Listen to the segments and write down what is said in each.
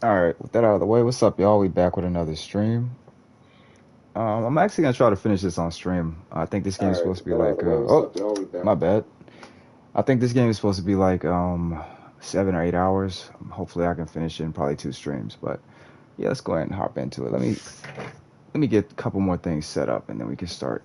Alright, with that out of the way, what's up, y'all? We back with another stream. I'm actually gonna try to finish this on stream. I think this game is Alright, supposed to with be that out of like, the way, what's oh, up, y'all? We back. my bad. I think this game is supposed to be like 7 or 8 hours. Hopefully, I can finish it in probably 2 streams. But yeah, let's go ahead and hop into it. Let me get a couple more things set up, and then we can start.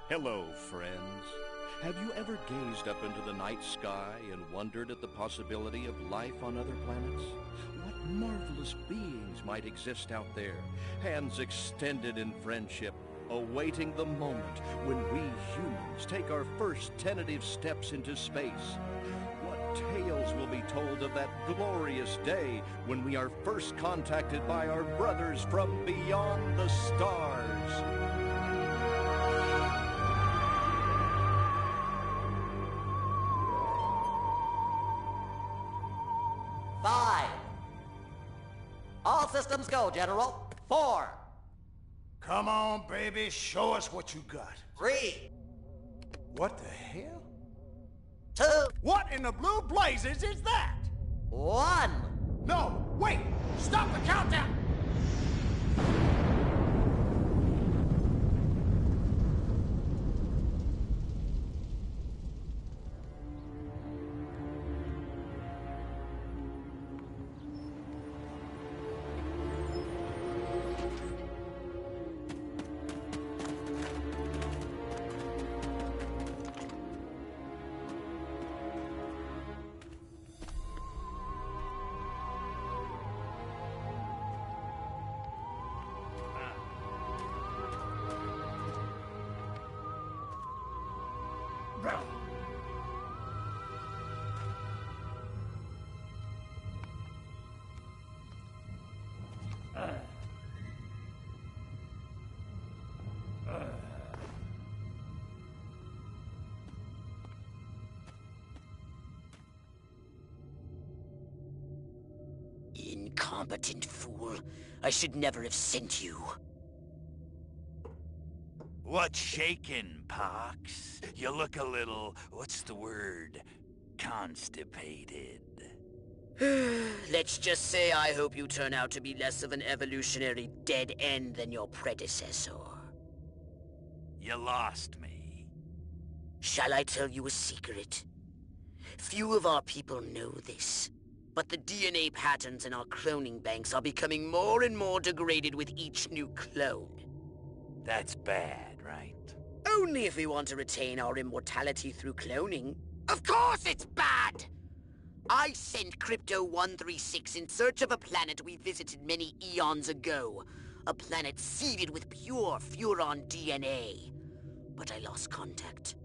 Hello, friends. Have you ever gazed up into the night sky and wondered at the possibility of life on other planets? What marvelous beings might exist out there, hands extended in friendship, awaiting the moment when we humans take our first tentative steps into space? What tales will be told of that glorious day when we are first contacted by our brothers from beyond the stars? 5. All systems go, General. 4. Come on, baby, show us what you got. 3. What the hell? 2. What in the blue blazes is that? 1. No, wait! Stop the countdown! Incompetent fool. I should never have sent you. What's shaking, Pox? You look a little, what's the word, constipated. Let's just say I hope you turn out to be less of an evolutionary dead end than your predecessor. You lost me. Shall I tell you a secret? Few of our people know this, but the DNA patterns in our cloning banks are becoming more and more degraded with each new clone. That's bad, right? Only if we want to retain our immortality through cloning. Of course it's bad! I sent Crypto-136 in search of a planet we visited many eons ago. A planet seeded with pure Furon DNA. But I lost contact.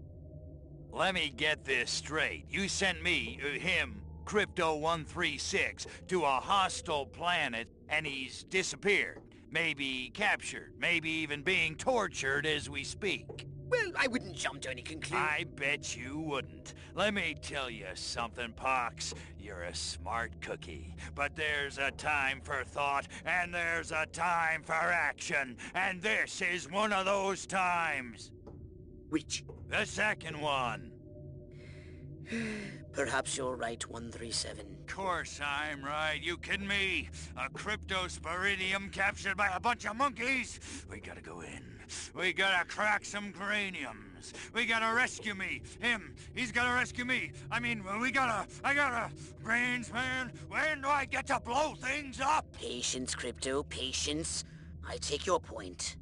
Let me get this straight. You sent me, him, Crypto-136, to a hostile planet, and he's disappeared. Maybe captured, maybe even being tortured as we speak. Well, I wouldn't jump to any conclusion. I bet you wouldn't. Let me tell you something, Pox. You're a smart cookie. But there's a time for thought, and there's a time for action. And this is one of those times. Which? The second one. Perhaps you're right, 137. Course I'm right. You kidding me? A cryptosporidium captured by a bunch of monkeys? We gotta go in. We gotta crack some craniums. We gotta rescue me. Him, he's gotta rescue me. I mean, I gotta... Brains, man, when do I get to blow things up? Patience, Crypto, patience. I take your point.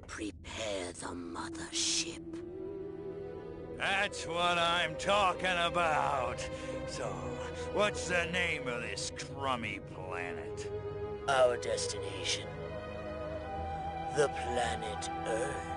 Prepare the mothership. That's what I'm talking about. So, what's the name of this crummy planet? Our destination. The planet Earth.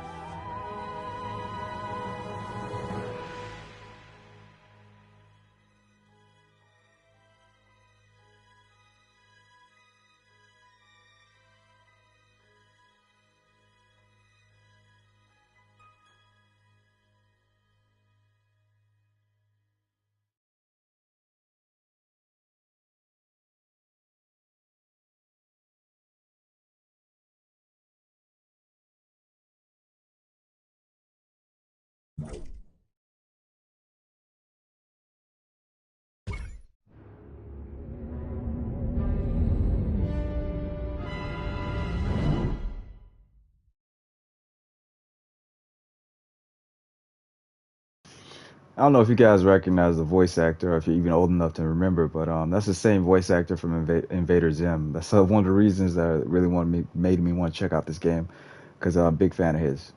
I don't know if you guys recognize the voice actor, or if you're even old enough to remember, but that's the same voice actor from Invader Zim. That's one of the reasons that really made me want to check out this game, because I'm a big fan of his.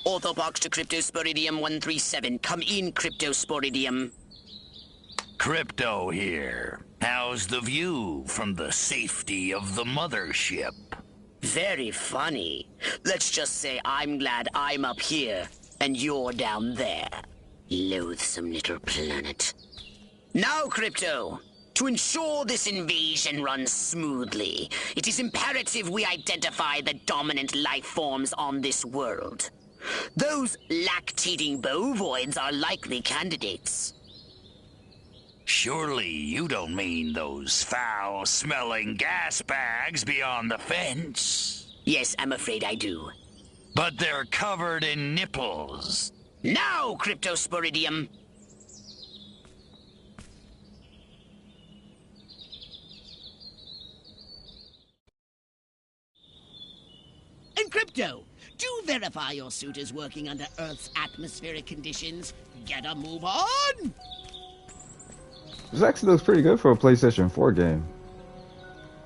Orthobox to Cryptosporidium 137. Come in, Cryptosporidium. Crypto here. How's the view from the safety of the mothership? Very funny. Let's just say I'm glad I'm up here, and you're down there. Loathsome little planet. Now, Crypto, to ensure this invasion runs smoothly, it is imperative we identify the dominant life forms on this world. Those lactating bovoids are likely candidates. Surely you don't mean those foul-smelling gas bags beyond the fence? Yes, I'm afraid I do. But they're covered in nipples. Now, Cryptosporidium! And Crypto, do verify your suit is working under Earth's atmospheric conditions. Get a move on! This actually looks pretty good for a PlayStation 4 game.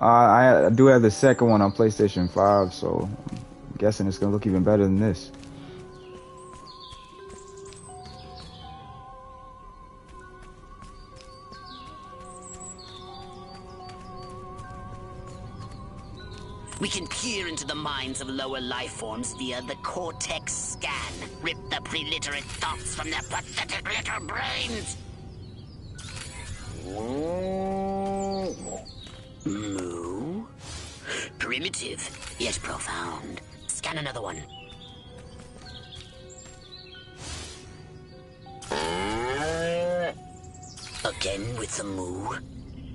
I do have the second one on PlayStation 5, so I'm guessing it's going to look even better than this. We can peer into the minds of lower life forms via the Cortex scan. Rip the preliterate thoughts from their pathetic little brains. Moo? Primitive, yet profound. Scan another one. Again with the moo?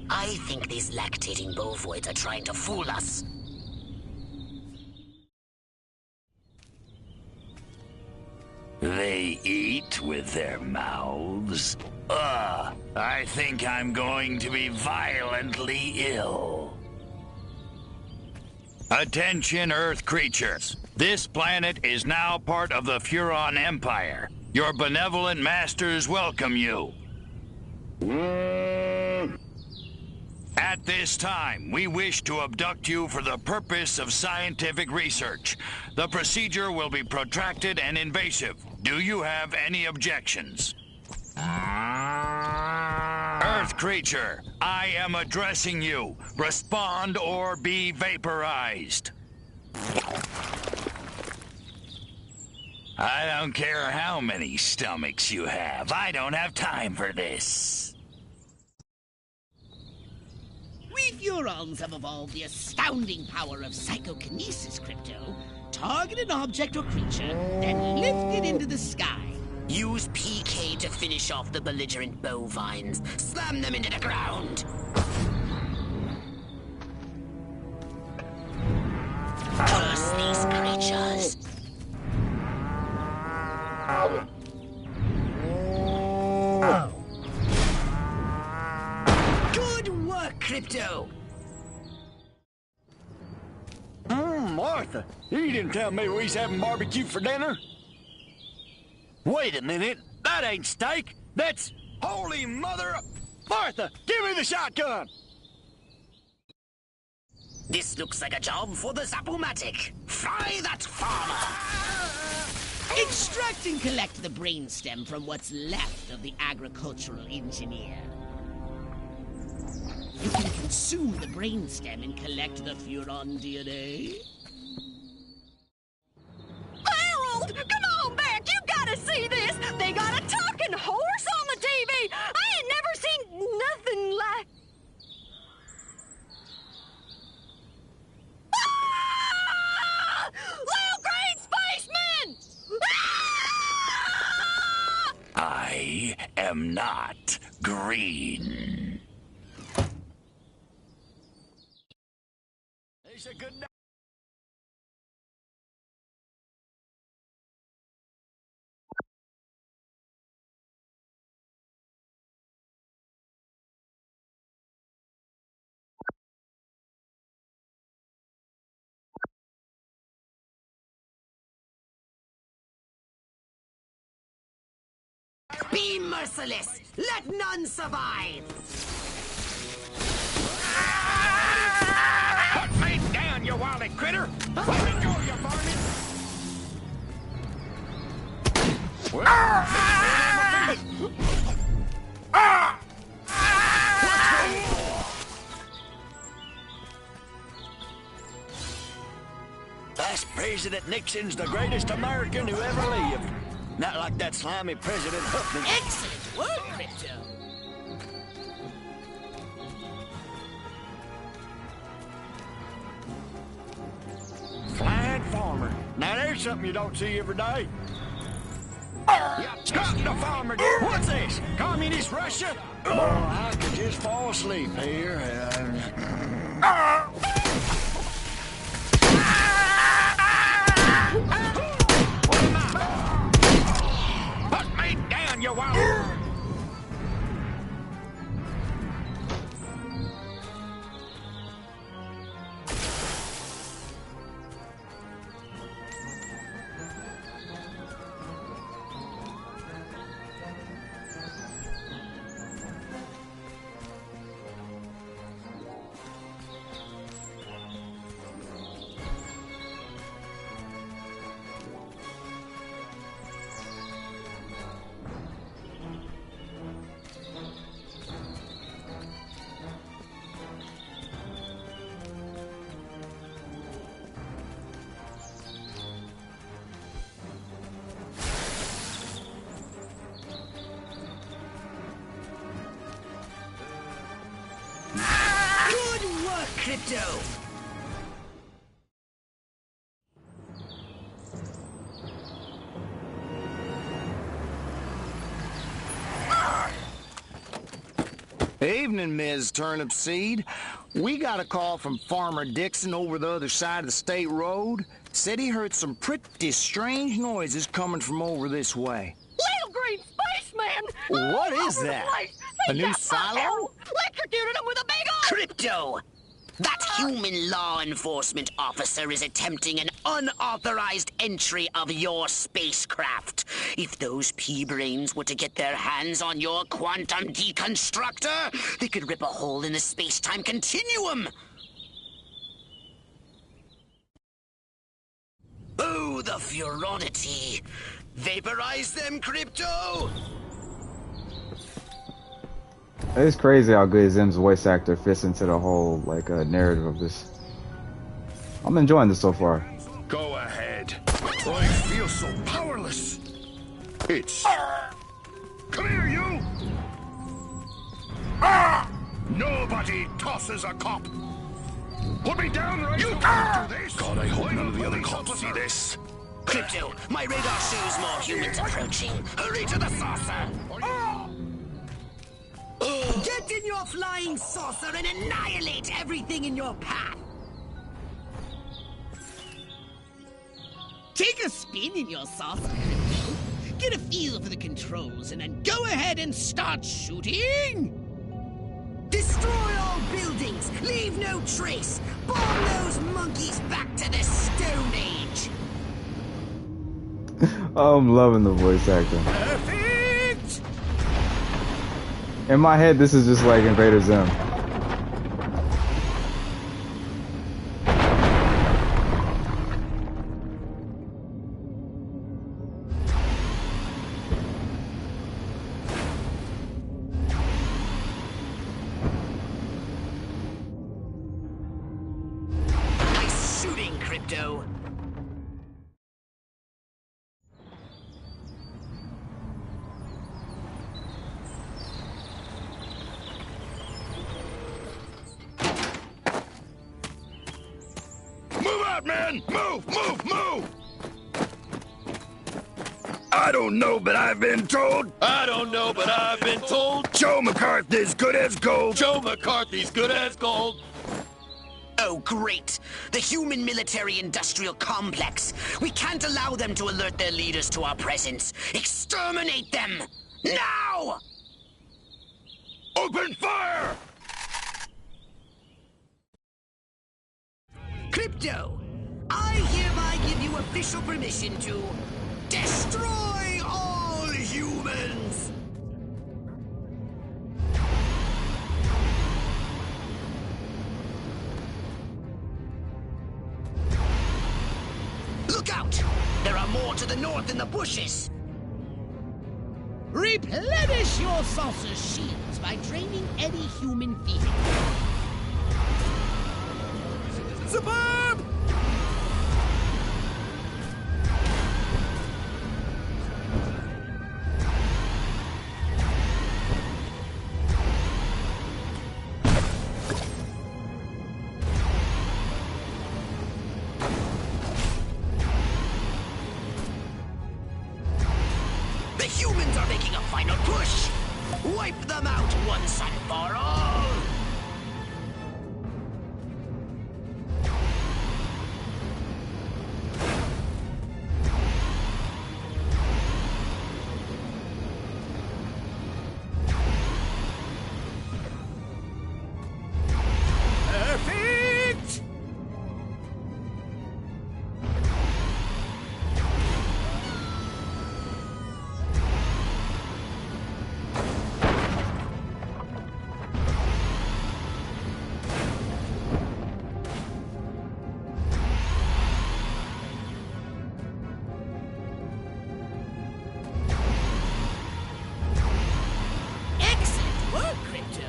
I think these lactating bovoids are trying to fool us. They eat with their mouths? I think I'm going to be violently ill. Attention, Earth creatures. This planet is now part of the Furon Empire. Your benevolent masters welcome you. At this time, we wish to abduct you for the purpose of scientific research. The procedure will be protracted and invasive. Do you have any objections? Earth creature, I am addressing you. Respond or be vaporized. I don't care how many stomachs you have. I don't have time for this. We Furons have evolved the astounding power of psychokinesis, Crypto. Target an object or creature, then lift it into the sky. Use PK to finish off the belligerent bovines. Slam them into the ground. Curse these creatures. Good work, Crypto. Martha, you didn't tell me we was having barbecue for dinner. Wait a minute, that ain't steak. That's holy mother... Martha, give me the shotgun. This looks like a job for the Zapomatic. Fry that farmer! Extract and collect the brainstem from what's left of the agricultural engineer. You can consume the brainstem and collect the Furon DNA. Harold, come on back! You gotta see this! They got a talking horse on the TV! I ain't never seen nothing like... Ah! Little green spaceman! Ah! I am not green. It's a good night. Be merciless! Let none survive! Put me down, you wily critter! Let go, you varmint! Vice President Nixon's the greatest American who ever lived. Not like that slimy President Huffman. Excellent work, Crypto! Flying farmer. Now there's something you don't see every day. Stop the farmer! What's this? Communist Russia? Oh, I could just fall asleep here. Put me down, you wild... Good work, Crypto! Evening, Ms. Turnip Seed. We got a call from Farmer Dixon over the other side of the state road. Said he heard some pretty strange noises coming from over this way. Little green spaceman! What All is over the that? place. A They new got my silo? Harold electrocuted him with a big old... Crypto! That human law enforcement officer is attempting an unauthorized entry of your spacecraft. If those pea-brains were to get their hands on your quantum deconstructor, they could rip a hole in the space-time continuum. Oh, the furonity. Vaporize them, Crypto! It's crazy how good Zim's voice actor fits into the whole like narrative of this. I'm enjoying this so far. Go ahead. I feel so powerless. It's... Come here, you! Nobody tosses a cop. Put me down right you can't do this. God, I hope none of the other cops see this. Crypto, my radar shows more humans approaching. Hurry to the saucer! Get in your flying saucer and annihilate everything in your path! Take a spin in your saucer, Crypto. Get a feel for the controls and then go ahead and start shooting! Destroy all buildings! Leave no trace! Bomb those monkeys back to the Stone Age! I'm loving the voice acting. Perfect! In my head, this is just like Invader Zim. Nice shooting, Crypto. Move out, man! Move, move, move! I don't know, but I've been told. I don't know, but I've been told. Joe McCarthy's good as gold. Joe McCarthy's good as gold. Oh, great! The human military-industrial complex. We can't allow them to alert their leaders to our presence. Exterminate them! Now! Open fire! Crypto, I hereby give you official permission to destroy all humans! Look out! There are more to the north in the bushes! Replenish your saucer's shields by draining any human vehicle. Superb! The humans are making a final push! Wipe them out once and for all! Perfect! Excellent work, Crypto!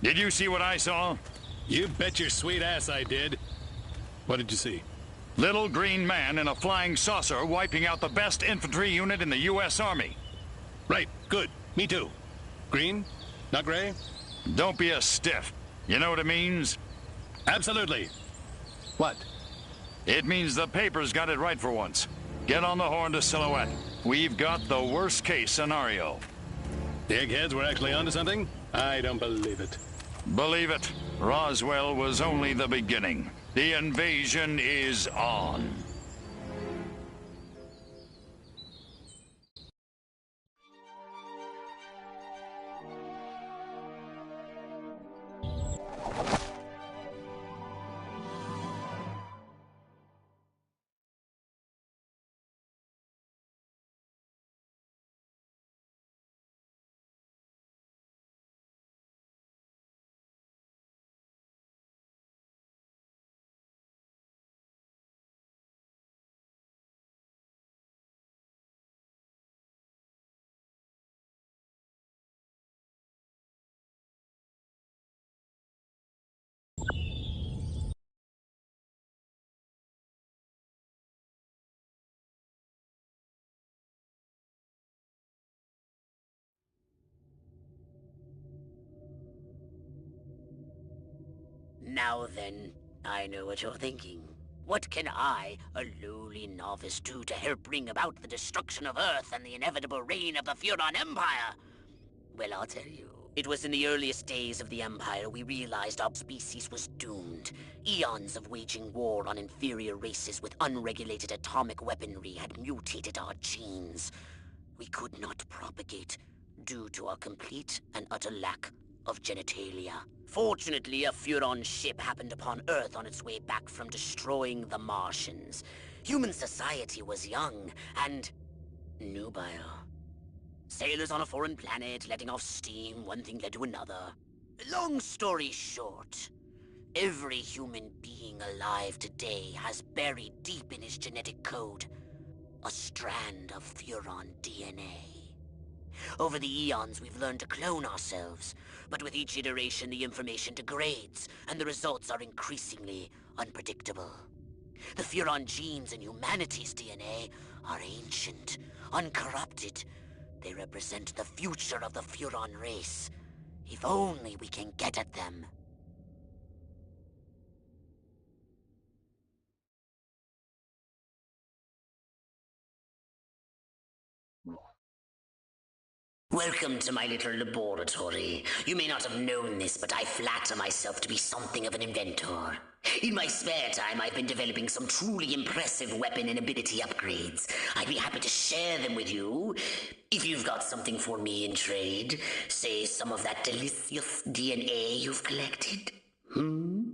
Did you see what I saw? You bet your sweet ass I did. What did you see? Little green man in a flying saucer wiping out the best infantry unit in the U.S. Army. Right, good. Me too. Green? Not gray? Don't be a stiff. You know what it means? Absolutely. What? It means the papers got it right for once. Get on the horn to Silhouette. We've got the worst case scenario. The eggheads were actually onto something? I don't believe it. Believe it, Roswell was only the beginning. The invasion is on. Now then, I know what you're thinking. What can I, a lowly novice, do to help bring about the destruction of Earth and the inevitable reign of the Furon Empire? Well, I'll tell you. It was in the earliest days of the Empire we realized our species was doomed. Eons of waging war on inferior races with unregulated atomic weaponry had mutated our genes. We could not propagate due to our complete and utter lack of genitalia. Fortunately, a Furon ship happened upon Earth on its way back from destroying the Martians. Human society was young and nubile. Sailors on a foreign planet, letting off steam, one thing led to another. Long story short, every human being alive today has buried deep in his genetic code a strand of Furon DNA. Over the eons, we've learned to clone ourselves, but with each iteration, the information degrades, and the results are increasingly unpredictable. The Furon genes in humanity's DNA are ancient, uncorrupted. They represent the future of the Furon race. If only we can get at them. Welcome to my little laboratory. You may not have known this, but I flatter myself to be something of an inventor. In my spare time, I've been developing some truly impressive weapon and ability upgrades. I'd be happy to share them with you, if you've got something for me in trade. Say some of that delicious DNA you've collected. Hmm?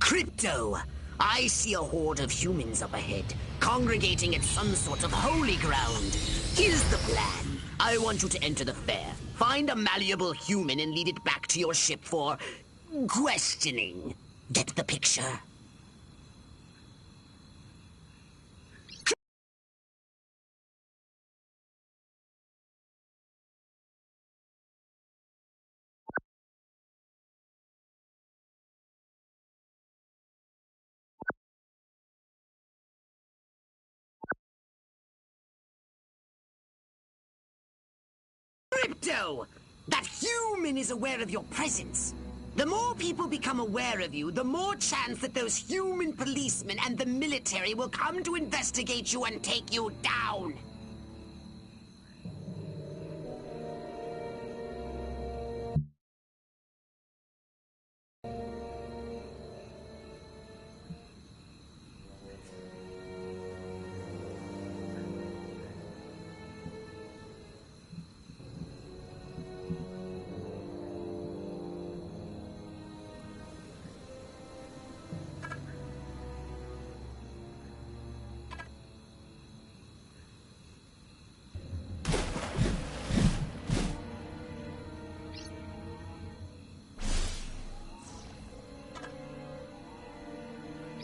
Crypto! I see a horde of humans up ahead, congregating at some sort of holy ground. Here's the plan. I want you to enter the fair, find a malleable human and lead it back to your ship for questioning. Get the picture? Crypto! That human is aware of your presence. The more people become aware of you, the more chance that those human policemen and the military will come to investigate you and take you down.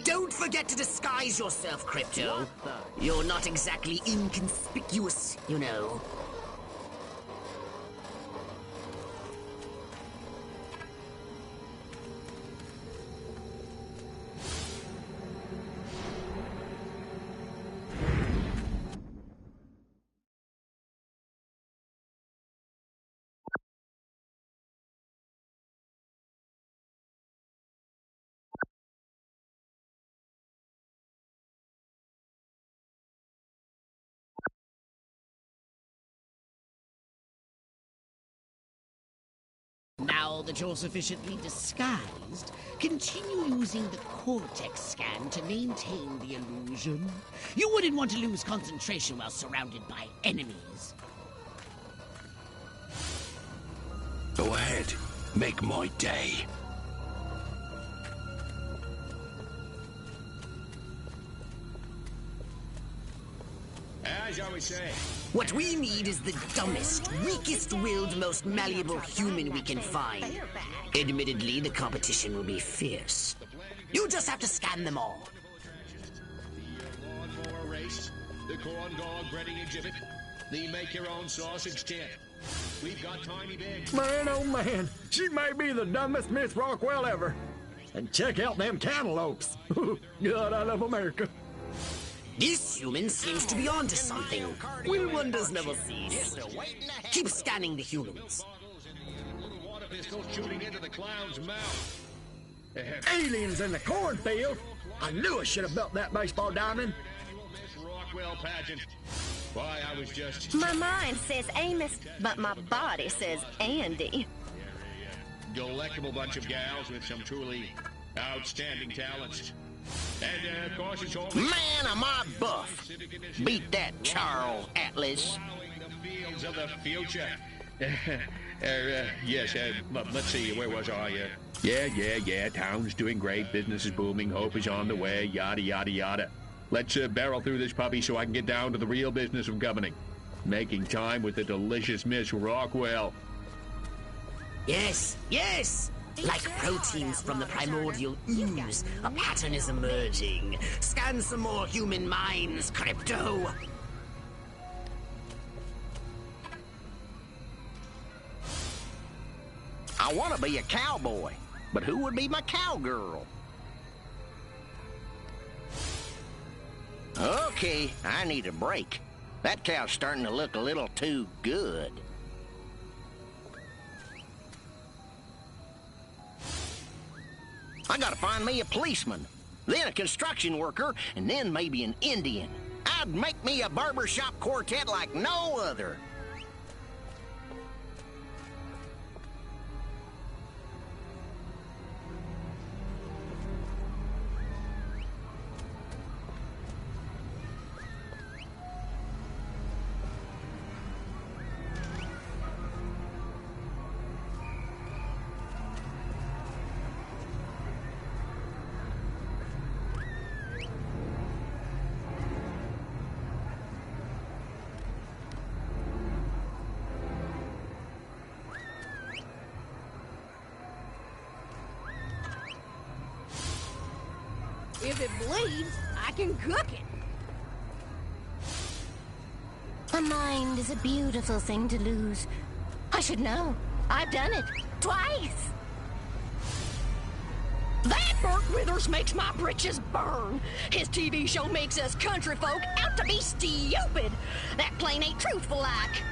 Don't forget to disguise yourself, Crypto. You're not exactly inconspicuous, you know. Now that you're sufficiently disguised, continue using the cortex scan to maintain the illusion. You wouldn't want to lose concentration while surrounded by enemies. Go ahead. Make my day. As I was saying. What we need is the dumbest, weakest-willed, most malleable human we can find. Admittedly, the competition will be fierce. You just have to scan them all. The lawnmower race, the corn dog breading exhibit, the make-your-own sausage tent. We've got tiny bigs. Man, oh man, she may be the dumbest Miss Rockwell ever. And check out them cantaloupes. God, I love America. This human seems to be onto something. Will wonders never cease. Keep scanning the humans. Little water pistol shooting into the clown's mouth. Aliens in the cornfield? I knew I should have built that baseball diamond. Miss Rockwell pageant. Why, I was just... My mind says Amos, but my body says Andy. Delectable bunch of gals with some truly outstanding talents. And, of course, it's all... Man, am I buff. Beat that, Charles Atlas. The fields of the future. Yes, let's see, where was I? Yeah, town's doing great, business is booming, hope is on the way, yada, yada, yada. Let's barrel through this puppy so I can get down to the real business of governing. Making time with the delicious Miss Rockwell. Yes, yes! Like proteins from the primordial ooze, a pattern is emerging. Scan some more human minds, Crypto. I want to be a cowboy, but who would be my cowgirl? Okay, I need a break. That cow's starting to look a little too good. I gotta find me a policeman, then a construction worker, and then maybe an Indian. I'd make me a barbershop quartet like no other. it bleeds, I can cook it. A mind is a beautiful thing to lose. I should know. I've done it. Twice. That Burt Withers makes my britches burn. His TV show makes us country folk out to be stupid. That plain ain't truthful like.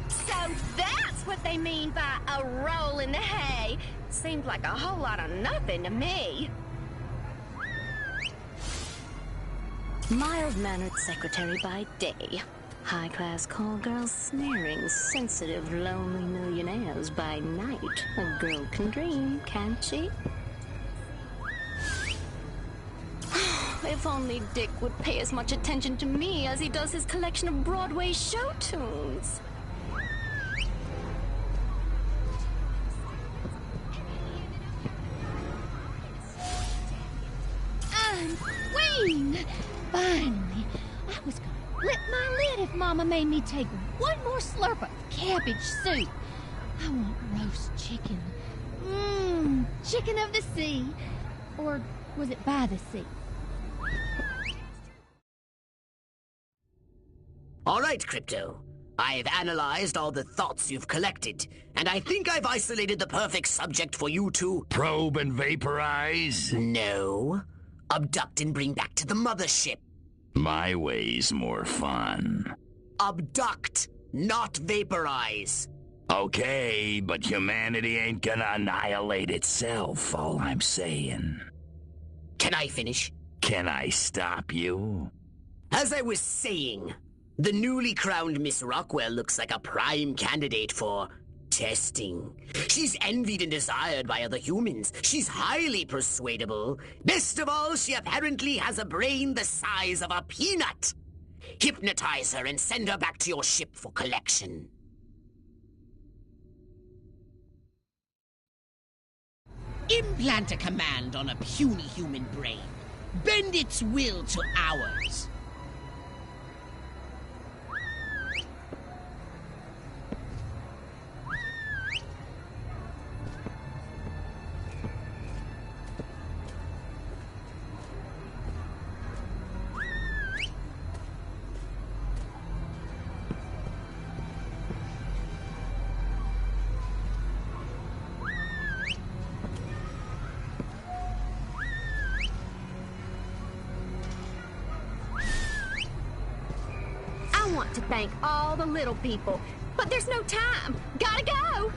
So that's what they mean by a roll in the hay. Seems like a whole lot of nothing to me. Mild-mannered secretary by day. High-class call girls snaring sensitive, lonely millionaires by night. A girl can dream, can't she? If only Dick would pay as much attention to me as he does his collection of Broadway show tunes. Queen! Finally, I was gonna flip my lid if Mama made me take one more slurp of cabbage soup. I want roast chicken. Chicken of the sea. Or was it by the sea? All right, Crypto. I've analyzed all the thoughts you've collected, and I think I've isolated the perfect subject for you to... Probe and vaporize? No. Abduct and bring back to the mothership. My way's more fun. Abduct, not vaporize. Okay, but humanity ain't gonna annihilate itself, all I'm saying. Can I finish? Can I stop you? As I was saying, the newly crowned Miss Rockwell looks like a prime candidate for testing. She's envied and desired by other humans. She's highly persuadable. Best of all, she apparently has a brain the size of a peanut. Hypnotize her and send her back to your ship for collection. Implant a command on a puny human brain. Bend its will to ours. I want to thank all the little people, but there's no time. Gotta go!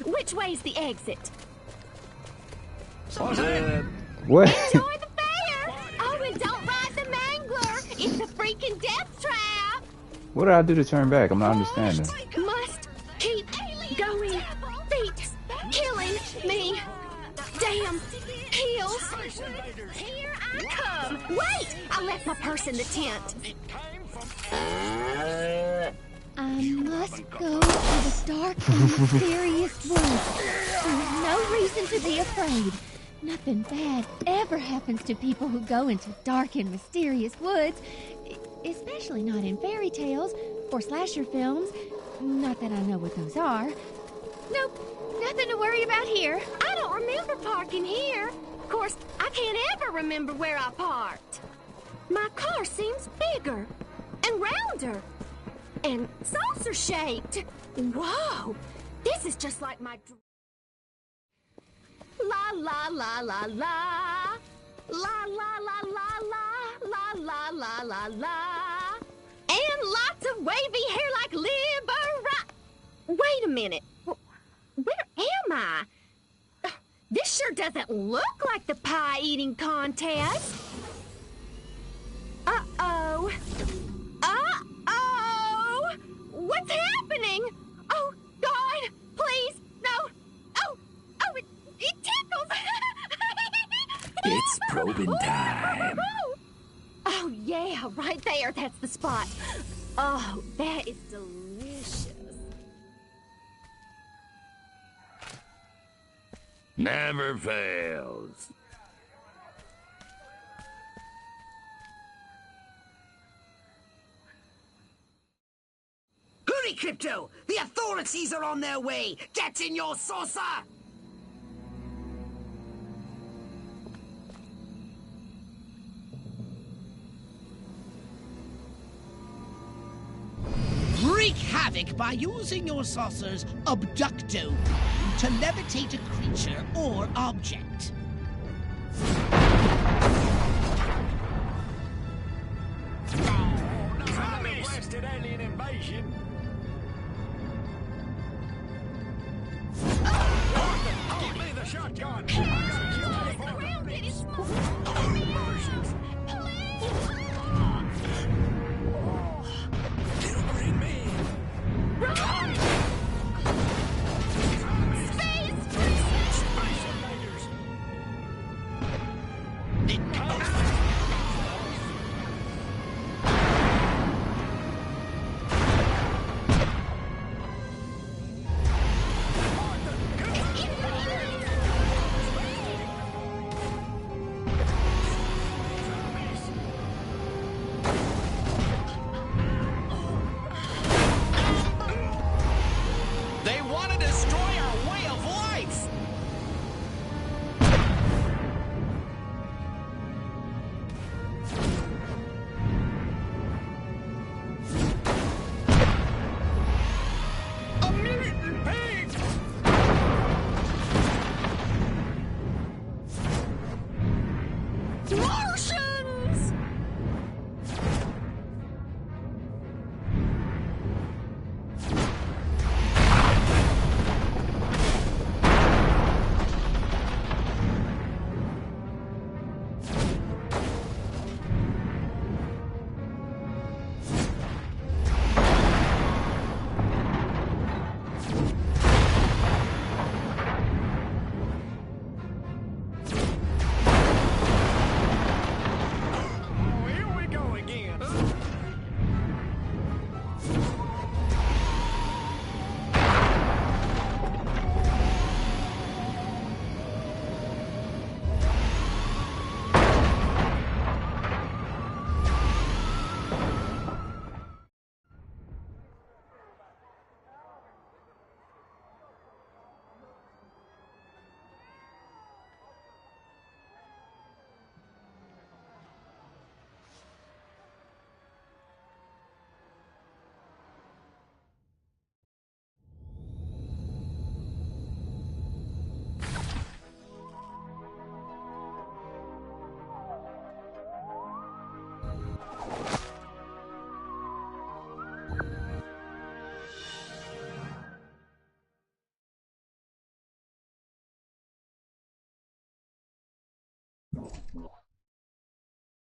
Which way's the exit? What? Enjoy the fair! Oh, and don't ride the mangler! It's a freaking death trap! What did I do to turn back? I'm not understanding. Must keep going. Feet killing me. Damn heels. Here I come. Wait! I left my purse in the tent. I must go to the dark and mysterious woods. There's no reason to be afraid. Nothing bad ever happens to people who go into dark and mysterious woods, especially not in fairy tales or slasher films. Not that I know what those are. Nope, nothing to worry about here. I don't remember parking here. Of course, I can't ever remember where I parked. My car seems bigger and rounder and saucer-shaped. Whoa, this is just like my... La la la la la. La la la la la. La la la la la. And lots of wavy hair like Libera. Wait a minute. Where am I? This sure doesn't look like the pie-eating contest. Uh-oh. Uh-oh! What's happening? Oh, God, please, no. Oh, it tickles. It's probing time. Oh, yeah, right there. That's the spot. Oh, that is delicious. Never fails. Hurry, Crypto! The authorities are on their way! Get in your saucer! Wreak havoc by using your saucer's abducto beam to levitate a creature or object. Blasted alien invasion. Give me the shotgun. It'll bring me. Run! Space invaders. They want to destroy our way of life! A mutant pig. Martians! Oh, here we go again.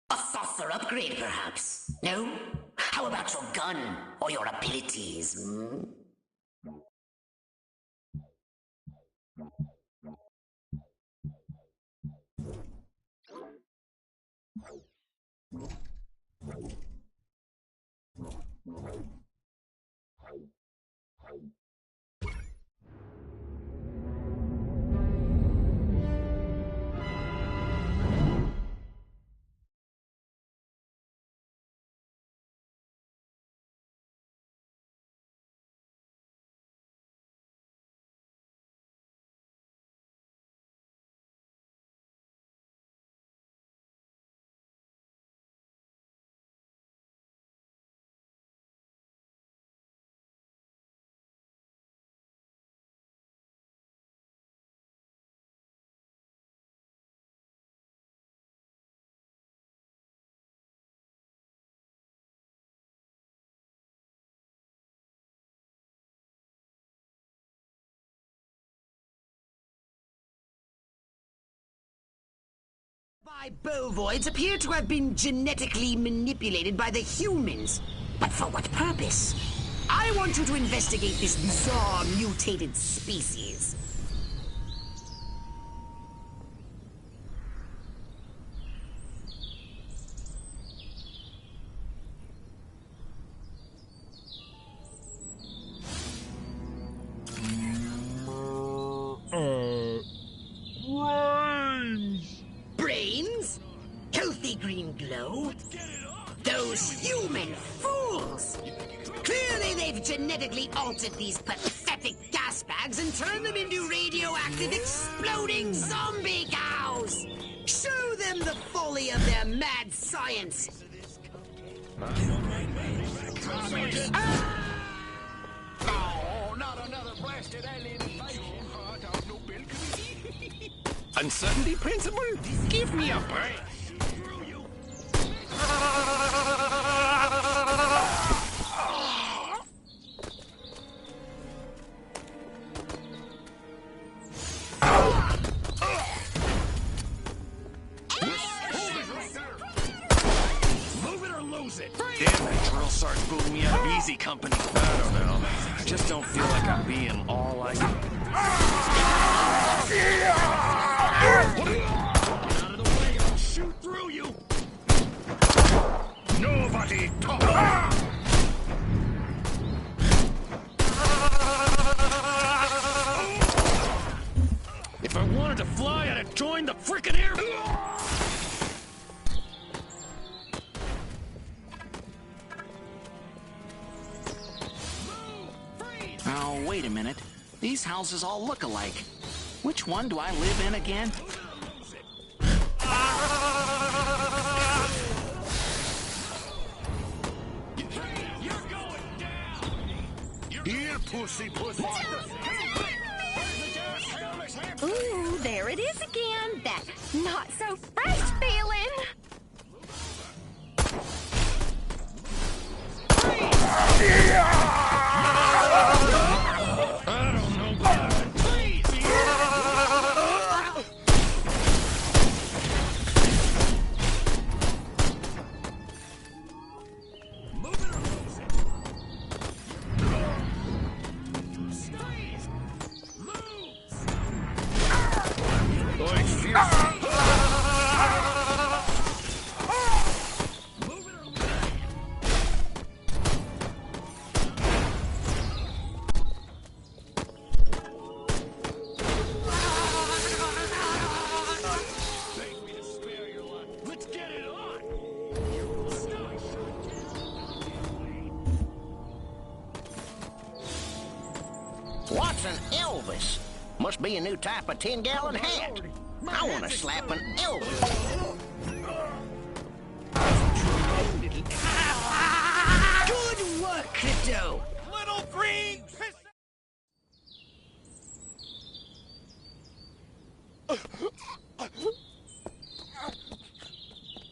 A saucer upgrade, perhaps? No? How about your gun or your abilities? Hmm? By bovoids appear to have been genetically manipulated by the humans. But for what purpose? I want you to investigate this bizarre mutated species. Brains? Healthy green glow? Those human fools! Clearly they've genetically genetically altered these pathetic gas bags and turned them into radioactive exploding zombie cows! Show them the folly of their mad science! Oh, not another blasted alien invasion. Uncertainty principle? Give me a break. Move it or lose it. Damn, that drill serge's booting me out of easy company. I don't know. I just don't feel like I'm being all I can. Get out of the way, I'll shoot through you. Nobody talk. If I wanted to fly, I'd have joined the frickin' air. Oh, wait a minute. These houses all look alike. Which one do I live in again? Here, pussy. Ooh, there it is again. That not so fresh feeling. I don't know, but please. Move it or lose it. Squeeze. Move. Boy, fierce. Move it or lose it. Beg me to spare your life. Let's get it on. What's an Elvis? Must be a new type of 10-gallon hat. I want to slap an Elvis. Good work, Crypto! Little green piss.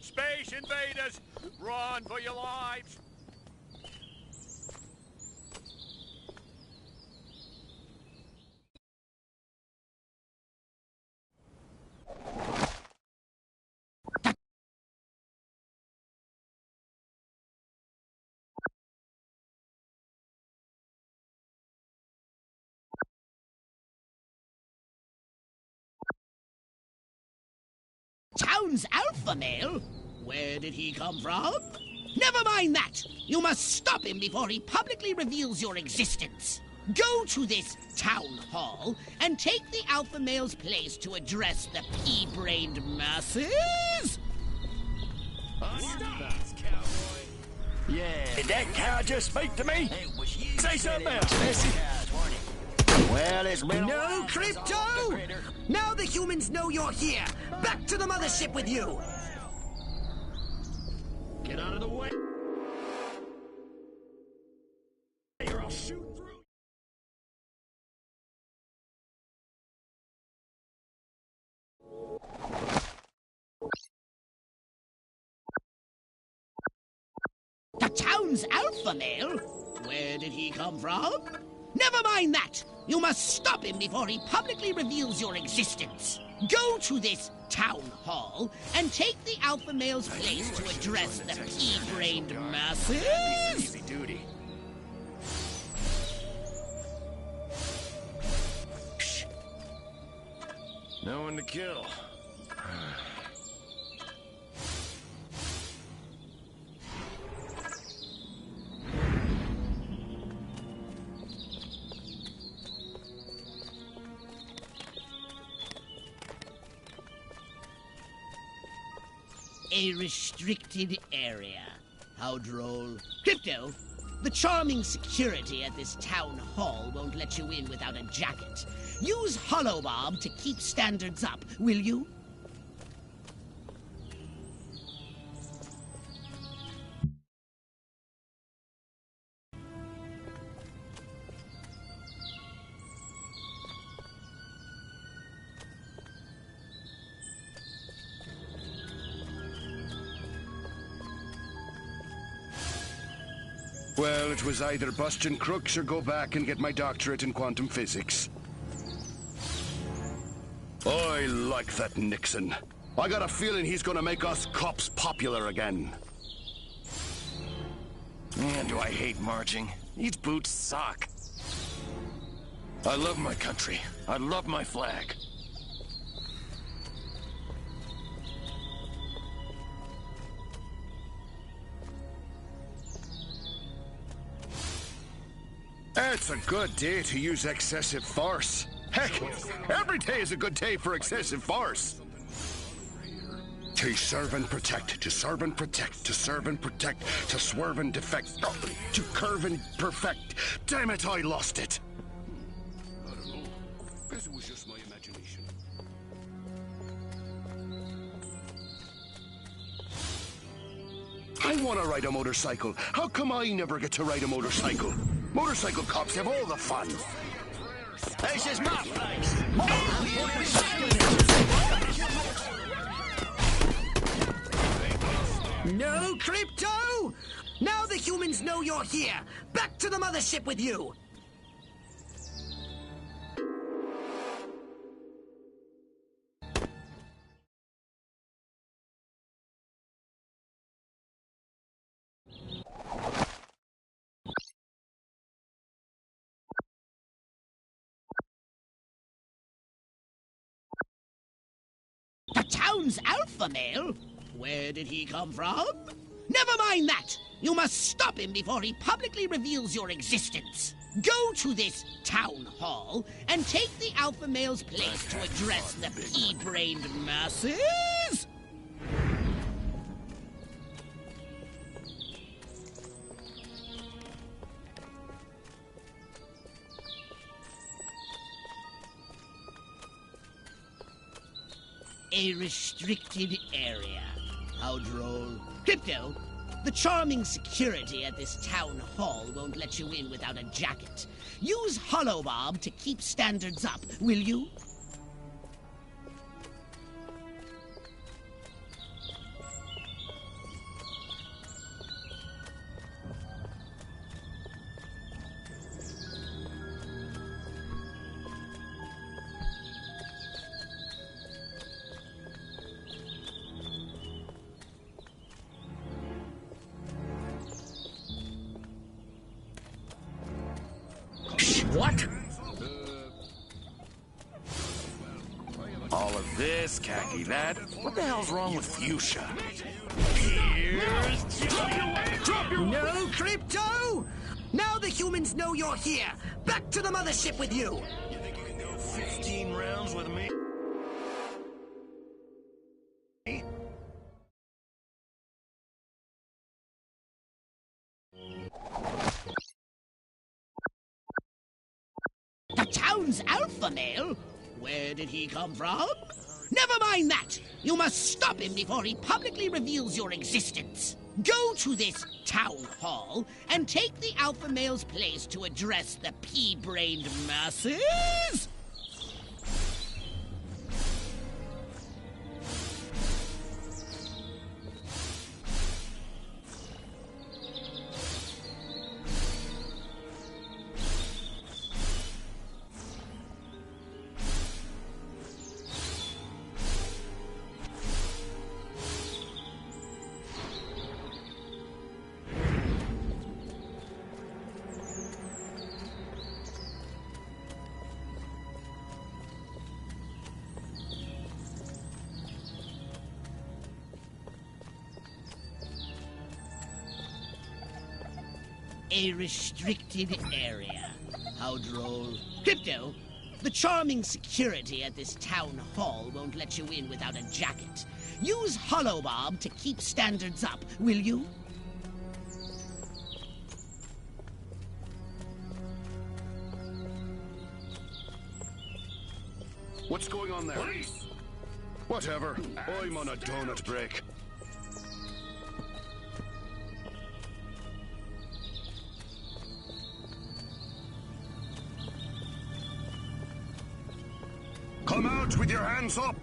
Space invaders, run for your lives. Town's alpha male? Where did he come from? Never mind that! You must stop him before he publicly reveals your existence. Go to this town hall and take the alpha male's place to address the pea-brained masses. Did that cow just speak to me? Say something else, Bessie. Well, it's been No, Crypto! Now the humans know you're here! Back to the mothership with you! Get out of the way. Or I'll shoot through. The town's alpha male? Where did he come from? Never mind that! You must stop him before he publicly reveals your existence. Go to this town hall and take the alpha male's place to address the pea-brained masses. Easy duty. No one to kill. A restricted area. How droll. Crypto, The charming security at this town hall won't let you in without a jacket. Use Hollow Bob to keep standards up, will you? Well, it was either busting crooks or go back and get my doctorate in quantum physics. I like that Nixon. I got a feeling he's gonna make us cops popular again. Man, do I hate marching. These boots suck. I love my country. I love my flag. It's a good day to use excessive force. Heck, every day is a good day for excessive force. To serve and protect, to serve and protect, to serve and protect, to swerve and defect, to curve and perfect. Damn it, I lost it. I don't know. Guess it was just my imagination. I want to ride a motorcycle. How come I never get to ride a motorcycle? Motorcycle cops have all the fun. This is my place. No, Crypto! Now the humans know you're here. Back to the mothership with you. The town's alpha male? Where did he come from? Never mind that! You must stop him before he publicly reveals your existence. Go to this town hall and take the alpha male's place to address the pea-brained masses! A restricted area. How droll. Crypto, the charming security at this town hall won't let you in without a jacket. Use Hollow Bob to keep standards up, will you? What? All of this, khaki that. What the hell's wrong with fuchsia? No, Crypto! Now the humans know you're here. Back to the mothership with you. You think you can go 15 rounds with me? The town's alpha male? Where did he come from? Never mind that! You must stop him before he publicly reveals your existence. Go to this town hall and take the alpha male's place to address the pea-brained masses! A restricted area. How droll. Crypto, the charming security at this town hall won't let you in without a jacket. Use Hollow Bob to keep standards up, will you? What's going on there? Police! Whatever. I'm on a donut break. Come out with your hands up!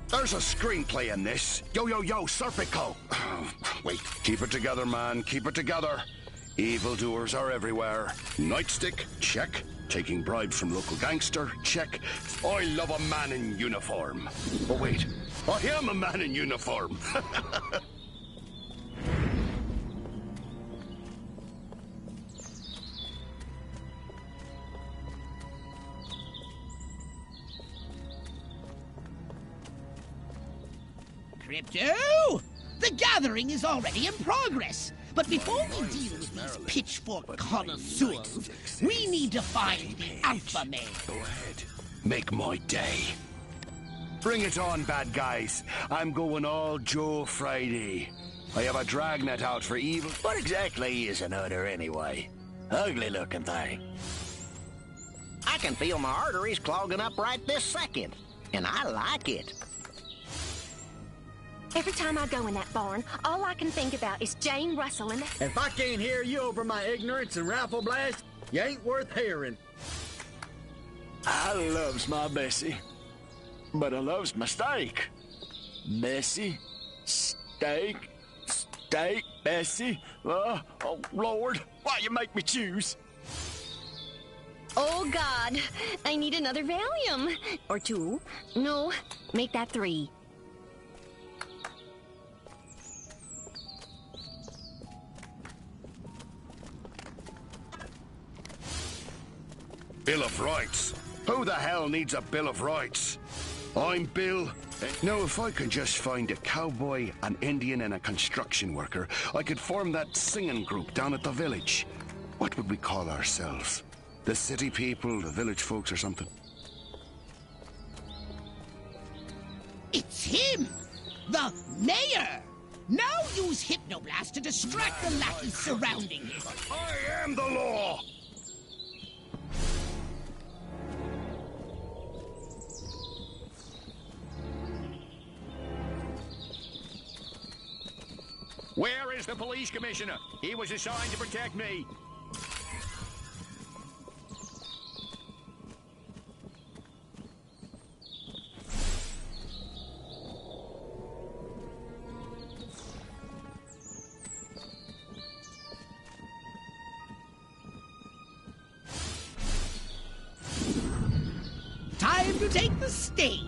There's a screenplay in this. Yo, Serpico. Wait, keep it together, man. Keep it together. Evildoers are everywhere. Nightstick, check. Taking bribes from local gangster, check. I love a man in uniform. Oh, wait. I am a man in uniform. Crypto! The gathering is already in progress. But before we deal with these pitchfork connoisseurs, we need to find the alpha male. Go ahead. Make my day. Bring it on, bad guys. I'm going all Joe Friday. I have a dragnet out for evil. What exactly is an udder anyway? Ugly looking thing. I can feel my arteries clogging up right this second, and I like it. Every time I go in that barn, all I can think about is Jane Russell and the... If I can't hear you over my ignorance and rifle blast, you ain't worth hearing. I loves my Bessie, but I loves my steak. Bessie, steak, Bessie. Oh, Lord, why you make me choose? Oh, God. I need another Valium. Or 2. No, make that 3. Bill of Rights. Who the hell needs a Bill of Rights? I'm Bill. Now, if I could just find a cowboy, an Indian, and a construction worker, I could form that singing group down at the village. What would we call ourselves? The city people, the village folks, or something? It's him! The mayor! Now use Hypnoblast to distract the lackeys surrounding him. I am the law! Where is the police commissioner? He was assigned to protect me. Time to take the stage.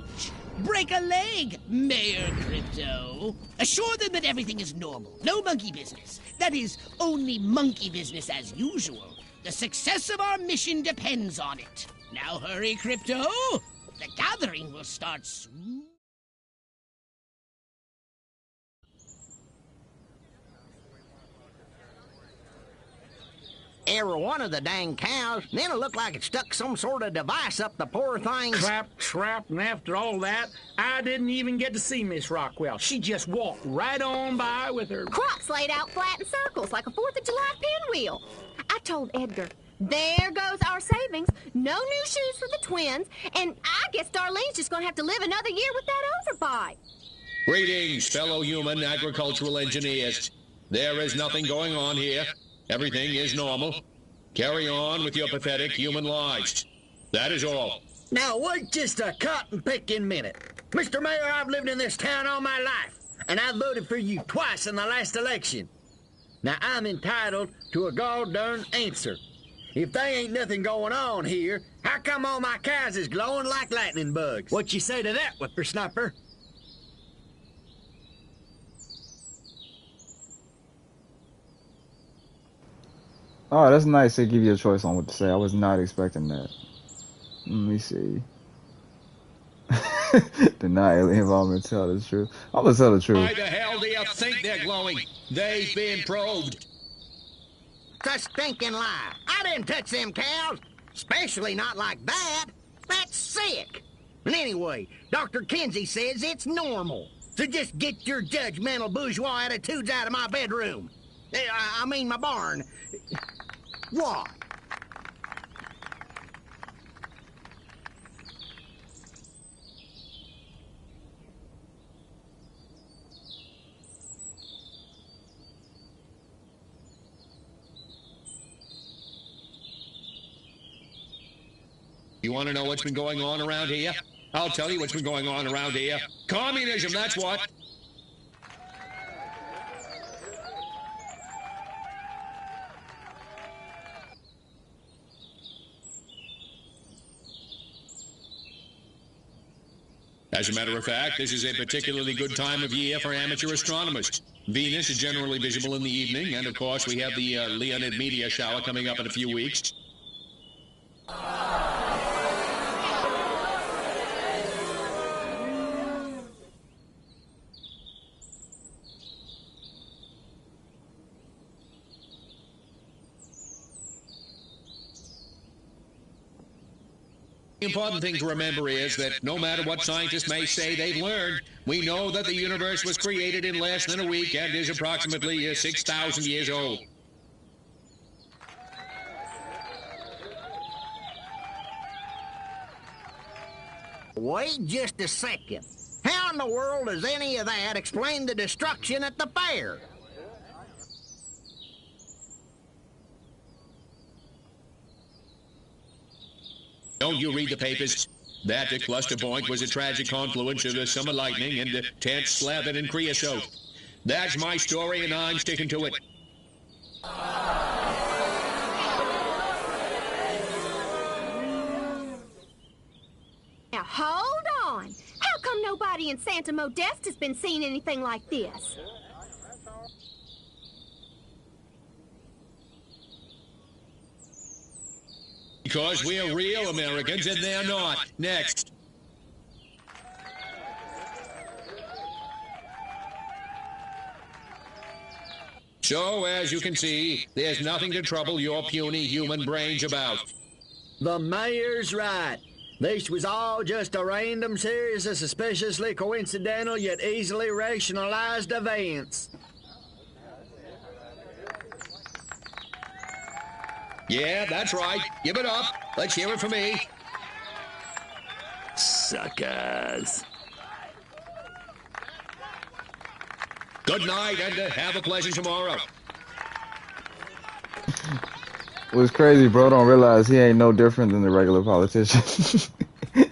Break a leg, Mayor Crypto. Assure them that everything is normal. No monkey business. That is, only monkey business as usual. The success of our mission depends on it. Now hurry, Crypto. The gathering will start soon. Every one of the dang cows, then it looked like it stuck some sort of device up the poor thing's... Clap, trap, and after all that, I didn't even get to see Miss Rockwell. She just walked right on by with her... Crops laid out flat in circles like a 4th of July pinwheel. I told Edgar, there goes our savings. No new shoes for the twins, and I guess Darlene's just gonna have to live another year with that overbite. Greetings, fellow human agricultural engineers. There is nothing going on here. Everything is normal. Carry on with your pathetic human lives. That is all. Now, wait just a cotton-picking minute. Mr. Mayor, I've lived in this town all my life, and I voted for you twice in the last election. Now, I'm entitled to a gall-darn answer. If they ain't nothing going on here, how come all my cows is glowing like lightning bugs? What you say to that, whippersnapper? Oh, that's nice. They give you a choice on what to say. I was not expecting that. Let me see. Deny alien involvement. Tell the truth. I'm gonna tell the truth. Why the hell do you think they're glowing? They've been probed. It's a stinking lie. I didn't touch them cows. Especially not like that. That's sick. And anyway, Dr. Kinsey says it's normal. So just get your judgmental bourgeois attitudes out of my bedroom. I mean my barn. What? You want to know what's been going on around here? I'll tell you what's been going on around here. Communism, that's what. As a matter of fact, this is a particularly good time of year for amateur astronomers. Venus is generally visible in the evening, and of course we have the Leonid meteor shower coming up in a few weeks. The important thing to remember is that no matter what scientists may say they've learned, we know that the universe was created in less than a week and is approximately 6,000 years old. Wait just a second. How in the world does any of that explain the destruction at the fair? Don't you read the papers? That cluster point was a tragic confluence of summer lightning and tents slathered in creosote. That's my story, and I'm sticking to it. Now hold on. How come nobody in Santa Modeste has been seeing anything like this? Because we're real Americans and they're not. Next. So, as you can see, there's nothing to trouble your puny human brains about. The mayor's right. This was all just a random series of suspiciously coincidental yet easily rationalized events. Yeah, that's right. Give it up. Let's hear it from me. Suckers. Good night, and have a pleasant tomorrow. What's crazy, bro, don't realize he ain't no different than the regular politician.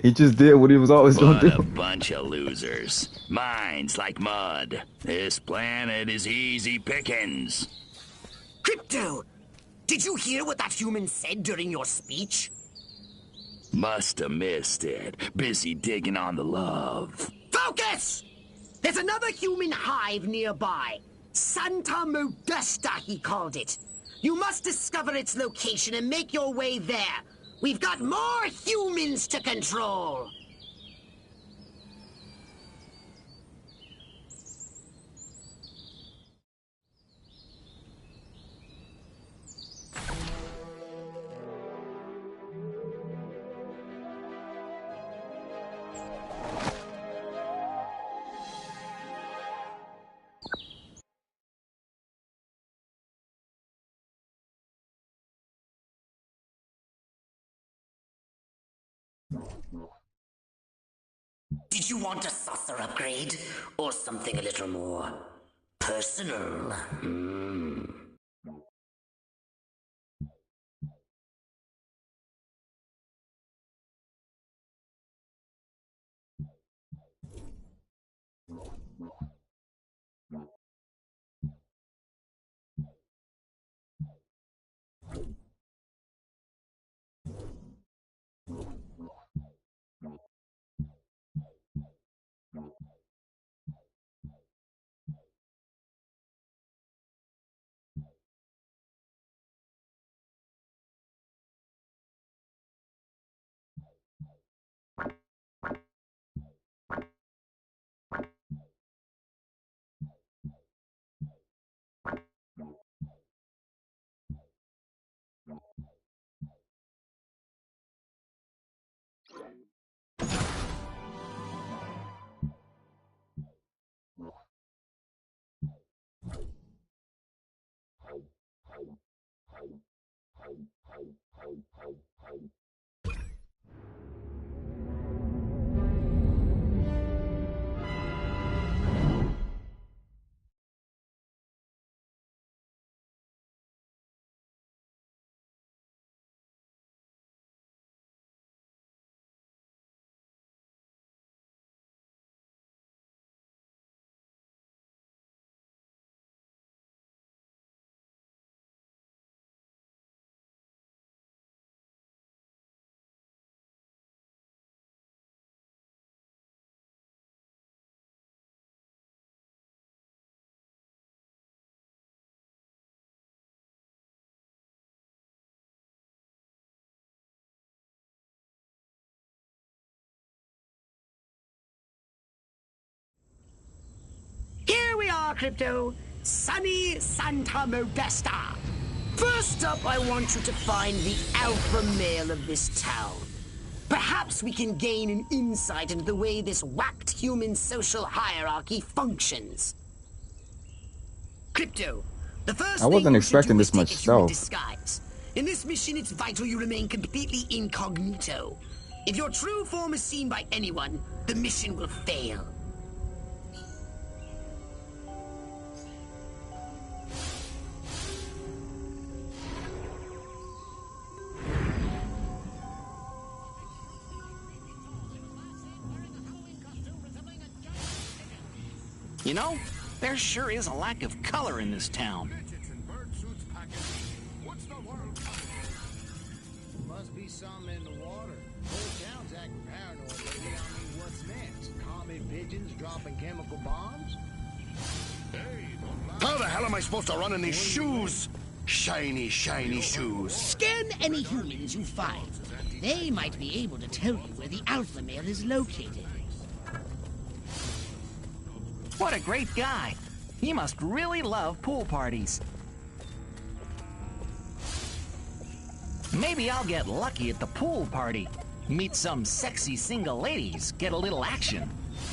He just did what he was always gonna do. What a bunch of losers. Minds like mud. This planet is easy pickings. Crypto! Did you hear what that human said during your speech? Must have missed it. Busy digging on the love. Focus! There's another human hive nearby. Santa Modesta, he called it. You must discover its location and make your way there. We've got more humans to control. Did you want a saucer upgrade? Or something a little more personal? Crypto. Sunny Santa Modesta. First up, I want you to find the alpha male of this town. Perhaps we can gain an insight into the way this whacked human social hierarchy functions. Crypto, the first I thing wasn't you should expecting do is this much take a human stealth. disguise. In this mission, it's vital you remain completely incognito. If your true form is seen by anyone, the mission will fail. You know, there sure is a lack of color in this town. Must be something in the water. Whole town's acting paranoid lately. I mean, what's next? Comet pigeons dropping chemical bombs? How the hell am I supposed to run in these shoes? Shiny, shiny shoes. Scan any humans you find. They might be able to tell you where the alpha male is located. What a great guy. He must really love pool parties. Maybe I'll get lucky at the pool party. Meet some sexy single ladies, get a little action.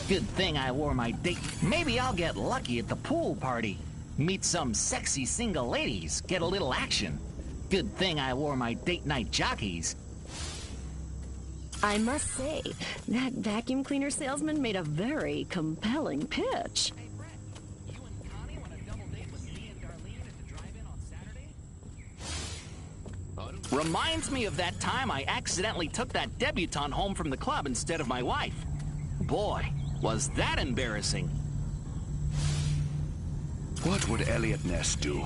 Good thing I wore my date. Maybe I'll get lucky at the pool party. Meet some sexy single ladies, get a little action. Good thing I wore my date night jockeys. I must say, that vacuum cleaner salesman made a very compelling pitch. Reminds me of that time I accidentally took that debutante home from the club instead of my wife. Boy, was that embarrassing. What would Elliot Ness do?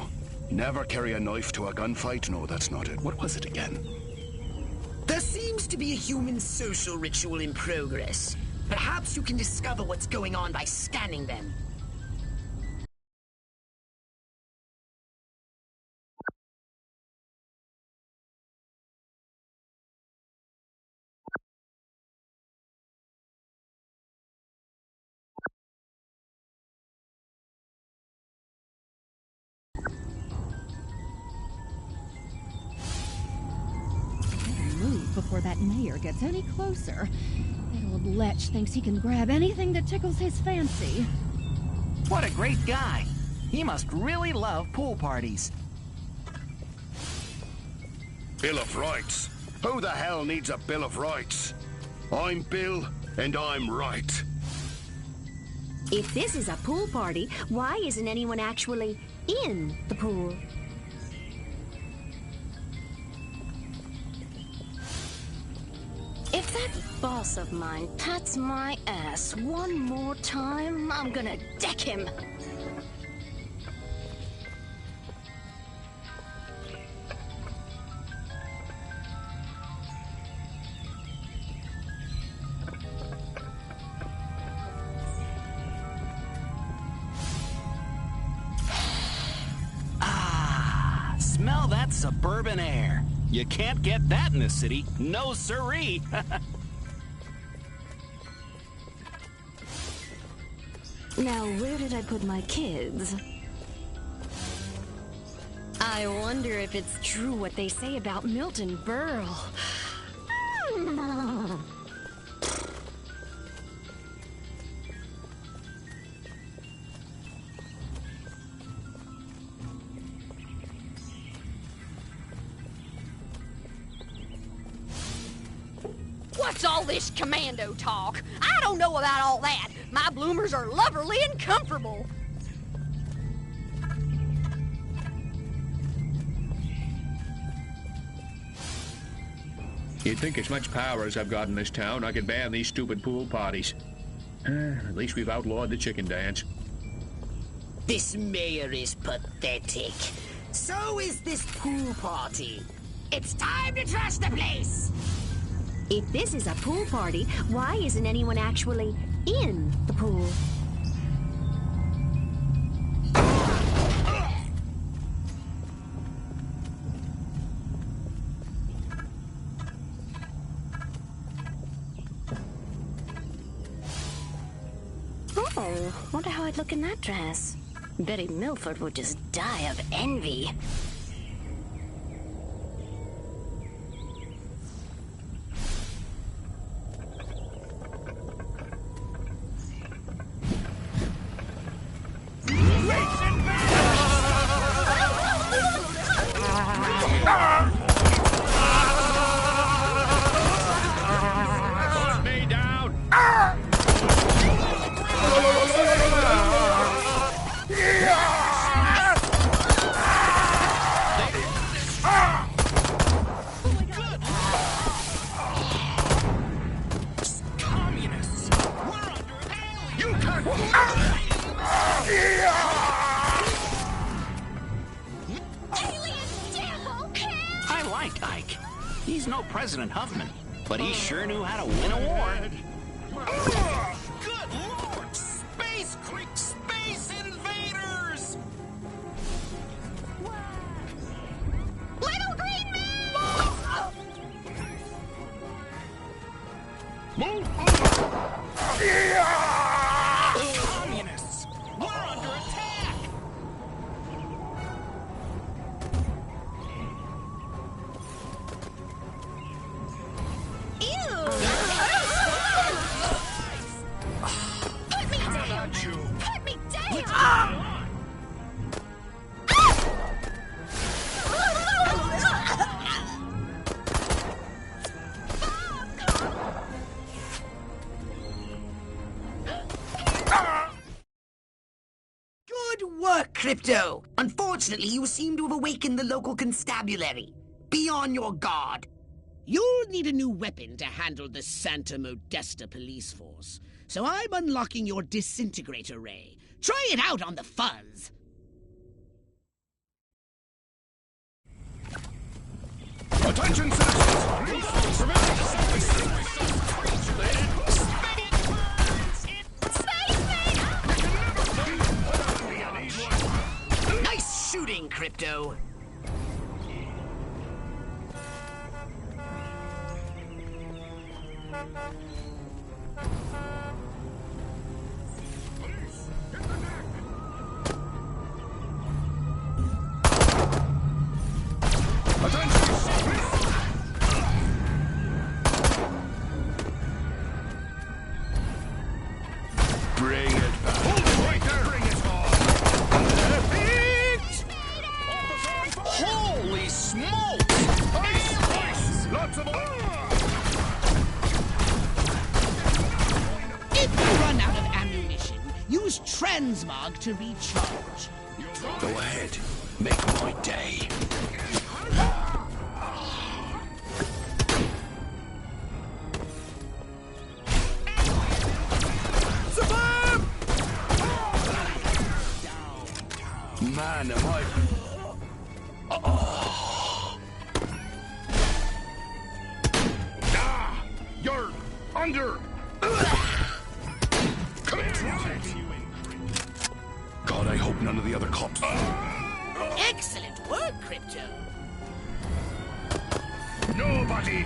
Never carry a knife to a gunfight? No, that's not it. What was it again? There seems to be a human social ritual in progress. Perhaps you can discover what's going on by scanning them. Move before that mayor gets any closer. That old lech thinks he can grab anything that tickles his fancy. What a great guy. He must really love pool parties. Bill of Rights. Who the hell needs a Bill of Rights? I'm Bill, and I'm right. If this is a pool party, why isn't anyone actually in the pool? If that boss of mine pats my ass one more time, I'm gonna deck him. Smell that suburban air. You can't get that in the city. No siree. Now, where did I put my kids? I wonder if it's true what they say about Milton Berle. What's all this commando talk? I don't know about all that. My bloomers are loverly and comfortable. You'd think as much power as I've got in this town, I could ban these stupid pool parties. At least we've outlawed the chicken dance. This mayor is pathetic. So is this pool party. It's time to trash the place! If this is a pool party, why isn't anyone actually in the pool? Oh, wonder how I'd look in that dress. Betty Milford would just die of envy. I like Ike. He's no President Huffman, but he sure knew how to win a war. Good lord! Space Creek! Space invaders! Little green man! Move Communists! We're under attack! Put me down! Put me down! Good work, Crypto. Unfortunately, you seem to have awakened the local constabulary. Be on your guard. You'll need a new weapon to handle the Santa Modesta police force. So I'm unlocking your disintegrator ray. Try it out on the fuzz. Attention, Nice shooting, Crypto. Bring it back. Hold it right there. Bring it on. Holy smokes! Lots of If you run out of ammunition, use transmog to recharge. Go ahead. Make my day. Man, am I... You're under. Come here. God, I hope none of the other cops... Excellent work, Crypto. Nobody.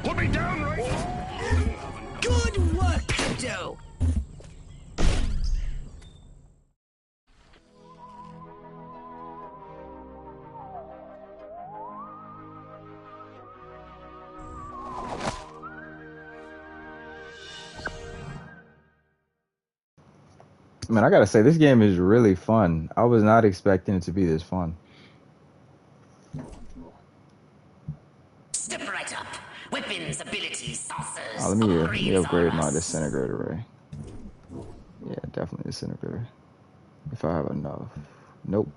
Put me down right. Good work, Crypto. Man, I gotta say, this game is really fun. I was not expecting it to be this fun. Step right up. Weapons, abilities, saucers. Let me upgrade my disintegrator ray. Yeah, definitely disintegrator. If I have enough. Nope.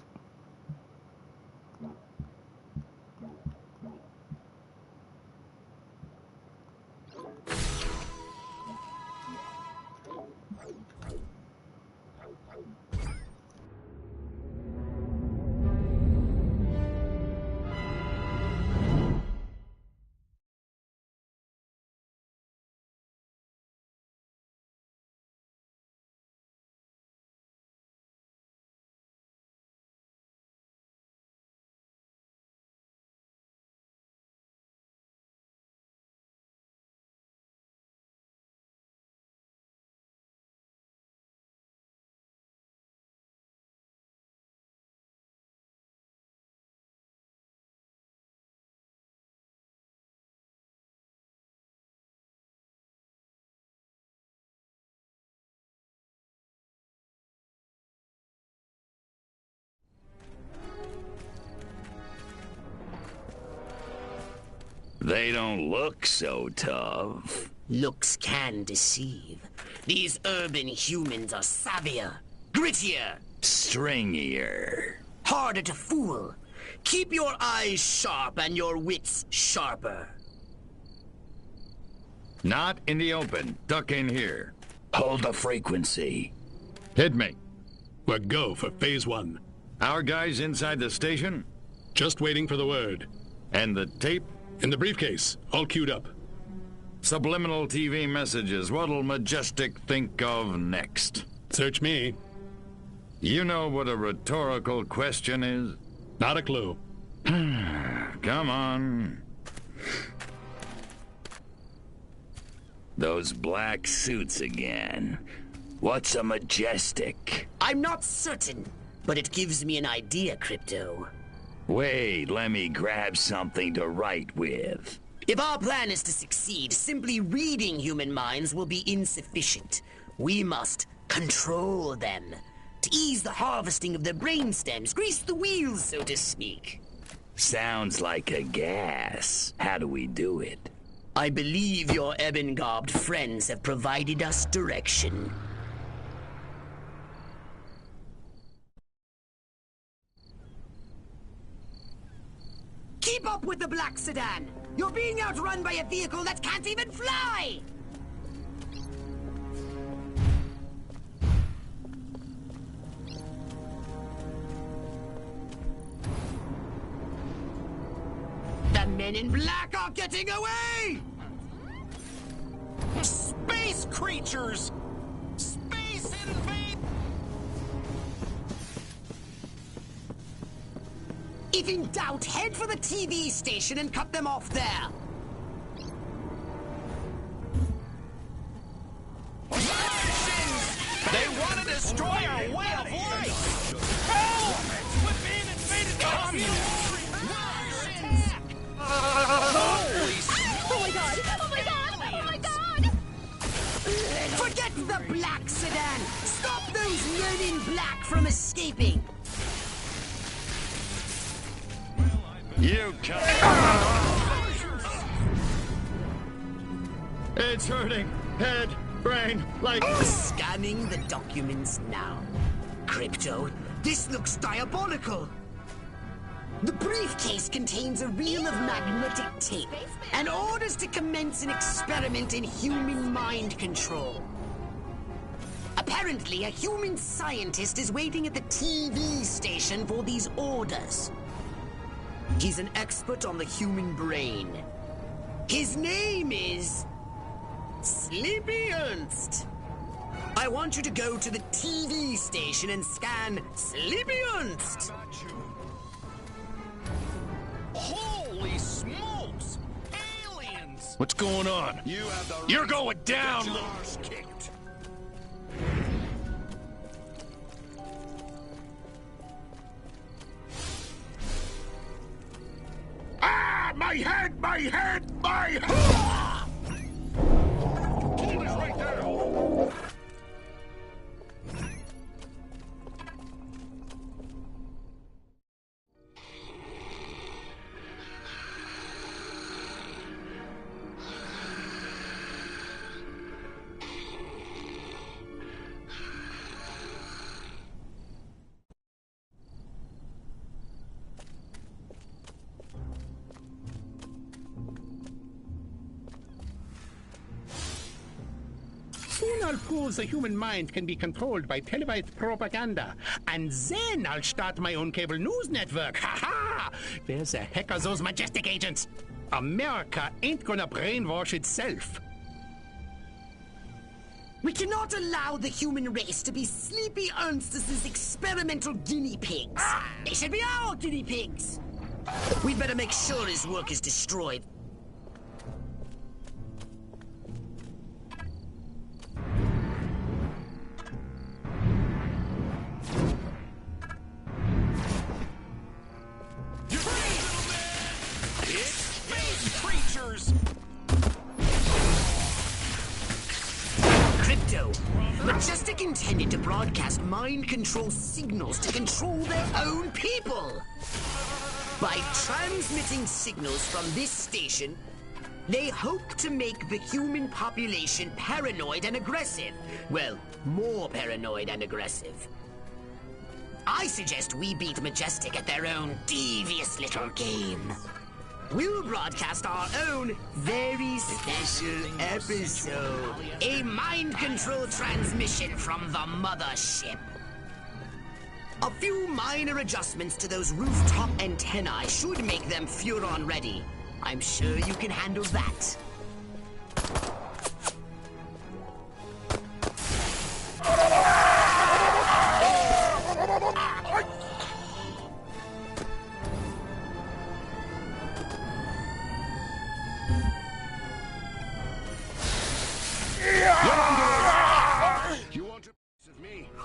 They don't look so tough. Looks can deceive. These urban humans are savvier, grittier, Stringier. harder to fool. Keep your eyes sharp and your wits sharper. Not in the open. Duck in here. Hold the frequency. Hit me. We're go for phase 1. Our guys inside the station? Just waiting for the word. And the tape? In the briefcase, all queued up. Subliminal TV messages. What'll Majestic think of next? Search me. You know what a rhetorical question is? Not a clue. Come on. Those black suits again. What's a Majestic? I'm not certain, but it gives me an idea, Crypto. Wait, let me grab something to write with. If our plan is to succeed, simply reading human minds will be insufficient. We must control them. To ease the harvesting of their brainstems, grease the wheels, so to speak. Sounds like a gas. How do we do it? I believe your ebon-garbed friends have provided us direction. Keep up with the black sedan! You're being outrun by a vehicle that can't even fly! The men in black are getting away! Space creatures! Space invade! If in doubt, head for the TV station and cut them off there. They want to destroy our way of life! Help! We're being invaded by Oh my god! Oh my god! Oh my god! Forget the black sedan! Stop those men in black from escaping! You can't. It's hurting. Head, brain, like... Scanning the documents now. Crypto, this looks diabolical. The briefcase contains a reel of magnetic tape and orders to commence an experiment in human mind control. Apparently, a human scientist is waiting at the TV station for these orders. He's an expert on the human brain. His name is... Sleepy Ernst. I want you to go to the TV station and scan Sleepy Ernst. Holy smokes! Aliens! What's going on? You're going down! Kicked. Ah! My head! My head! My head! Hold it right there! Soon I'll prove the human mind can be controlled by televised propaganda. And then I'll start my own cable news network. Ha ha! Where the heck are those Majestic agents? America ain't gonna brainwash itself. We cannot allow the human race to be Sleepy Ernst's experimental guinea pigs. They should be our guinea pigs. We'd better make sure his work is destroyed. Crypto, Majestic intended to broadcast mind control signals to control their own people. By transmitting signals from this station, They hope to make the human population paranoid and aggressive. Well, more paranoid and aggressive. I suggest we beat Majestic at their own devious little game. We'll broadcast our own very special episode. A mind control transmission from the mothership. A few minor adjustments to those rooftop antennae should make them Furon ready. I'm sure you can handle that.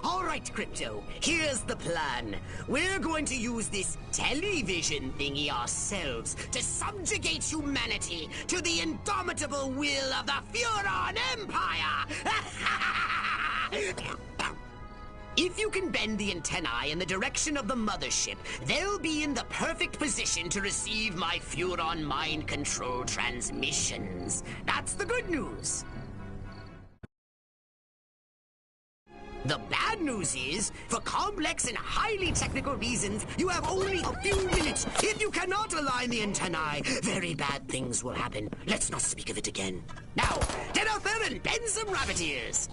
All right, Crypto, here's the plan. We're going to use this television thingy ourselves to subjugate humanity to the indomitable will of the Furon Empire! If you can bend the antennae in the direction of the mothership, they'll be in the perfect position to receive my Furon mind control transmissions. That's the good news. The bad news is, for complex and highly technical reasons, you have only a few minutes. If you cannot align the antennae, very bad things will happen. Let's not speak of it again. Now, get out there and bend some rabbit ears.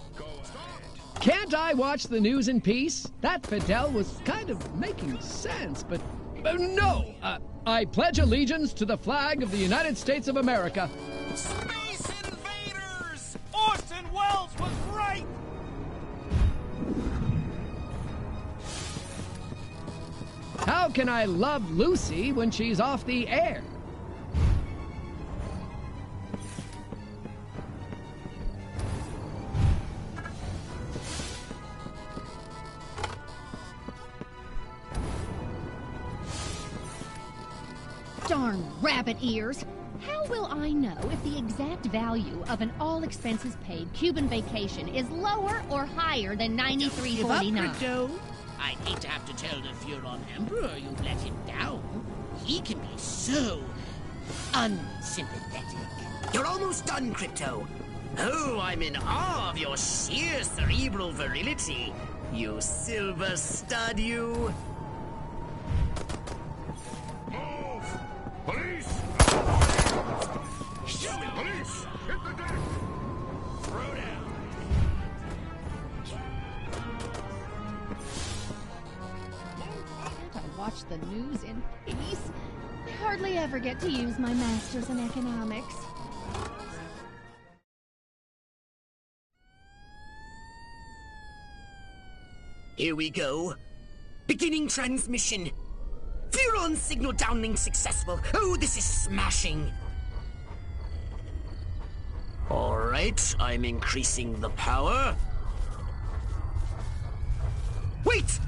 Can't I watch the news in peace? That Fidel was kind of making sense, but no! I pledge allegiance to the flag of the United States of America. Space invaders! Orson Welles was right! How can I love Lucy when she's off the air? Darn rabbit ears! How will I know if the exact value of an all-expenses-paid Cuban vacation is lower or higher than $93.49? Crypto. I'd hate to have to tell the Furon Emperor you've let him down. He can be so unsympathetic. You're almost done, Crypto. Oh, I'm in awe of your sheer cerebral virility. You silver stud, you. Police! Police! Hit the deck! Throw down! Can't I watch the news in peace? I hardly ever get to use my masters in economics. Here we go. Beginning transmission. Furon signal downlink successful. Oh, this is smashing. All right, I'm increasing the power. Wait!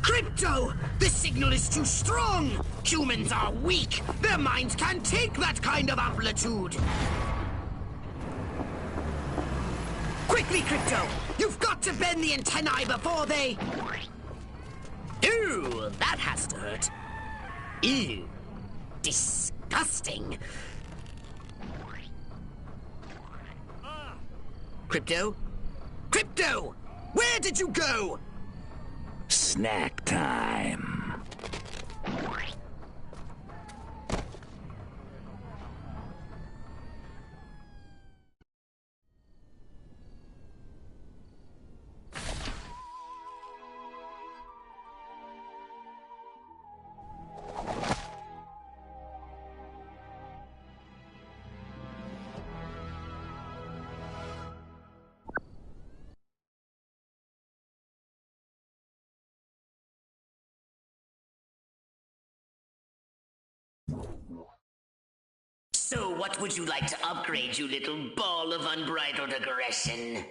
Crypto! The signal is too strong! Humans are weak! Their minds can't take that kind of amplitude! Quickly, Crypto! You've got to bend the antennae before they... Ooh, that has to hurt. Ew. Disgusting. Crypto? Crypto! Where did you go? Snack time. So what would you like to upgrade, you little ball of unbridled aggression?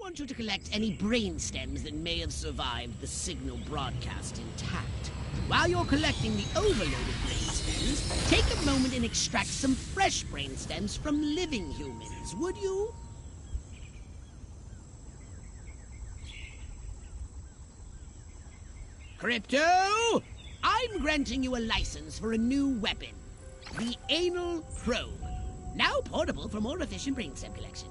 want you to collect any brain stems that may have survived the signal broadcast intact. While you're collecting the overloaded brain stems, take a moment and extract some fresh brain stems from living humans, would you? Crypto! I'm granting you a license for a new weapon. The Anal Probe. Now portable for more efficient brainstem collection.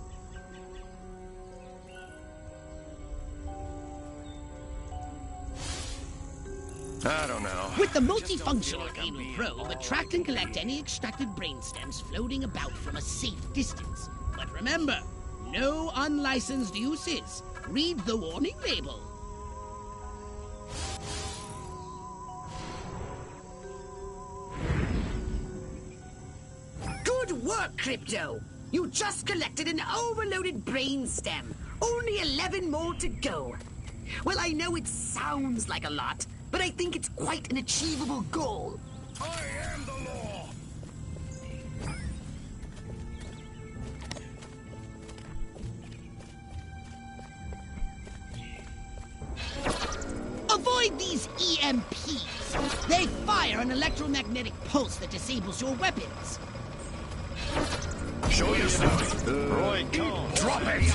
I don't know. With the multifunctional Anal Probe, attract and collect any extracted brainstems floating about from a safe distance. But remember, no unlicensed uses. Read the warning label. Good work, Crypto! You just collected an overloaded brainstem. Only 11 more to go. Well, I know it sounds like a lot, but I think it's quite an achievable goal. I am the law! Avoid these EMPs. They fire an electromagnetic pulse that disables your weapons. Show yourself! Roy, drop it!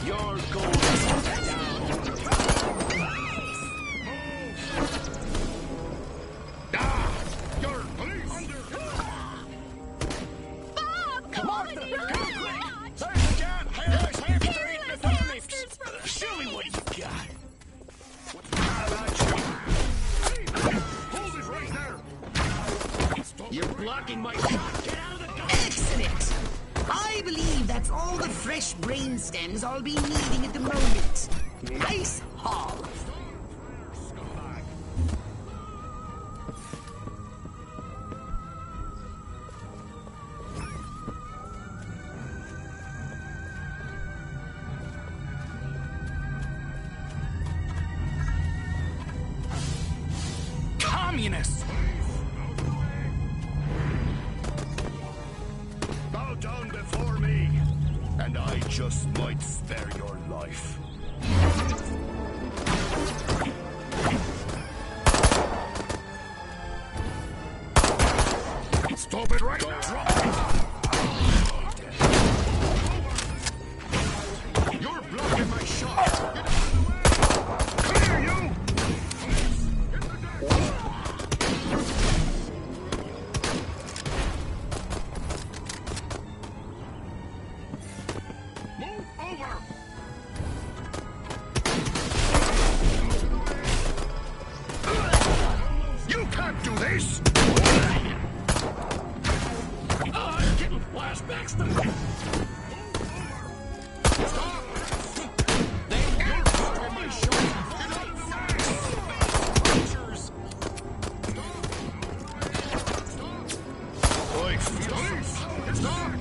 Your goal Come on! Show me what you got. Hold it right there! You're blocking my shot. Get out of the gun. Excellent! I believe that's all the fresh brainstems I'll be needing at the moment. Nice haul. Communists! Bow down before me, and I just might spare your life. Stop it right now! Drop it! You're blocking my shot! Clear, you! Move over! You can't do this! I'm getting flashbacks to Stop! You're blocking my shot! Get out of the way! Creatures! Oi, stop!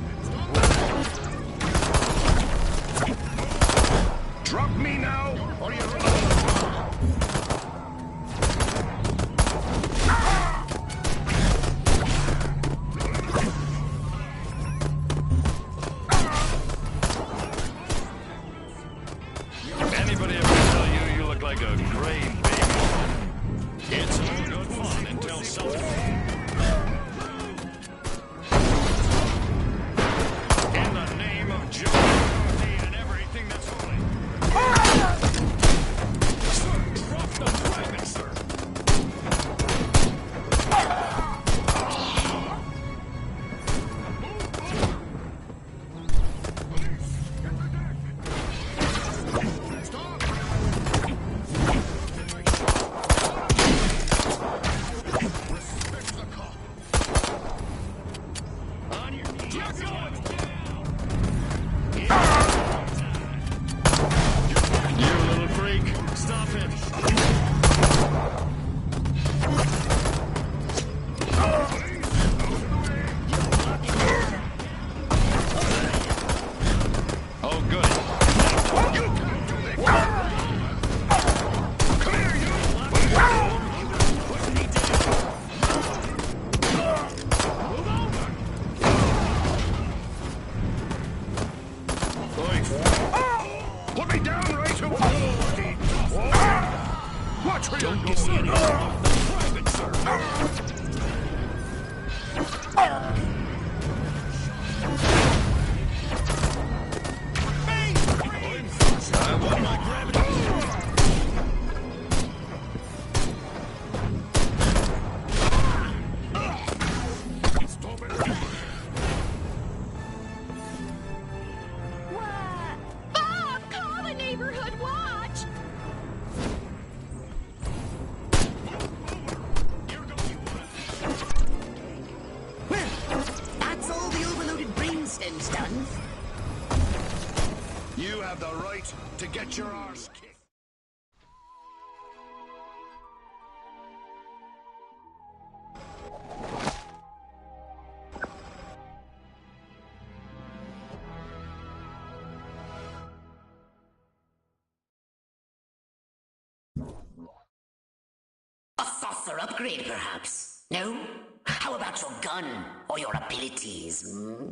Drop me now, or you're... Put me down right away! Watch where Don't you're give me going! any Private servant! I want my gravity. Bob, call the neighborhood watch! Well, that's all the overloaded brainstem's done. You have the right to get your arse kicked. A saucer upgrade, perhaps? No? How about your gun or your abilities? Hmm?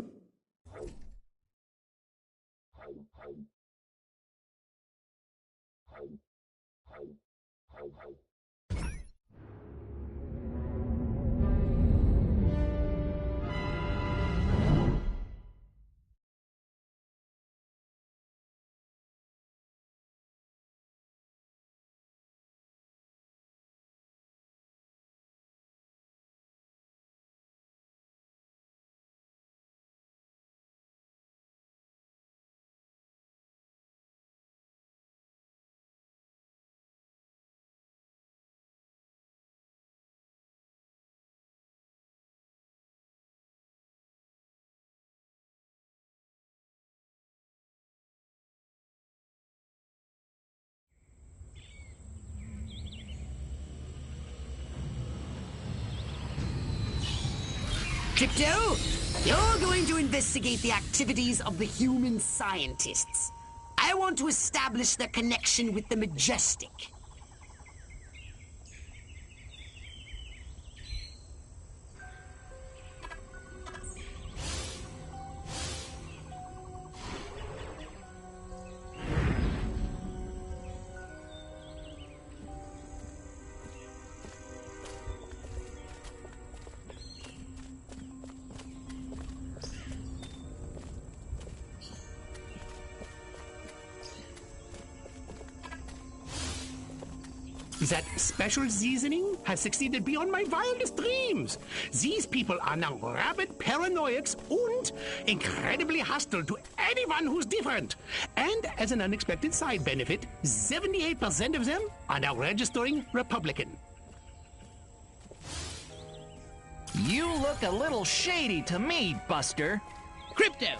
Crypto, you're going to investigate the activities of the human scientists. I want to establish their connection with the Majestic. That special seasoning has succeeded beyond my wildest dreams. These people are now rabid paranoiacs and incredibly hostile to anyone who's different. And as an unexpected side benefit, 78% of them are now registering Republican. You look a little shady to me, Buster. Crypto,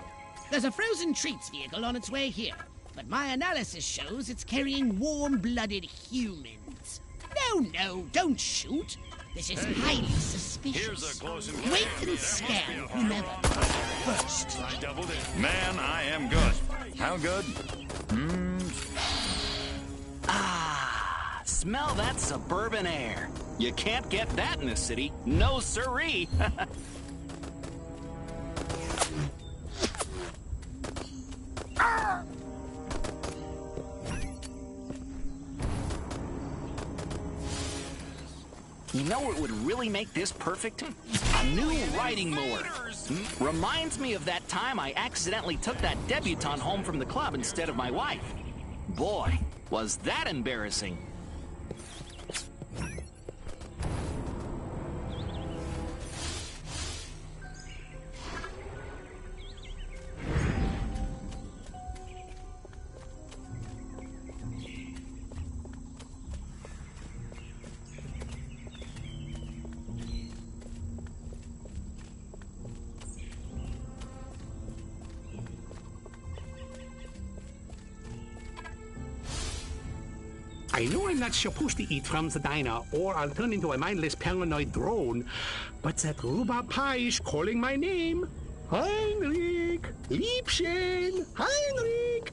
there's a frozen treats vehicle on its way here, but my analysis shows it's carrying warm-blooded humans. No, don't shoot. This is highly suspicious. Here's a close encounter. Wait and scan whomever first. Man, I am good. How good? Ah, smell that suburban air. You can't get that in the city. No siree. You know what would really make this perfect? A new riding mower. Reminds me of that time I accidentally took that debutante home from the club instead of my wife. Boy, was that embarrassing. I know I'm not supposed to eat from the diner, or I'll turn into a mindless paranoid drone, but that rhubarb pie is calling my name. Heinrich! Liebchen! Heinrich!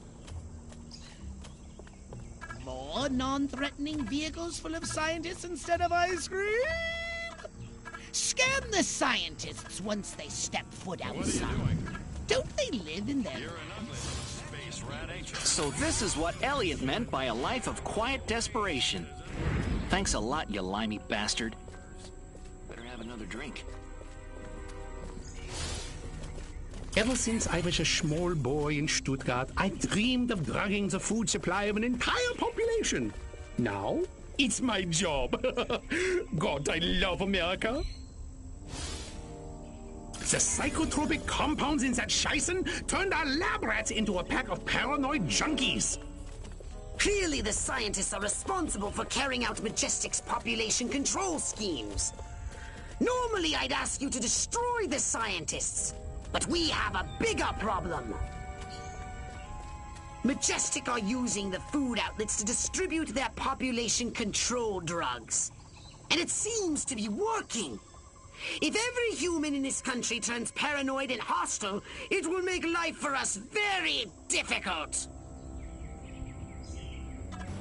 More non-threatening vehicles full of scientists instead of ice cream? Scan the scientists once they step foot outside. Don't they live in their... So this is what Elliot meant by a life of quiet desperation. Thanks a lot, you limey bastard. Better have another drink. Ever since I was a small boy in Stuttgart, I dreamed of drugging the food supply of an entire population. Now, it's my job. God, I love America. The psychotropic compounds in that Scheißen turned our lab rats into a pack of paranoid junkies. Clearly the scientists are responsible for carrying out Majestic's population control schemes. Normally I'd ask you to destroy the scientists, but we have a bigger problem. Majestic are using the food outlets to distribute their population control drugs. And it seems to be working. If every human in this country turns paranoid and hostile, it will make life for us very difficult.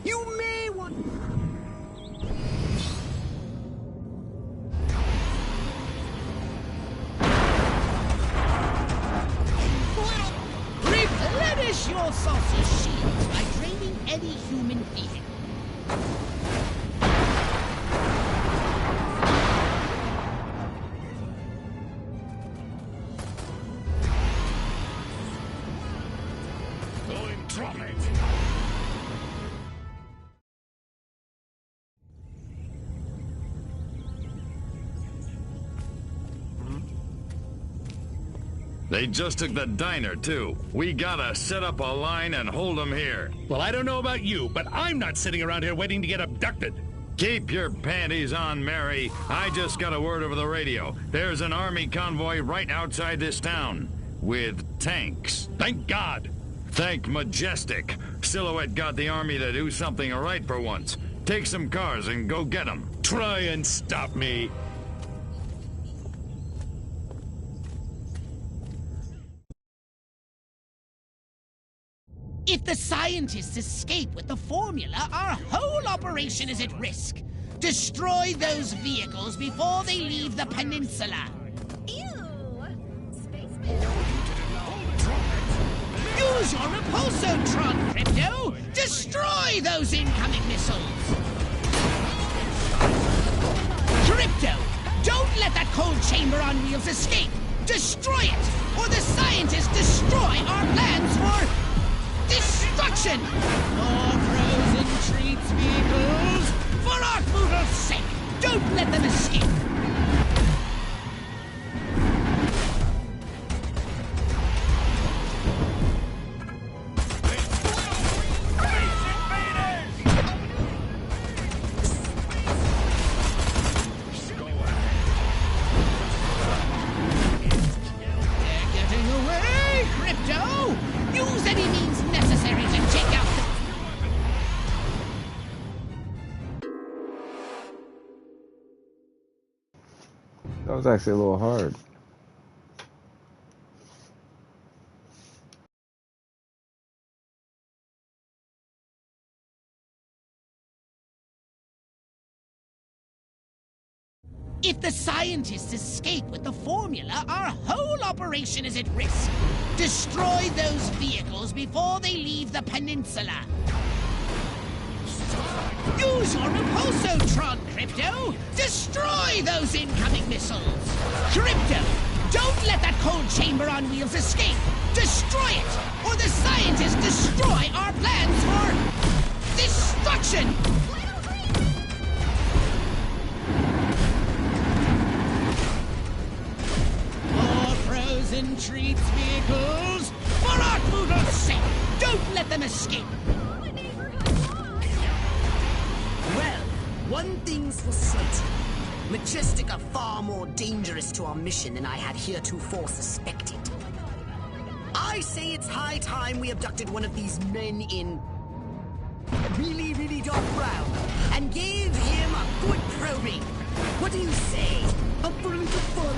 You may want... Replenish your saucer shields by draining any human vehicle. Drop it! They just took the diner, too. We gotta set up a line and hold them here. Well, I don't know about you, but I'm not sitting around here waiting to get abducted. Keep your panties on, Mary. I just got a word over the radio. There's an army convoy right outside this town. With tanks. Thank God. Thank Majestic. Silhouette got the army to do something right for once. Take some cars and go get them. Try and stop me. If the scientists escape with the formula, our whole operation is at risk. Destroy those vehicles before they leave the peninsula. Use your repulsotron, Crypto! Destroy those incoming missiles! Crypto! Don't let that cold chamber on wheels escape! Destroy it! Or the scientists destroy our plans for... destruction! More frozen treats vehicles! For Arkmoodle's sake! Don't let them escape! That was actually a little hard. If the scientists escape with the formula, our whole operation is at risk. Destroy those vehicles before they leave the peninsula. Use your repulsotron, Crypto! Destroy those incoming missiles! Crypto! Don't let that cold chamber on wheels escape! Destroy it! Or the scientists destroy our plans for... destruction! More frozen treats vehicles! For Arkmoodle's sake! Don't let them escape! Well, one thing's for certain. Majestic are far more dangerous to our mission than I had heretofore suspected. I say it's high time we abducted one of these men in really, really dark brown and gave him a good probing. What do you say? Up for a little fun?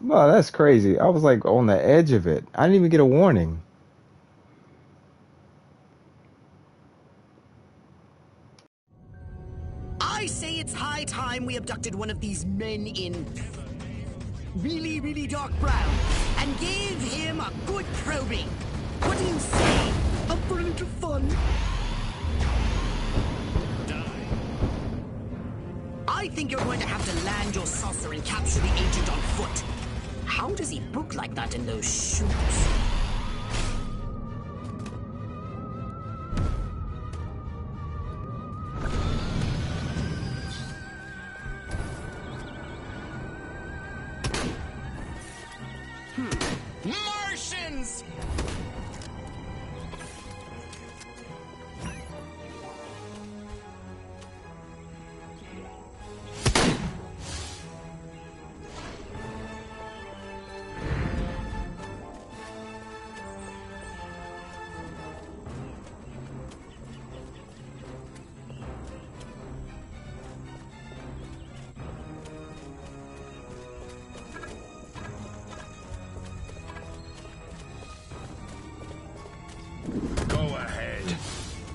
Wow, that's crazy. I was like on the edge of it. I didn't even get a warning. I say it's high time we abducted one of these men in really, really dark brown and gave him a good probing. What do you say? Up for a little fun? I think you're going to have to land your saucer and capture the agent on foot. How does he book like that in those shoes? Martians!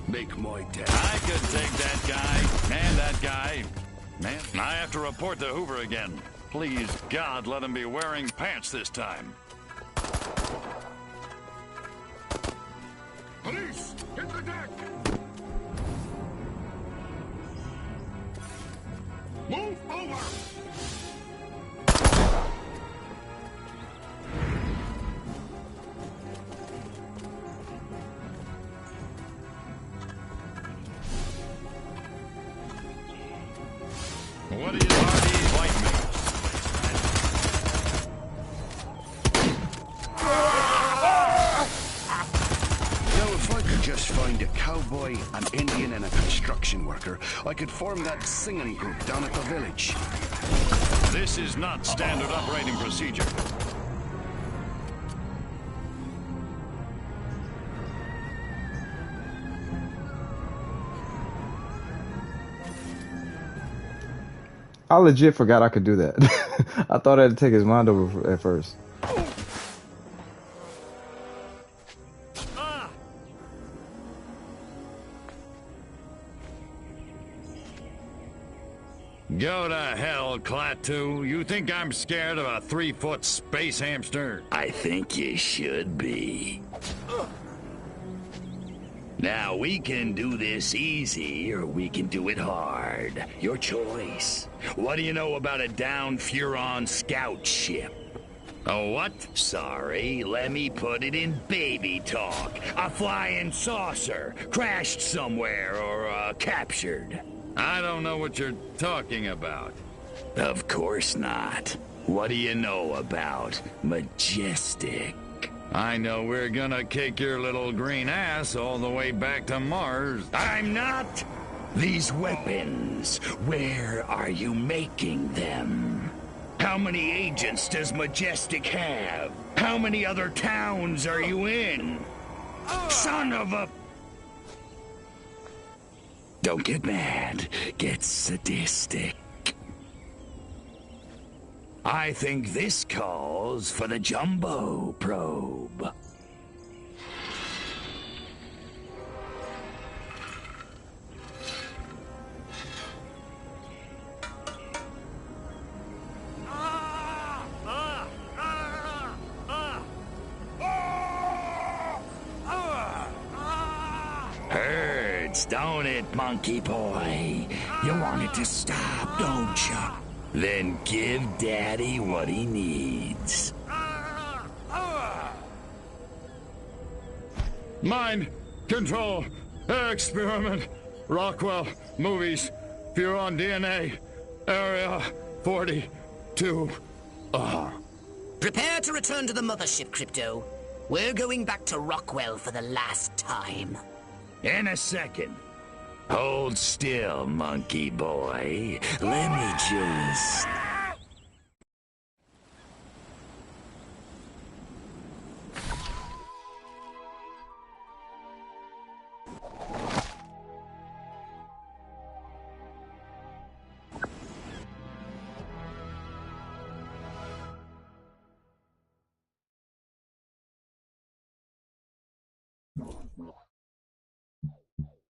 Make my day. I could take that guy and that guy. Man, I have to report to Hoover again. Please, God, let him be wearing pants this time. Police, hit the deck! Move over! What do you already like me? Now, if I could just find a cowboy, an Indian, and a construction worker, I could form that singing group down at the village. This is not standard operating procedure. I legit forgot I could do that. I thought I had to take his mind over at first. Go to hell, Klaatu. You think I'm scared of a 3-foot space hamster? I think you should be. Now, we can do this easy, or we can do it hard. Your choice. What do you know about a downed Furon scout ship? A what? Sorry, let me put it in baby talk. A flying saucer, crashed somewhere, or captured. I don't know what you're talking about. Of course not. What do you know about Majestic? I know we're gonna kick your little green ass all the way back to Mars. I'm not! These weapons, where are you making them? How many agents does Majestic have? How many other towns are you in? Son of a... Don't get mad. Get sadistic. I think this calls for the Jumbo Probe. Hurts, don't it, monkey boy? You want it to stop, don't you? Then give Daddy what he needs. Mind control experiment. Rockwell movies. Furon DNA. Area 42. Prepare to return to the mothership, Crypto. We're going back to Rockwell for the last time. In a second. Hold still, monkey boy. Let me just...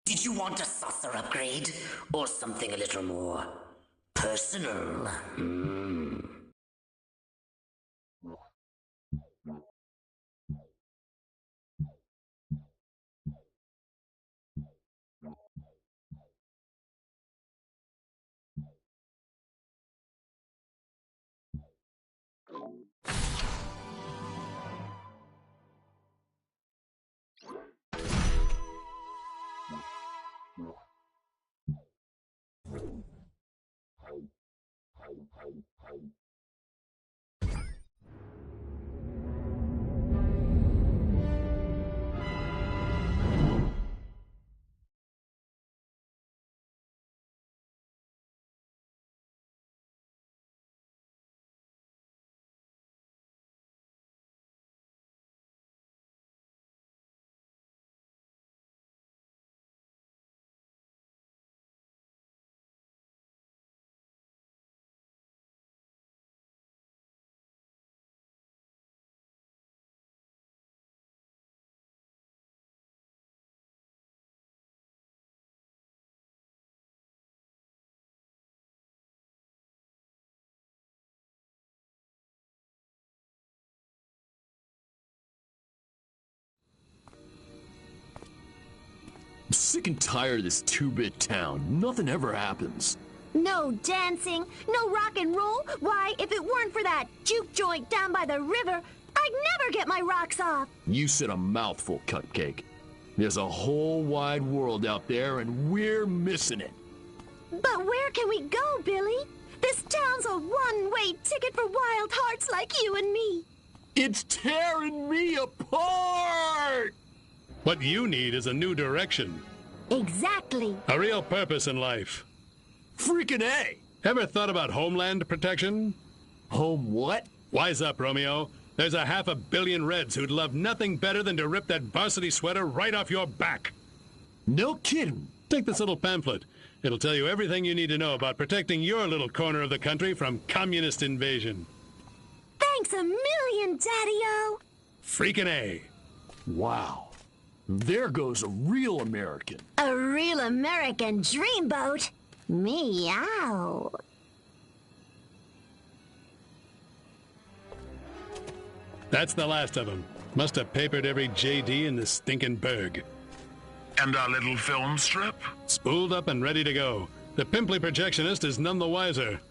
Did you want a saucer upgrade? Or something a little more personal? I'm sick and tired of this 2-bit town. Nothing ever happens. No dancing, no rock and roll. Why, if it weren't for that juke joint down by the river, I'd never get my rocks off. You said a mouthful, Cupcake. There's a whole wide world out there, and we're missing it. But where can we go, Billy? This town's a one-way ticket for wild hearts like you and me. It's tearing me apart! What you need is a new direction. Exactly. A real purpose in life. Freaking A! Ever thought about homeland protection? Home what? Wise up, Romeo. There's a 500 million Reds who'd love nothing better than to rip that varsity sweater right off your back. No kidding. Take this little pamphlet. It'll tell you everything you need to know about protecting your little corner of the country from communist invasion. Thanks a million, Daddy-O. Freaking A. Wow. There goes a real American. A real American dreamboat. Meow. That's the last of them. Must have papered every JD in this stinking burg. And our little film strip? Spooled up and ready to go. The pimply projectionist is none the wiser.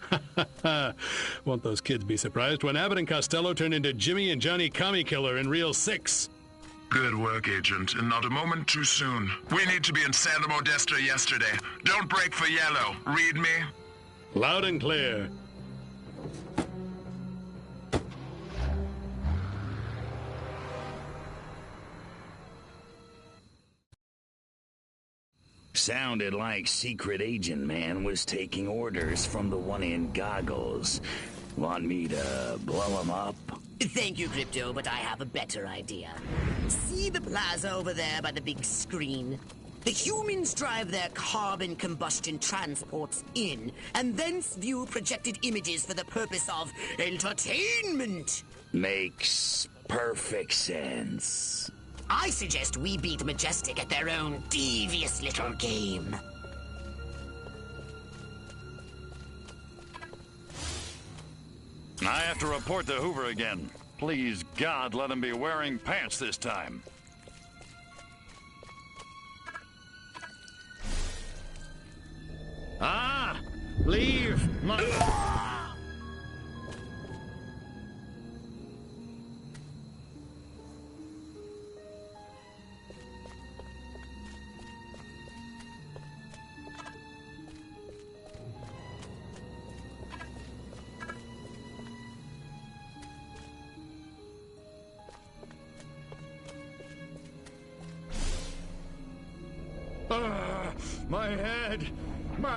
Won't those kids be surprised when Abbott and Costello turn into Jimmy and Johnny Commie Killer in Reel 6? Good work, Agent, and not a moment too soon. We need to be in Santa Modesta yesterday. Don't break for yellow. Read me? Loud and clear. Sounded like Secret Agent Man was taking orders from the one in goggles. Want me to blow him up? Thank you, Crypto, but I have a better idea. See the plaza over there by the big screen? The humans drive their carbon combustion transports in, and thence view projected images for the purpose of entertainment. Makes perfect sense. I suggest we beat Majestic at their own devious little game. I have to report to Hoover again. Please, God, let him be wearing pants this time. Ah! Leave my... My head! My...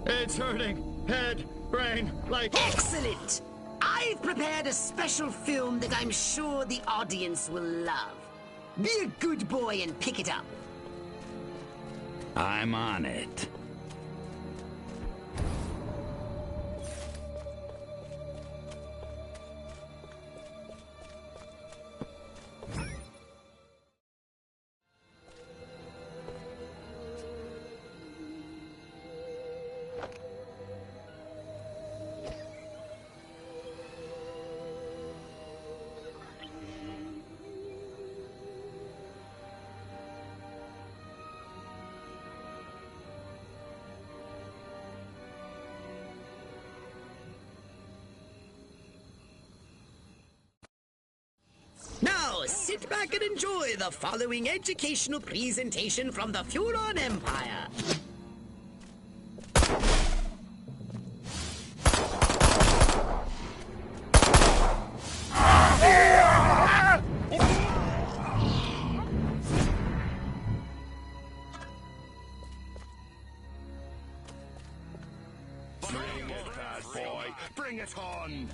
It's hurting. Head, brain, like... Excellent! I've prepared a special film that I'm sure the audience will love. Be a good boy and pick it up. I'm on it. Now, sit back and enjoy the following educational presentation from the Furon Empire. Bring it, bad boy. Bring it on.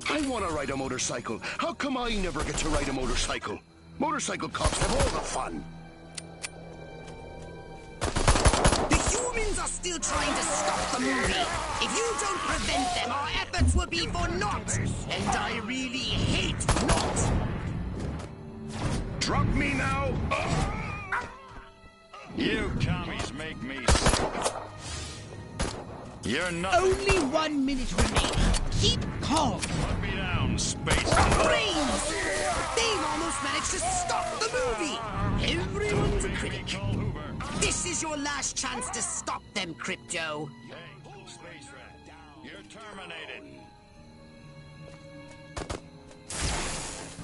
I want to ride a motorcycle. How come I never get to ride a motorcycle? Motorcycle cops have all the fun. The humans are still trying to stop the movie. If you don't prevent them, our efforts will be for naught. And I really hate naught. Drop me now. You commies make me sick. You're not. Only 1 minute remaining. Keep calm. Put me down, space. Brains! They've almost managed to stop the movie. Everyone's a critic. This is your last chance to stop them, Crypto. Hey, Space Rat, you're terminated.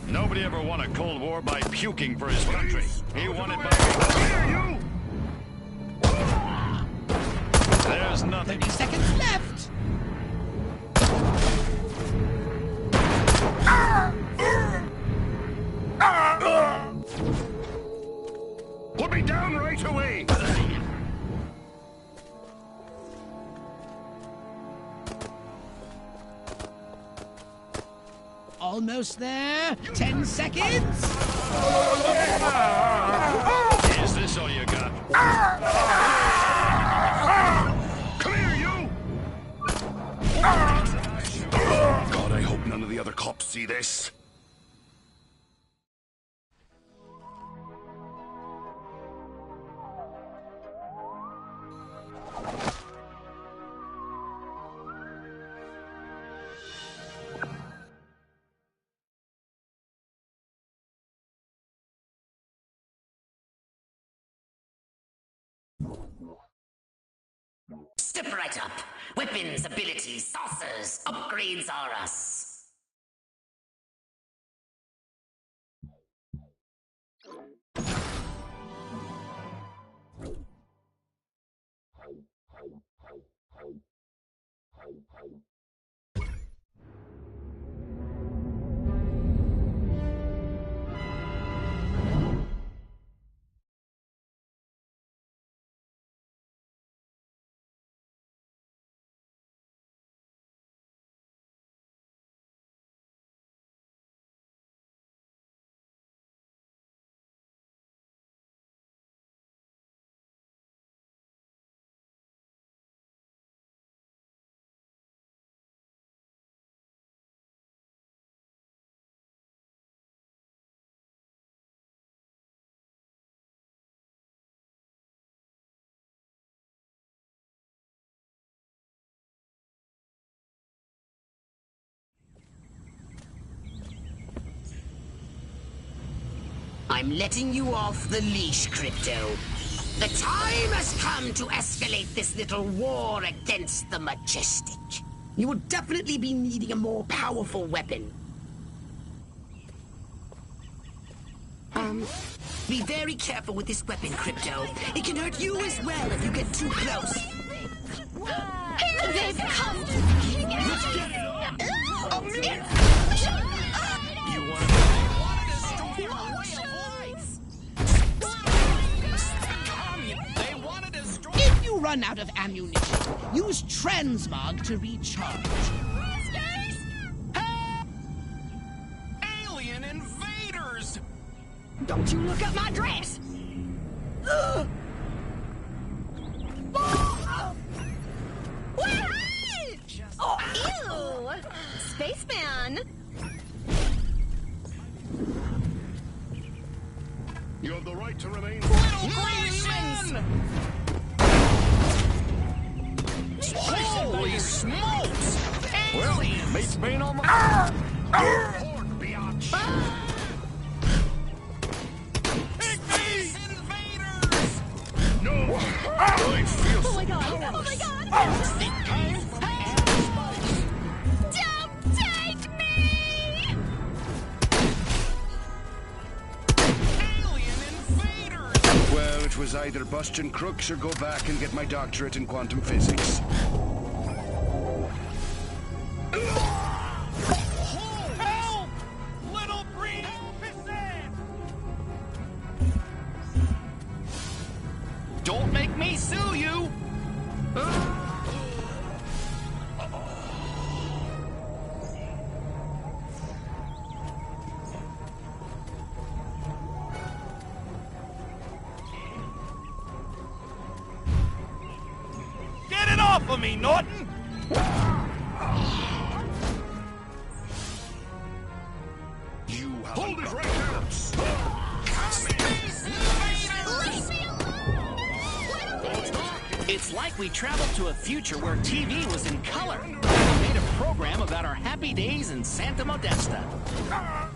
Nobody ever won a Cold War by puking for his country. He won it by... Here, you! There's nothing. 30 seconds left. Put me down right away! Almost there. 10 seconds. Is this all you got? Come here, you! God, I hope none of the other cops see this. Step right up. Weapons, abilities, saucers, upgrades are us. I'm letting you off the leash, Crypto. The time has come to escalate this little war against the Majestic. You will definitely be needing a more powerful weapon. Be very careful with this weapon, Crypto. It can hurt you as well if you get too close. Here they've come! Let's get it! You want If you run out of ammunition, use transmog to recharge. Alien invaders! Don't you look up my dress! Ugh. Oh, ew! Spaceman! You have the right to remain. Holy smokes! Well, mate's been on the Report, biatch! No! I feel Oh my god! Oh my god! Don't take me! Well, it was either busting crooks or go back and get my doctorate in quantum physics. Help! Little green pissant! Don't make me sue you! Get it off of me, Norton! Hold it right there! It's like we traveled to a future where TV was in color. We made a program about our happy days in Santa Modesta.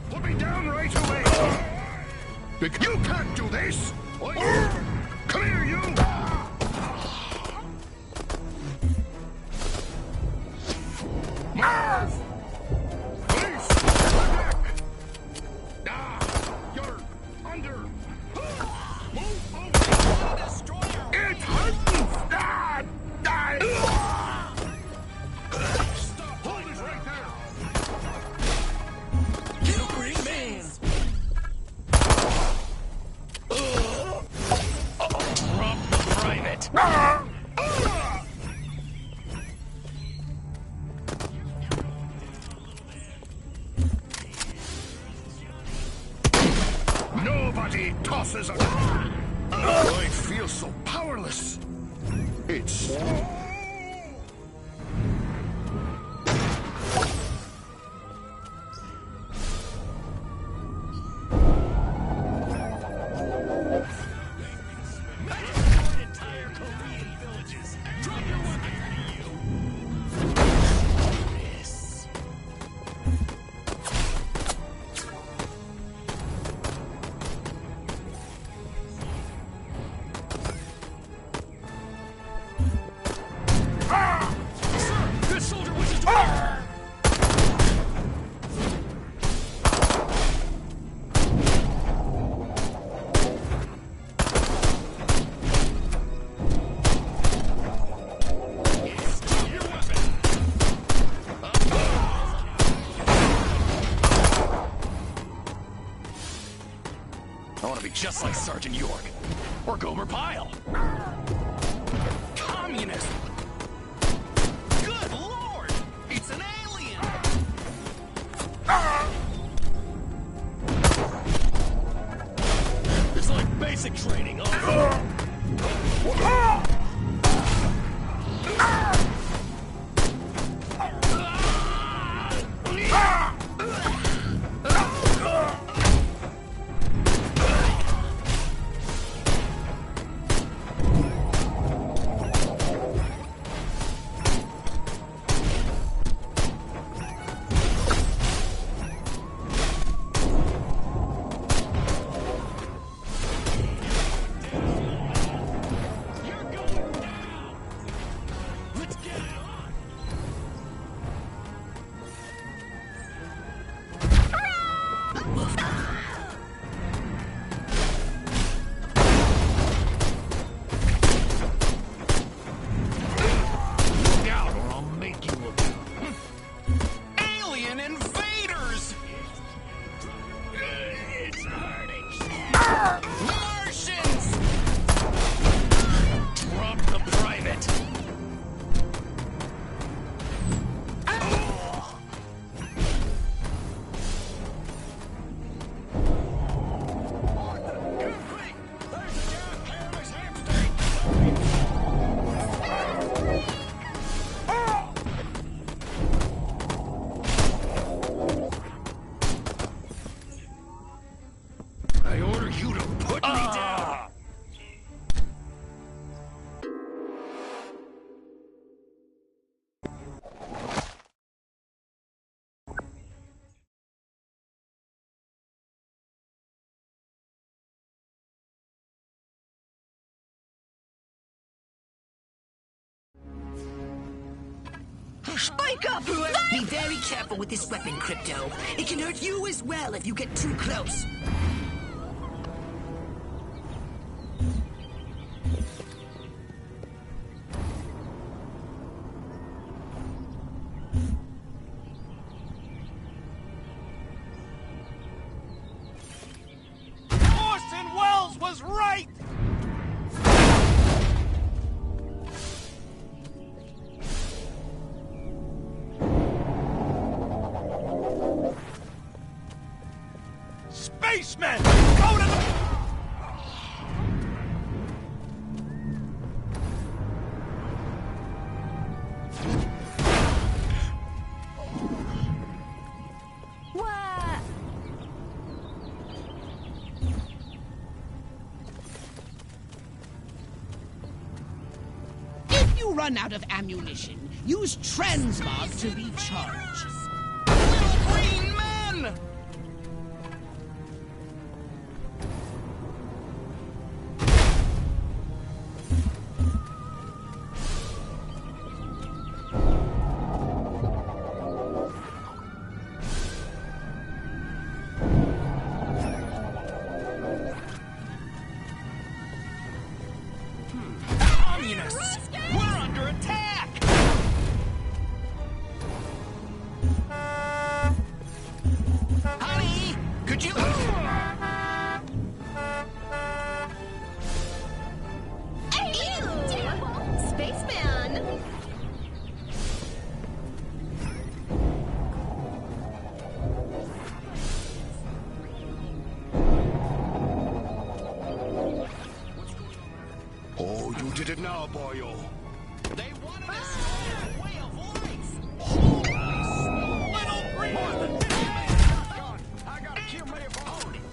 Put me down right away! You can't do this! Come here, you! Move! Police! Attack! You're under! Move over! It hurts! Stop! Hold it right there! Little green man! Drop the private! Nobody tosses a... I feel so powerless. It's... I want to be just like Sergeant York. Or Gomer Pyle. Communist! Good lord! It's an alien! It's like basic training, huh? Spike up, whoever! Be very careful with this weapon, Crypto. It can hurt you as well if you get too close. Orson Welles was right! Spacemen! Go to the... What? If you run out of ammunition, use transmog to recharge. Green men! Communists! We're under attack! Honey, could you... Ew! Spaceman! Oh, you did it now, boyo. They want to destroy our way of life! I gotta kill my opponent!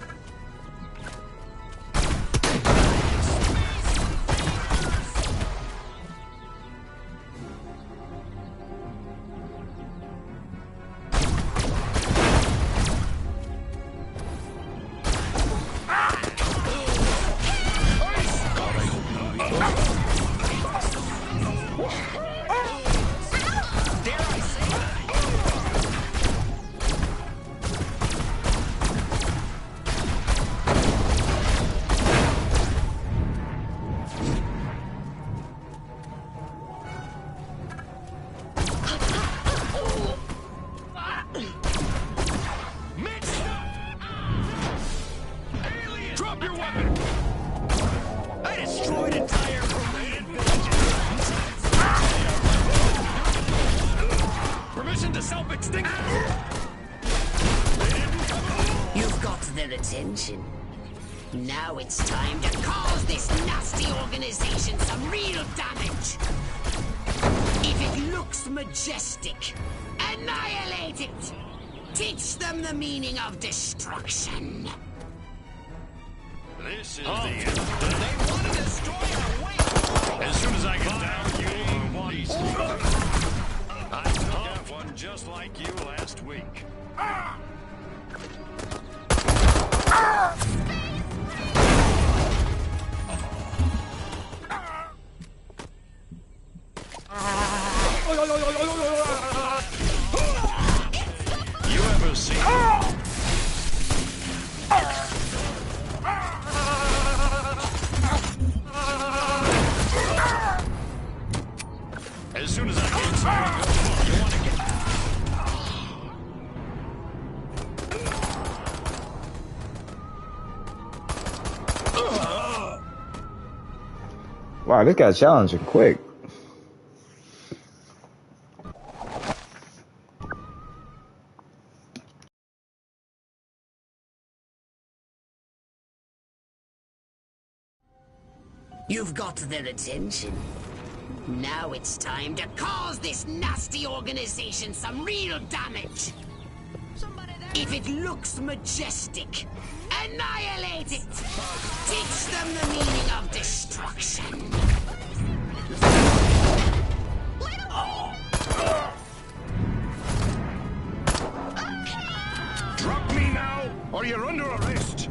Drop your weapon! I destroyed entire Korean villages! Permission to self-extinct! You've got their attention. Now it's time to cause this nasty organization some real damage. If it looks majestic, annihilate it. Teach them the meaning of destruction. This is the end. They want to destroy our way. As soon as I get down, you are one beast. I took out one just like you last week. You ever see? As soon as I get inside, you want to get... Wow, this got challenging quick. You've got their attention. Now it's time to cause this nasty organization some real damage. If it looks majestic, annihilate it. Teach them the meaning of destruction. Drop me now, or you're under arrest.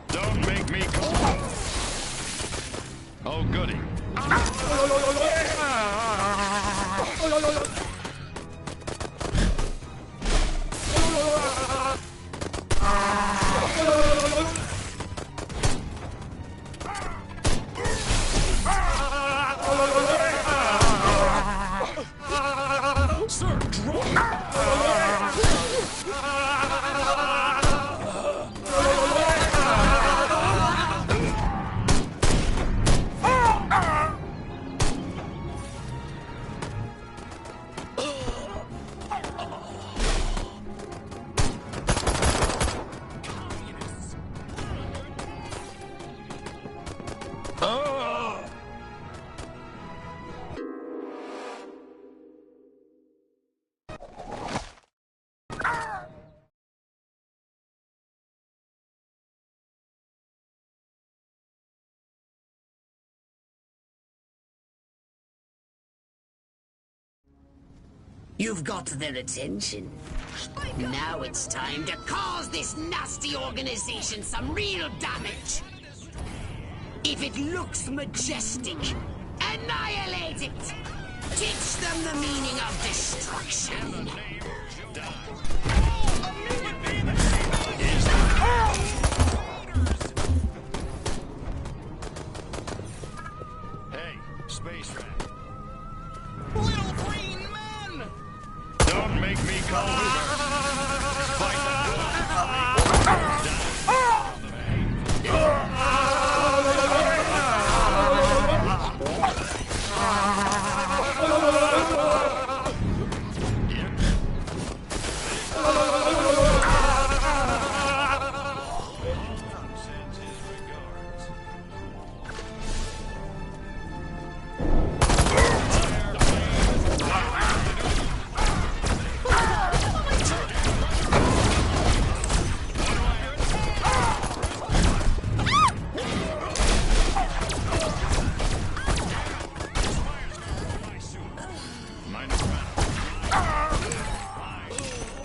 Don't make me go. Oh, goody. Sir, You've got their attention. Now it's time to cause this nasty organization some real damage. If it looks majestic, annihilate it. Teach them the meaning of destruction. Hey, space rat. little green men! Don't make me call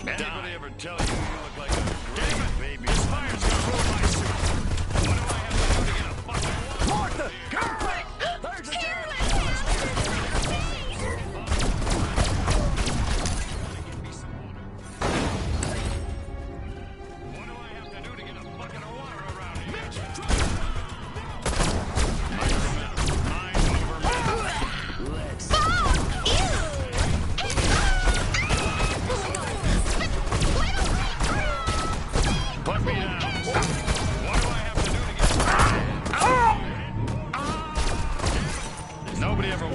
Anybody ever tell you you look like a great baby? This fire's gonna ruin my suit. What do I have to do to get a fucking Martha, come quick! There's a What do I have to do to get a bucket of water around here? Put me down. What do I have to do to get Nobody ever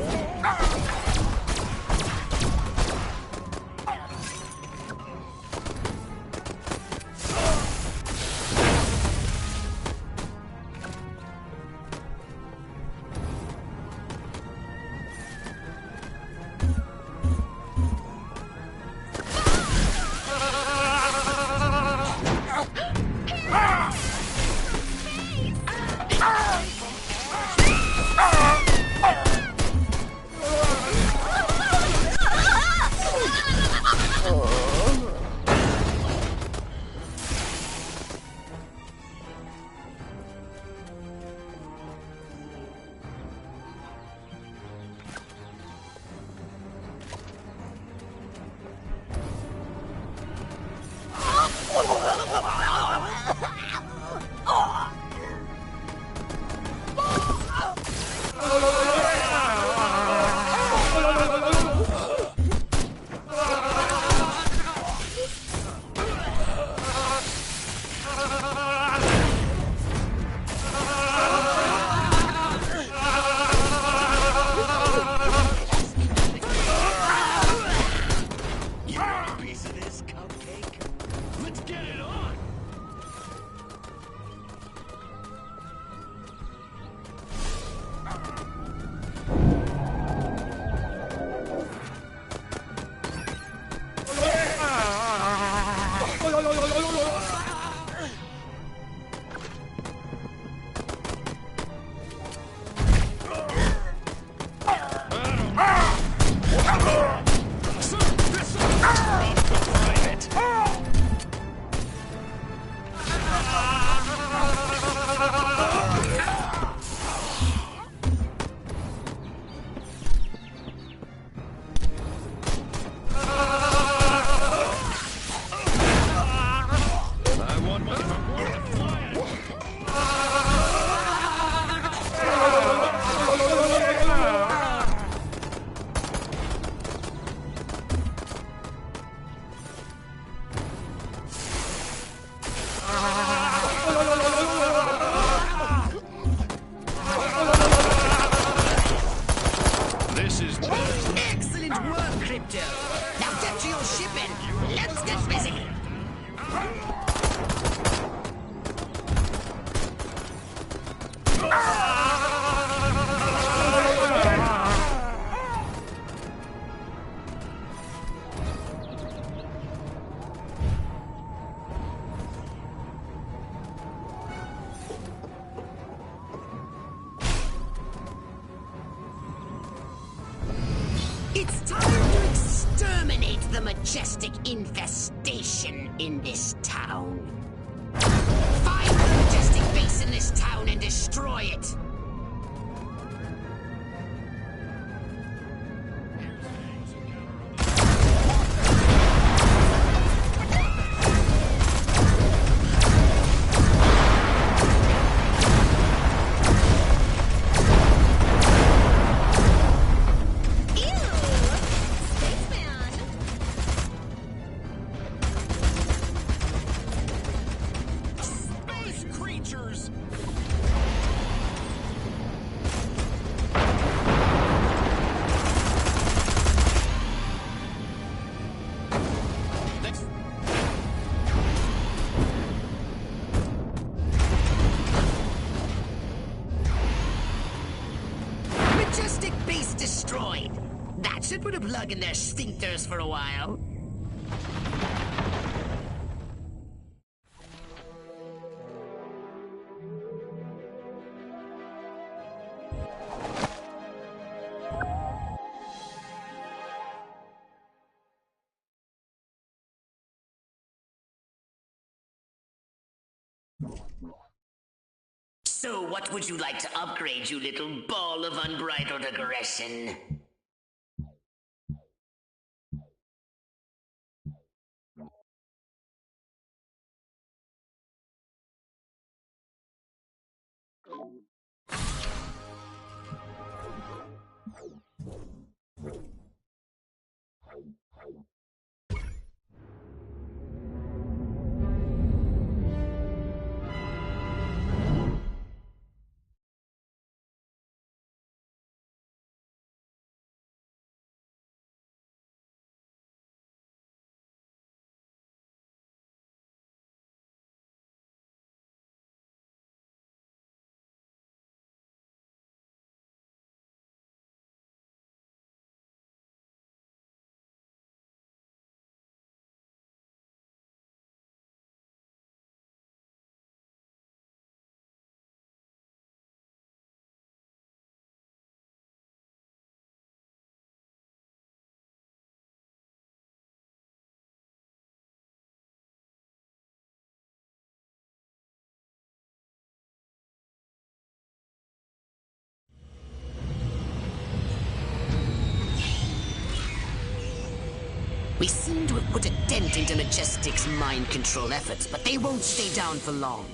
majestic infestation in this town. Find the majestic base in this town and destroy it. Majestic base destroyed. That should put a plug in their sphincters for a while. So what would you like to upgrade, you little ball of unbridled aggression? We seem to have put a dent into Majestic's mind control efforts, but they won't stay down for long.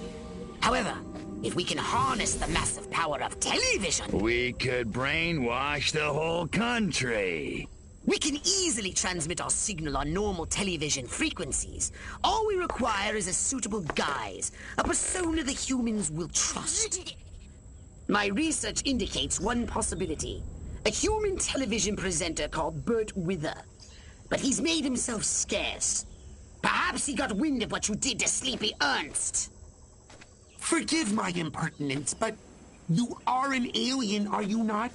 However, if we can harness the massive power of television... We could brainwash the whole country. We can easily transmit our signal on normal television frequencies. All we require is a suitable guise, a persona the humans will trust. My research indicates one possibility. A human television presenter called Bert Wither. But he's made himself scarce. Perhaps he got wind of what you did to Sleepy Ernst. Forgive my impertinence, but you are an alien, are you not?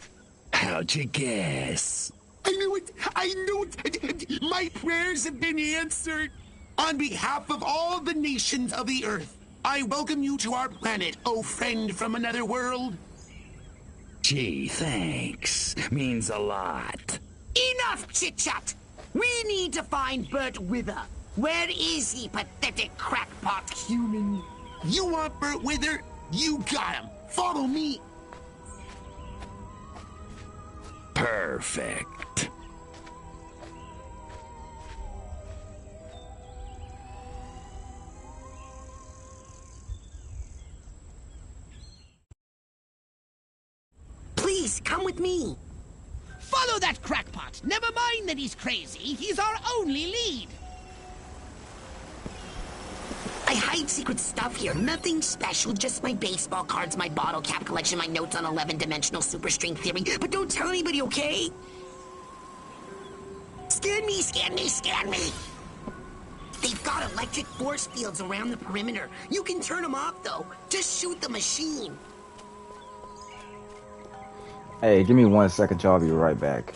How'd you guess? I knew it! I knew it! My prayers have been answered! On behalf of all the nations of the Earth, I welcome you to our planet, oh friend from another world. Gee, thanks. Means a lot. Enough chit-chat! We need to find Bert Wither. Where is he, pathetic crackpot human? You want Bert Wither? You got him. Follow me. Perfect. Please, come with me. Follow that crackpot. Never mind that he's crazy. He's our only lead. I hide secret stuff here. Nothing special. Just my baseball cards, my bottle cap collection, my notes on 11-dimensional superstring theory. But don't tell anybody, okay? Scan me, scan me, scan me. They've got electric force fields around the perimeter. You can turn them off, though. Just shoot the machine. Hey, give me 1 second, y'all. I'll be right back.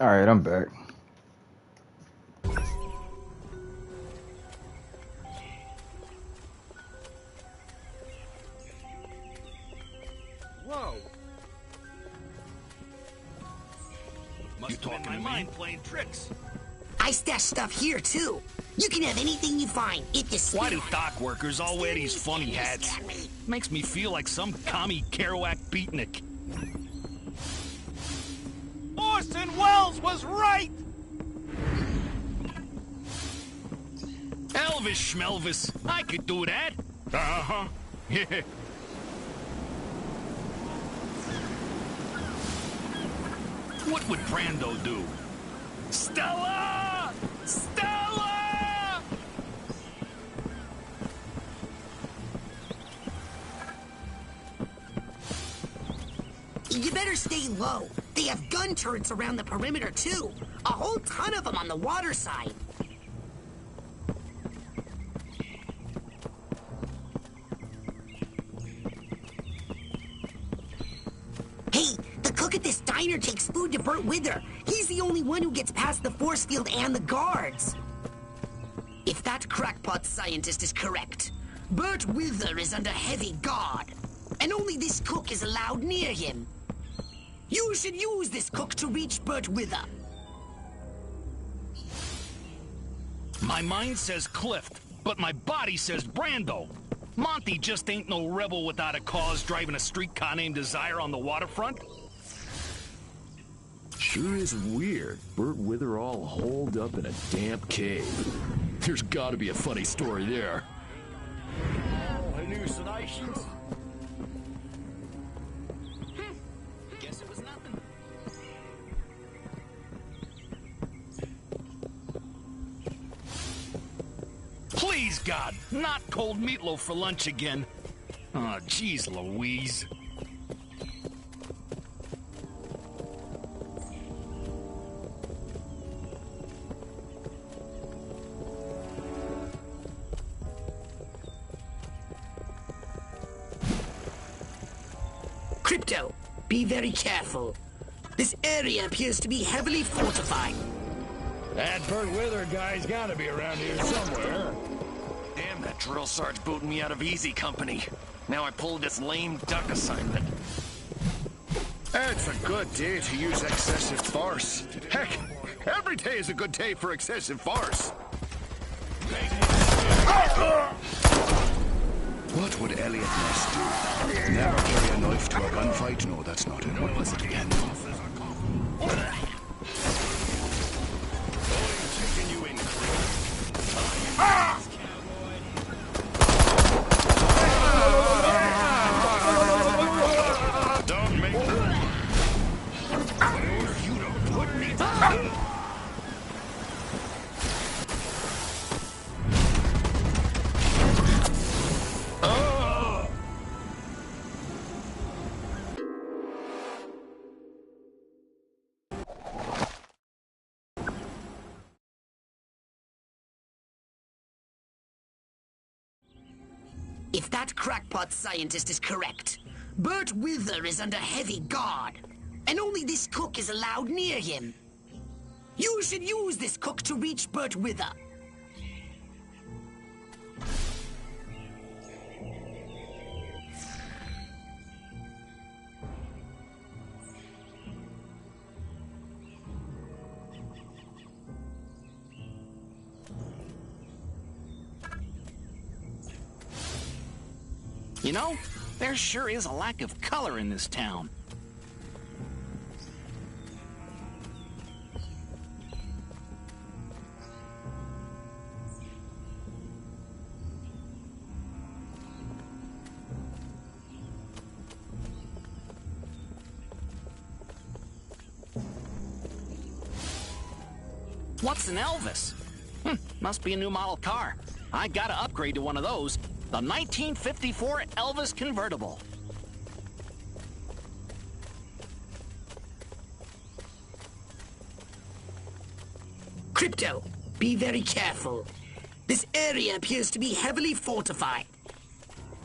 All right, I'm back. Whoa. Must have been my mind playing tricks. I stash stuff here, too. You can have anything you find if you Why do dock workers all wear these funny hats? Makes me feel like some commie Kerouac beatnik. Orson Welles was right! Elvis schmelvis. I could do that. Uh-huh. Yeah. What would Brando do? Stella! Stella! You better stay low. They have gun turrets around the perimeter, too. A whole ton of them on the water side. Hey, the cook at this diner takes food to Burt Wither. He's the only one who gets past the force field and the guards. If that crackpot scientist is correct, Burt Wither is under heavy guard, and only this cook is allowed near him. You should use this cook to reach Burt Wither. My mind says Clift, but my body says Brando. Monty just ain't no rebel without a cause driving a streetcar named Desire on the waterfront. Sure is weird. Burt Wither all holed up in a damp cave. There's gotta be a funny story there. Hallucinations? Guess it was nothing. Please, God, not cold meatloaf for lunch again. Oh, jeez Louise. Crypto, be very careful. This area appears to be heavily fortified. That Burt Wither guy's gotta be around here somewhere. Damn, that drill sarge booted me out of easy company. Now I pulled this lame duck assignment. It's a good day to use excessive force. Heck, every day is a good day for excessive force. What would Elliot Ness do? Never carry a knife to a gunfight? No, that's not it. What was it again? Don't make you to put me down. If that crackpot scientist is correct, Burt Wither is under heavy guard, and only this cook is allowed near him. You should use this cook to reach Burt Wither. You know, there sure is a lack of color in this town. What's an Elvis? Must be a new model car. I gotta upgrade to one of those. The 1954 Elvis convertible. Crypto, be very careful. This area appears to be heavily fortified.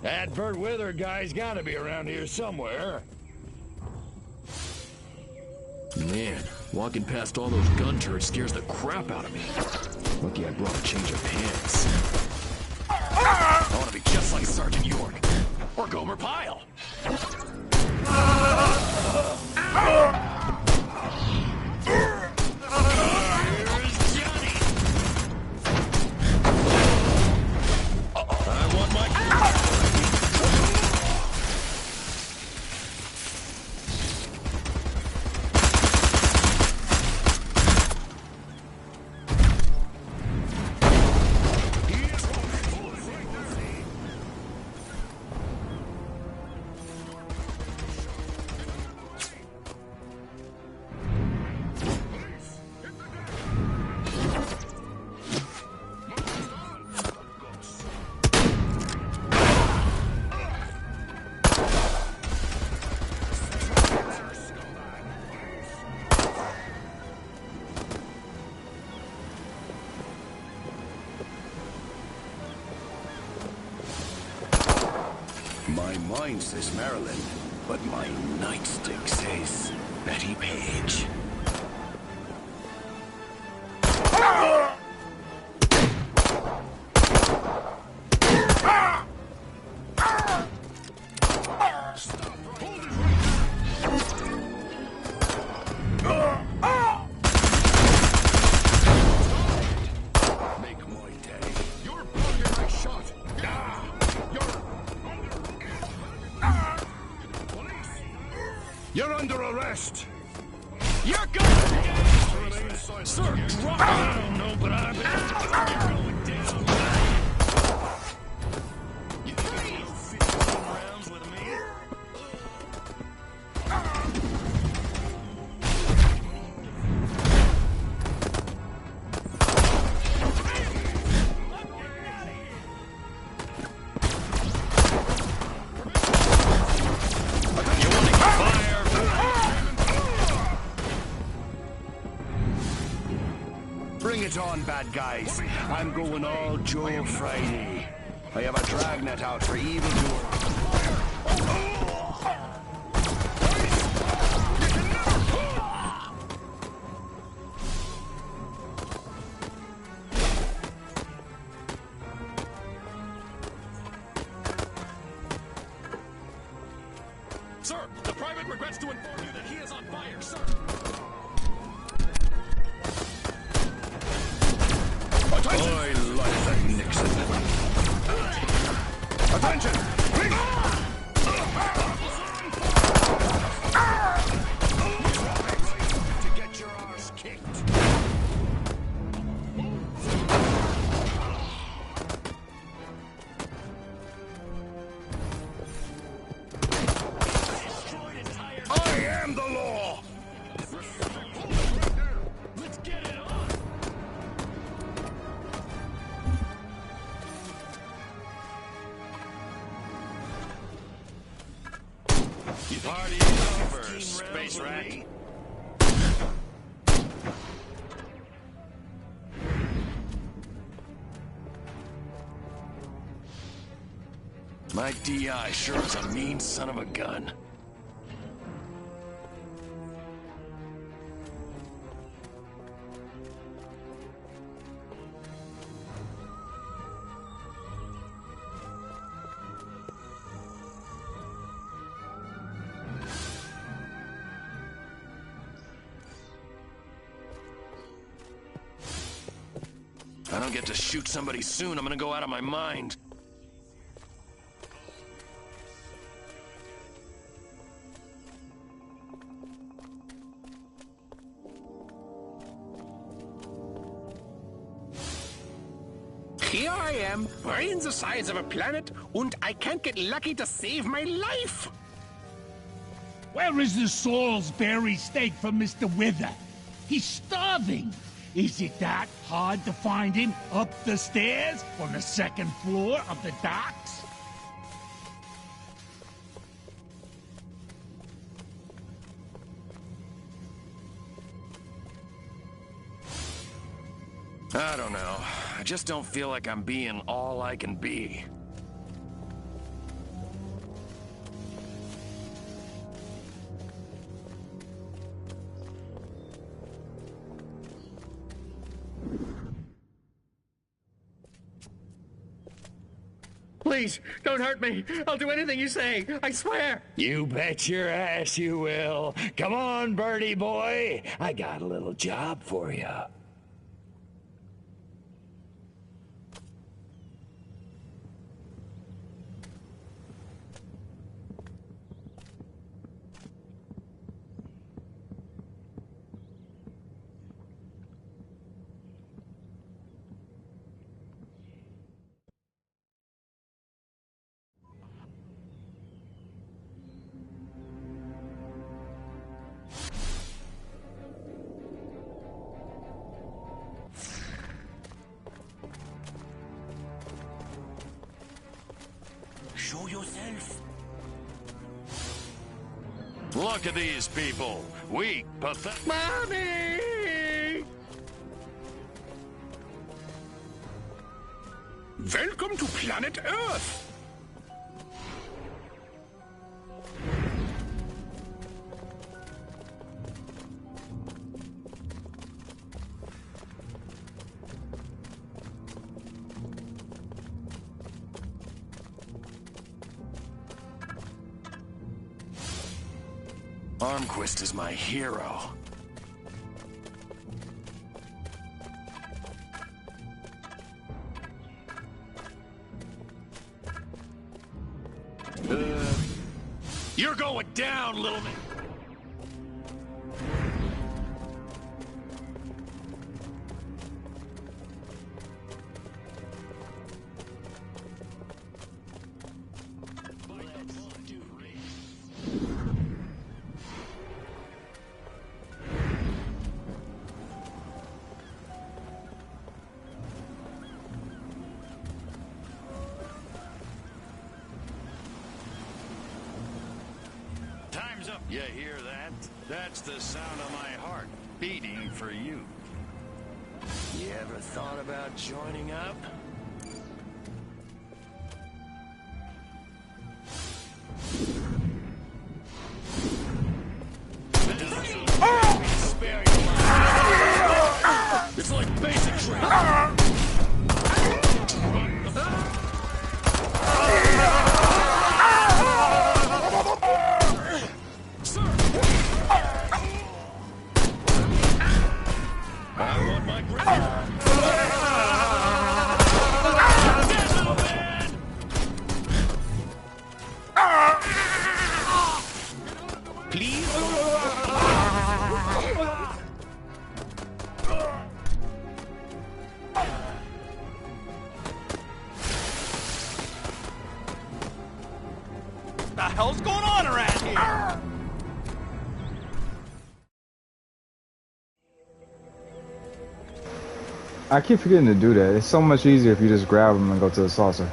That Burt Wither guy's gotta be around here somewhere. Man, Walking past all those gun turrets scares the crap out of me. Lucky I brought a change of pants. I want to be just like Sergeant York. Or Gomer Pyle. I want my... My mind says Marilyn, but my nightstick says Betty Page. You're under arrest! You're going! Sir, drop! I don't know, but I'm going down. You can't fit rounds with me. Bring it on, bad guys. I'm going all Joe Friday. I have a dragnet out for evildoers. Sir, the private regrets to inform you that he is on fire, sir. I like that Nixon. Attention! To get your arse kicked. I am the law! Let's get it on! Party is over, Space Rat. My DI sure is a mean son of a gun. If I don't get to shoot somebody soon, I'm gonna go out of my mind. Here I am, brains the size of a planet, and I can't get lucky to save my life. Where is the Salisbury steak from Mr. Wither? He's starving. Is it that hard to find him up the stairs on the second floor of the docks? I don't know. I just don't feel like I'm being all I can be. Please, don't hurt me. I'll do anything you say. I swear. You bet your ass you will. Come on, birdie boy. I got a little job for you. Show yourself. Look at these people. Weak, pathetic. Mommy! Welcome to planet Earth. Armquist is my hero. You're going down, little man. Time's up. You hear that? That's the sound of my heart beating for you. You ever thought about joining up? It's like basic training. What the hell's going on around here? I keep forgetting to do that. It's so much easier if you just grab them and go to the saucer.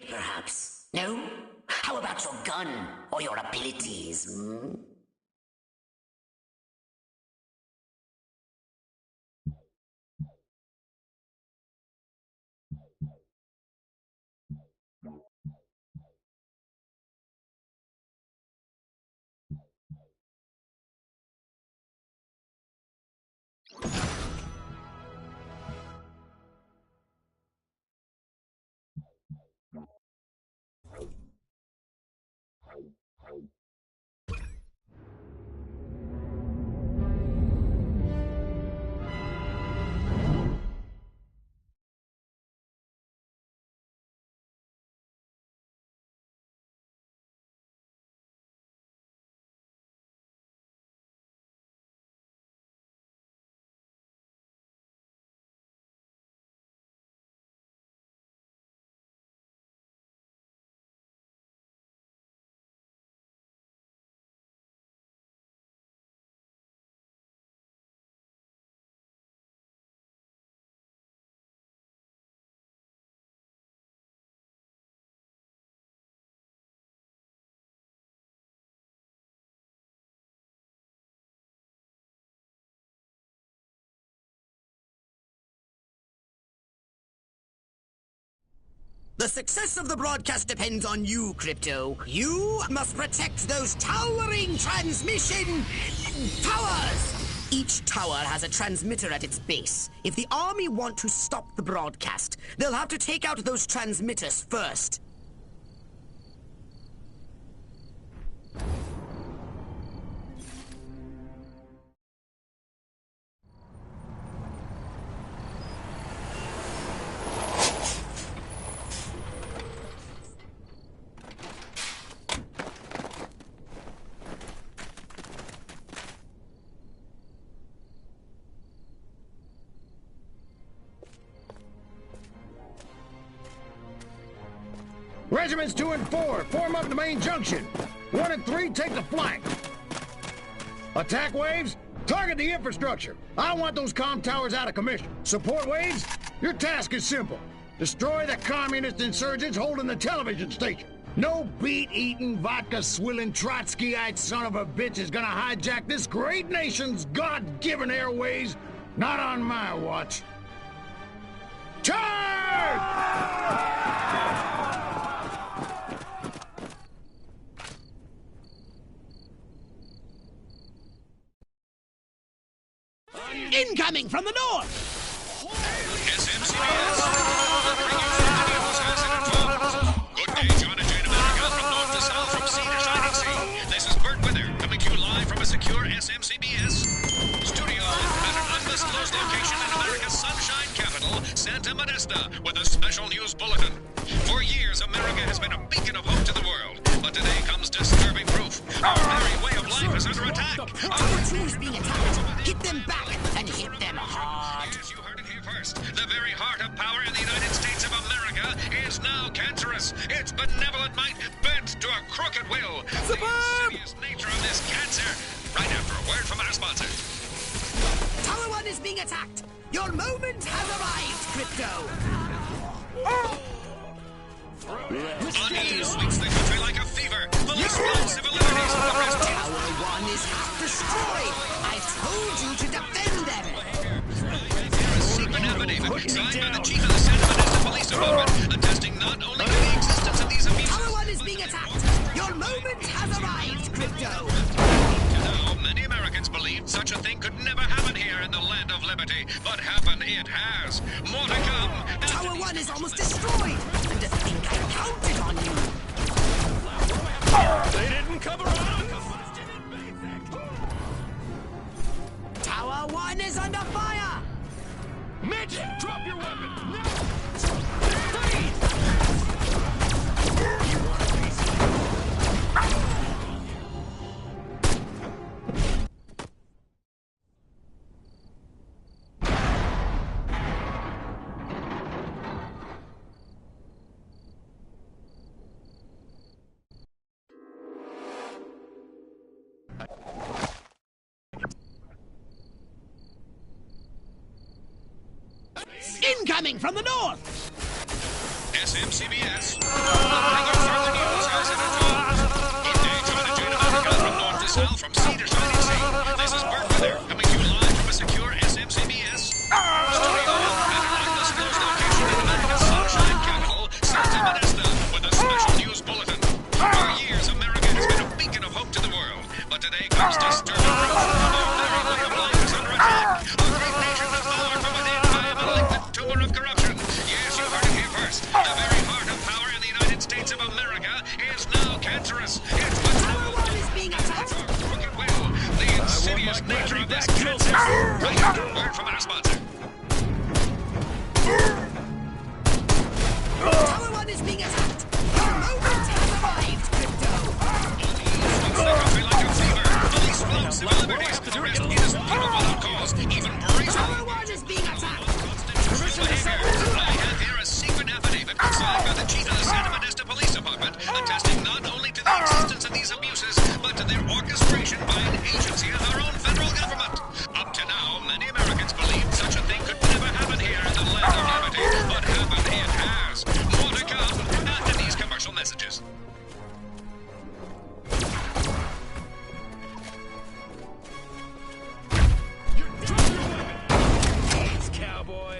Perhaps. No? How about your gun or your abilities? Hmm? The success of the broadcast depends on you, Crypto. You must protect those towering transmission towers! Each tower has a transmitter at its base. If the army want to stop the broadcast, they'll have to take out those transmitters first. Regiments 2 and 4, form up the main junction. 1 and 3, take the flank. Attack waves, target the infrastructure. I want those comm towers out of commission. Support waves, your task is simple. Destroy the communist insurgents holding the television station. No beet-eating, vodka-swilling, Trotskyite son of a bitch is gonna hijack this great nation's God-given airways. Not on my watch. Charge! Incoming from the north! SMCBS. Good day, John and Jane America, from north to south, from sea to shining sea. This is Bert Wither, coming to you live from a secure SMCBS studio at an undisclosed location in America's sunshine capital, Santa Modesta, with a special news bulletin. For years, America has been a beacon of hope to the world, but today comes disturbing proof. Our very way of life is under attack. Our troops being attacked. Hit them back and hit them hard. Yes, you heard it here first. The very heart of power in the United States of America is now cancerous. Its benevolent might bent to a crooked will. The insidious nature of this cancer. Right after a word from our sponsor. Tower 1 is being attacked. Your moment has arrived, Crypto. Unease sweeps the country like a fever. The explosive liberties of the rest. Tower 1 is half destroyed. I told you to defend them. A secret affidavit signed by the chief of the Santa Monica Police Department, attesting not only to the existence of these abuses. Tower 1 is being attacked. Your moment has arrived, Crypto. To now, many Americans believed such a thing could never happen here in the land of liberty, but happen it has. More to come. Tower 1 is almost destroyed. And to think I counted on you. They didn't cover up. Tower 1 is under fire. Mitch, drop your weapon. No. Incoming from the north! SMCBS. Further news has it unfold. Good day, John and Jane America, from north to south, from sea to shining sea. This is Bert Wither, coming to you live from a secure SMCBS studio at an undisclosed location in America's sunshine capital, Santa Modesta, with a special news bulletin. For years, America has been a beacon of hope to the world, but today comes disturbing proof. Our very way of life is under attack. Our great nation devoured from within by a malignant tumor of corruption. Yes, you heard it here first. The very heart of power in the United States of America is now cancerous. Its Tower 1 is being attacked. crooked will. The insidious nature of this cancer. Right after a word from our sponsor. Tower 1 is being attacked. Your moment has arrived, Crypto. Sweeps the country like a fever. Police flout civil liberties. Arrest innocent people without cause. Even brazen. Tower 1 is being attacked. I have here a secret affidavit signed by the chief of the Santa Monica Police Department, attesting not only to the existence of these abuses, but to their orchestration by an agency of our own federal government. Up to now, many Americans believed such a thing could never happen here in the land of liberty, but happen it has. More to come after these commercial messages. Thanks, cowboy.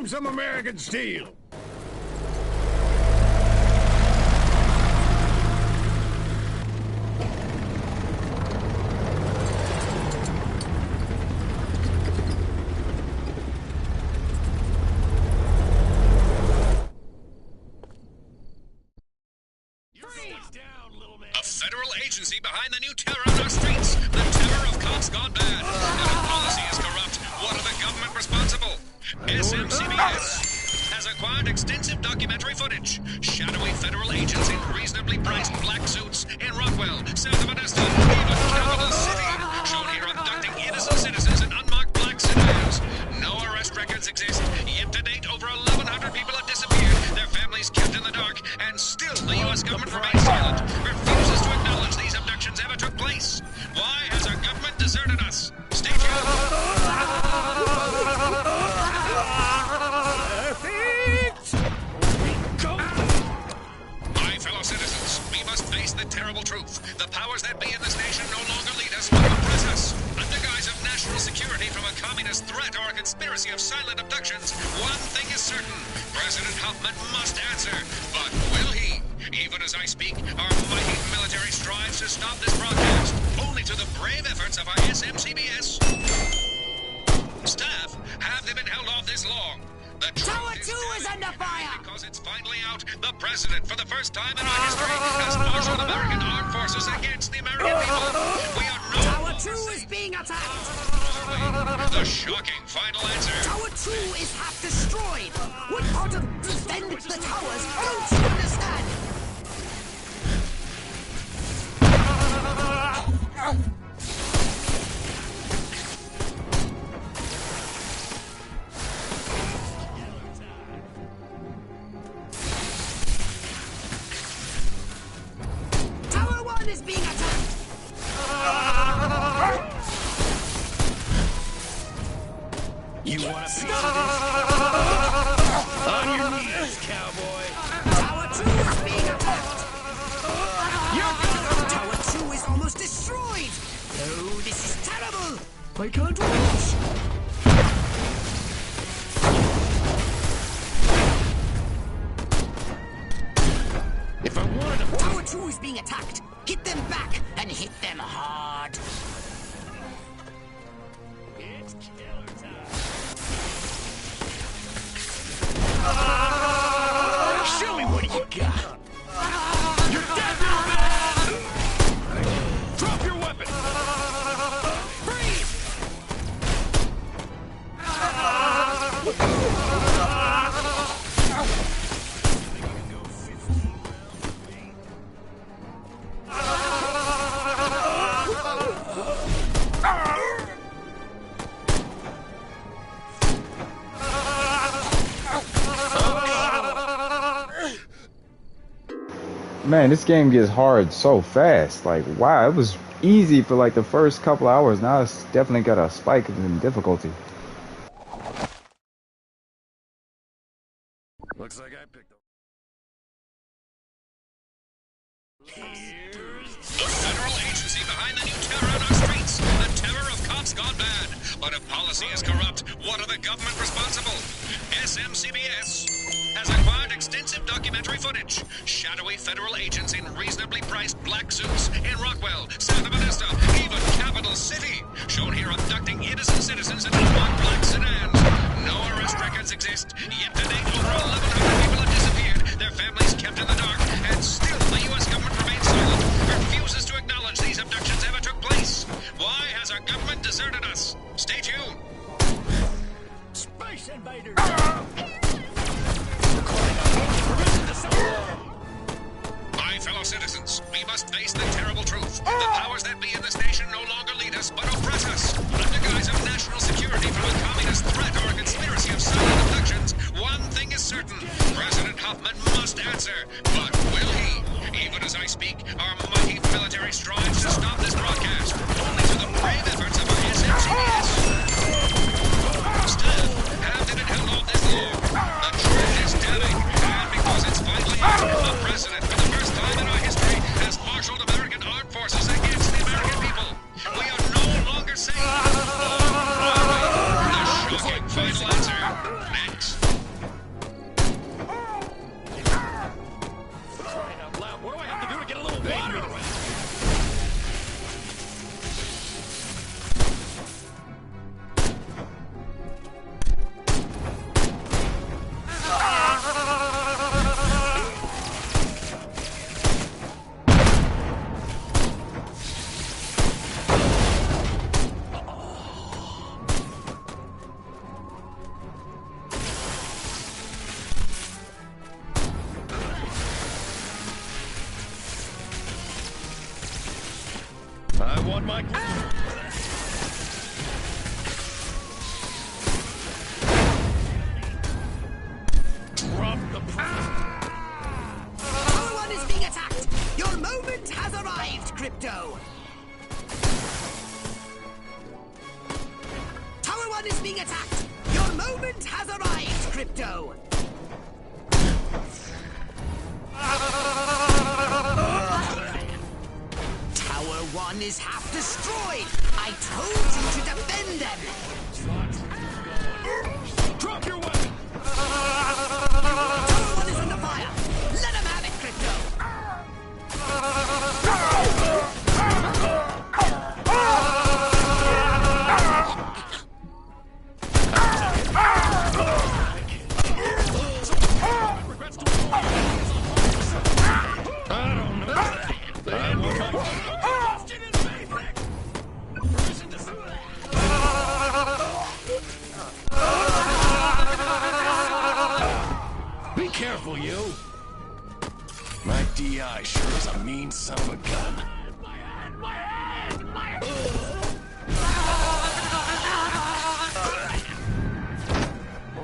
them some American steel. A federal agency behind the new terror on our streets. The terror of cops gone bad. But if policy is corrupt, what are the government responsible? SMCBS has acquired extensive documentary footage. Shadowy federal agents in reasonably priced black suits in Rockwell, south of Modesto, even capital city. Shown here abducting innocent citizens in unmarked black sedans. No arrest records exist. Yet to date, over 1,100 people have disappeared. Their families kept in the dark. And still, the U.S. government remains silent. Refuses to acknowledge these abductions ever took place. Why has our government deserted us? Stay tuned. My fellow citizens, we must face the terrible truth. The powers that be in this nation no longer lead us, but oppress us. Under guise of national security from a communist threat or a conspiracy of silent abductions, one thing is certain. President Huffman must answer. But will he? Even as I speak, our mighty military strives to stop this broadcast, only to the brave efforts of our SMCBS staff. Have they been held off this long? The Tower 2 is under fire! Because it's finally out, the president, for the first time in our history, has marshaled American armed forces against the American people. We are no Tower 2 is being attacked! The shocking final answer. Tower 2 is half destroyed! What part of defend the towers don't you understand? Tower 1 is being attacked! You want a piece of this? On your knees, cowboy. Tower 2 is being attacked! Tower 2 is almost destroyed! Oh, this is terrible! I can't reach. If I wanted to... Tower 2 is being attacked! Hit them back and hit them hard! It's killer time. Show me what you got. You're dead, little man. Drop your weapon. Freeze! Man, this game gets hard so fast. Like, wow, it was easy for like the first couple hours. Now it's definitely got a spike in difficulty. Looks like I picked up. The federal agency behind the new terror on our streets. The terror of cops gone bad. But if policy is corrupt, what are the government responsible? SMCBS has acquired extensive documentary footage. Shadowy federal agents in reasonably priced black suits in Rockwell, south of Modesto, even capital city. Shown here abducting innocent citizens in unmarked black sedans. No arrest records exist. Yet to date, over 1,100 people have disappeared. Their families kept in the dark. And still, the U.S. government remains silent. Refuses to acknowledge these abductions ever took place. Why has our government deserted us? Stay tuned. Space invaders. My fellow citizens, we must face the terrible truth. The powers that be in this nation no longer lead us, but oppress us. Under guise of national security from a communist threat or a conspiracy of silent abductions, one thing is certain. President Huffman must answer. But will he? Even as I speak, our mighty military strives to stop this broadcast, only to the brave efforts of our SMCBS staff. Have they been held off this long? The truth is telling, and because it's finally out, the president, for the first time in our history, has marshaled American armed forces against the American people. We are no longer safe. The shocking final answer. Next. want my... Drop the... Tower 1 is being attacked! Your moment has arrived, Crypto! Tower 1 is being attacked! Your moment has arrived, Crypto! Tower 1 is half destroyed! I told you to defend them! Drop your weapon! Tower 1 is under fire! Let him have it, Crypto! Be careful, you! My DI sure is a mean son of a gun.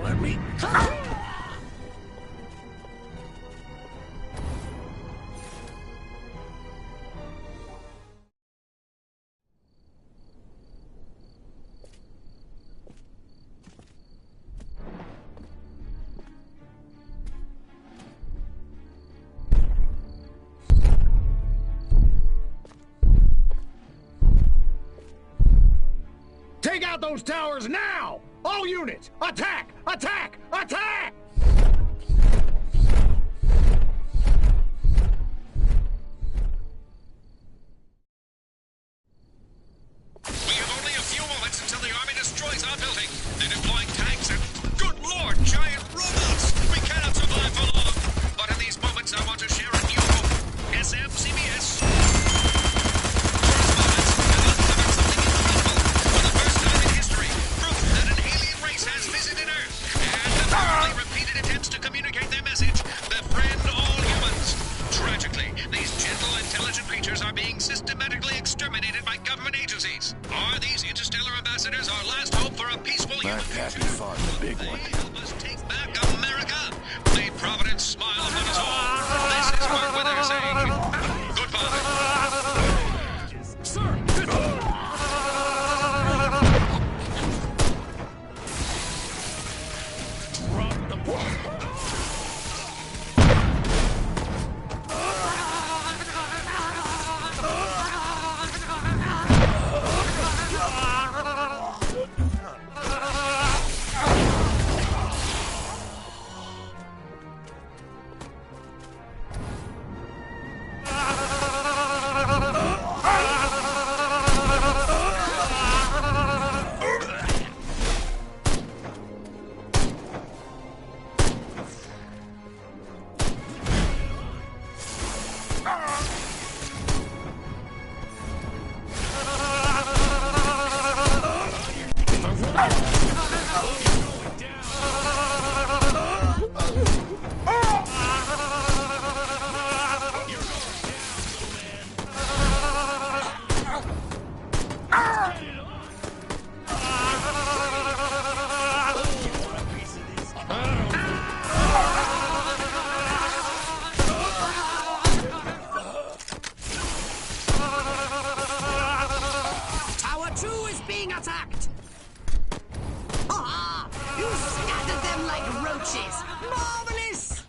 Let me... Take out those towers now! All units, attack! Attack! Attack! We have only a few moments until the army destroys our building. They're deploying tanks and, good lord, giant robots! We cannot survive for long. But in these moments, I want to share a new hope. SMCBS. Are being systematically exterminated by government agencies. Are these interstellar ambassadors our last hope for a peaceful human future? fought the big one. Help us take back America. May Providence smile upon us all. This is Mark Wither saying goodbye. Sir! Drop the bomb. Marvelous!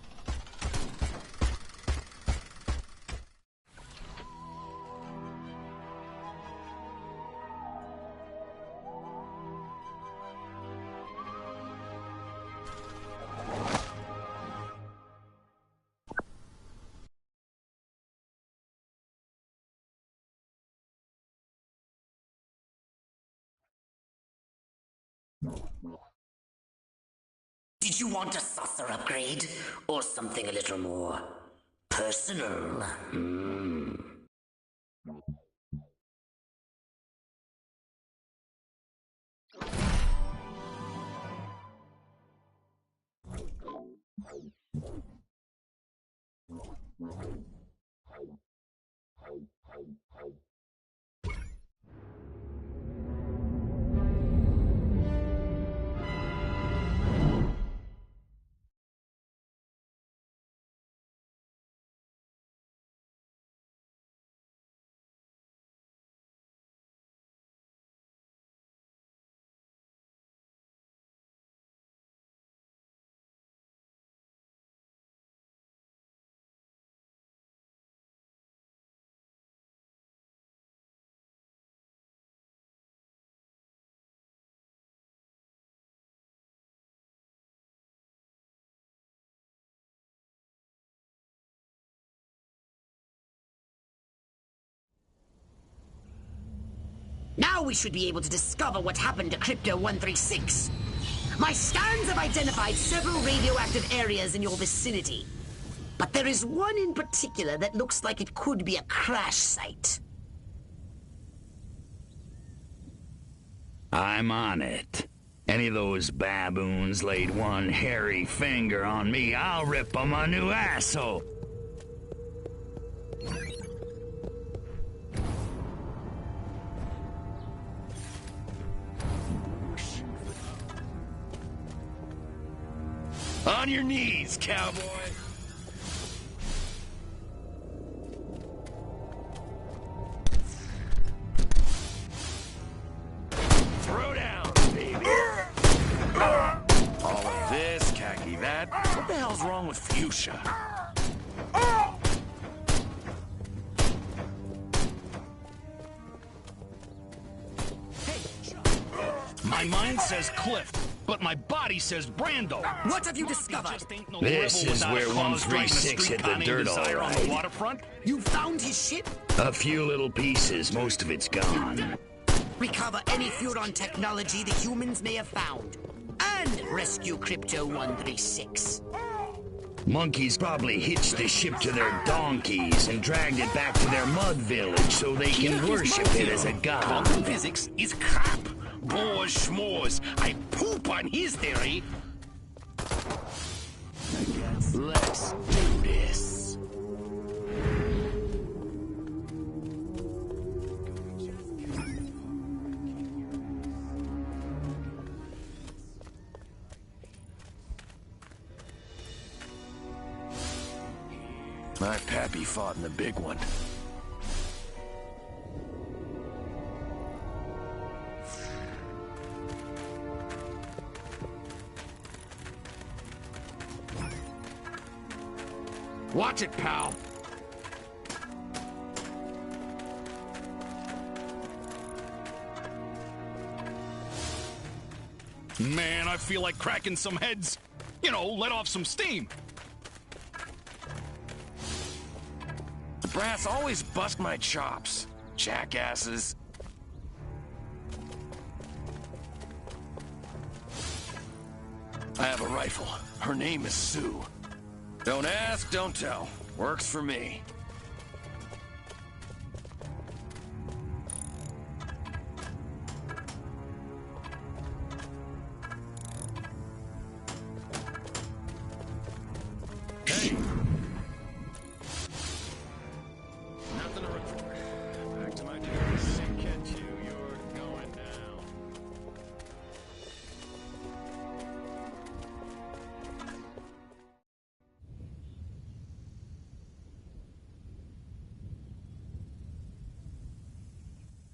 Did you want a saucer upgrade? Or something a little more personal? Now we should be able to discover what happened to Crypto-136. My scans have identified several radioactive areas in your vicinity. But there is one in particular that looks like it could be a crash site. I'm on it. Any of those baboons laid one hairy finger on me, I'll rip them a new asshole. On your knees, cowboy. Throw down, baby. All of this, khaki that. What the hell's wrong with fuchsia? My mind says Cliff, but my body says Brando. What have you discovered? This is where 136 hit the dirt all on the right. waterfront. You found his ship? A few little pieces, most of it's gone. Recover any Furon technology the humans may have found. And rescue Crypto-136. Monkeys probably hitched the ship to their donkeys and dragged it back to their mud village so they can worship it as a god. Quantum physics is crap. Boars schmores. I poop on his theory. Let's do this. My pappy fought in the big one. Watch it, pal. Man, I feel like cracking some heads. You know, let off some steam. The brass always bust my chops. Jackasses. I have a rifle. Her name is Sue. Don't ask, don't tell. Works for me. Hey! Nothing to report. Back to my duty. Sink at you. You're going down.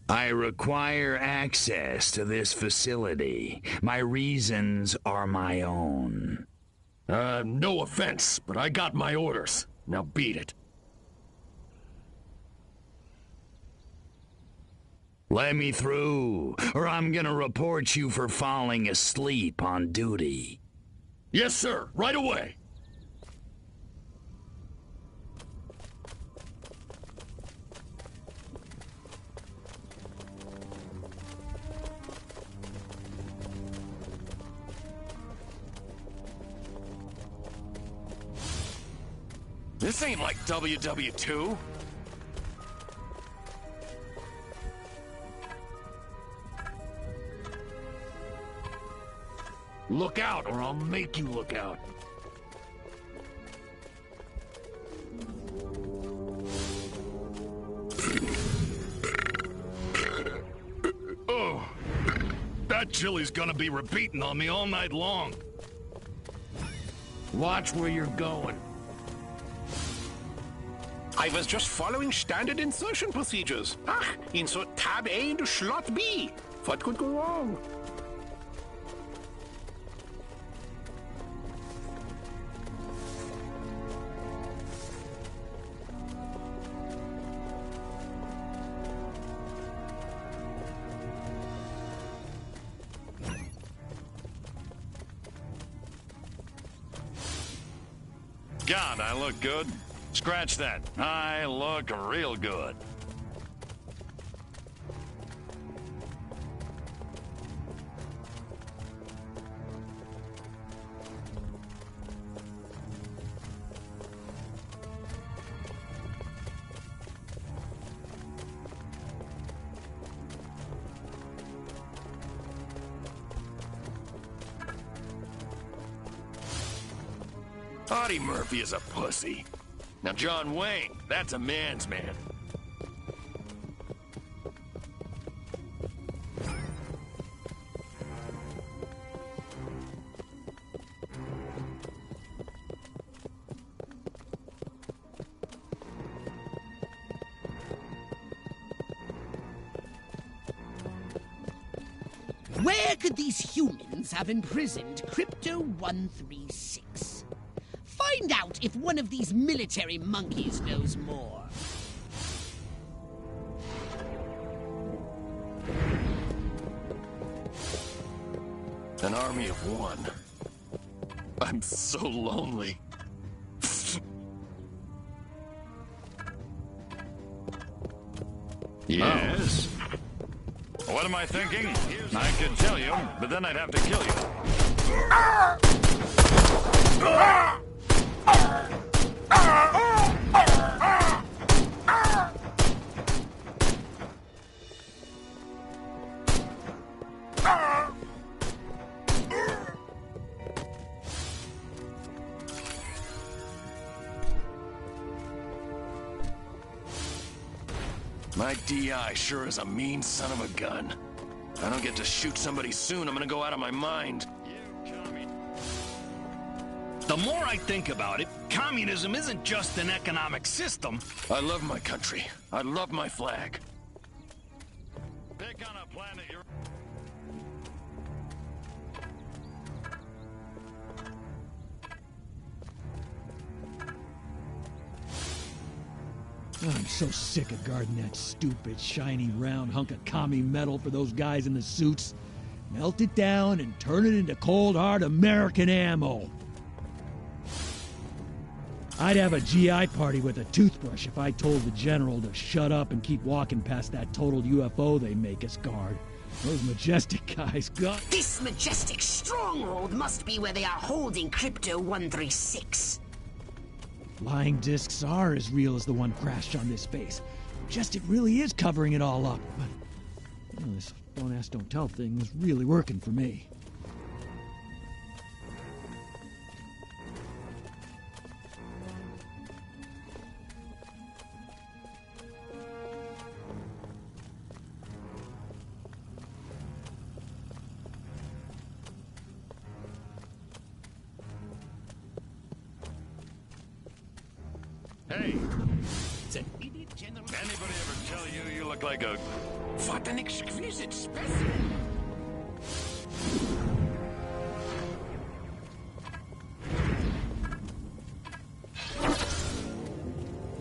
I require access to this facility. My reasons are my own. No offense, but I got my orders. Now beat it. Let me through, or I'm gonna report you for falling asleep on duty. Yes, sir. Right away. This ain't like WW2. Look out, or I'll make you look out. Oh, that chili's gonna be repeating on me all night long. Watch where you're going. I was just following standard insertion procedures. Insert tab A into slot B. What could go wrong? God, I look good. Scratch that. I look real good. Audie Murphy is a pussy. Now John Wayne, that's a man's man. Where could these humans have imprisoned Crypto 136? Find out if one of these military monkeys knows more. An army of one. I'm so lonely. Yes? What am I thinking? I could tell you, but then I'd have to kill My DI sure is a mean son of a gun. If I don't get to shoot somebody soon, I'm gonna go out of my mind. The more I think about it, communism isn't just an economic system. I love my country. I love my flag. Pick on a planet you're... I'm so sick of guarding that stupid, shiny, round hunk of commie metal for those guys in the suits. Melt it down and turn it into cold, hard American ammo. I'd have a GI party with a toothbrush if I told the general to shut up and keep walking past that totaled UFO they make us guard. Those Majestic guys got... This Majestic stronghold must be where they are holding Crypto 136. Flying discs are as real as the one crashed on this base. Majestic really is covering it all up, but... You know, this don't ask, don't tell thing is really working for me. Hey, anybody ever tell you you look like a... What an exquisite specimen!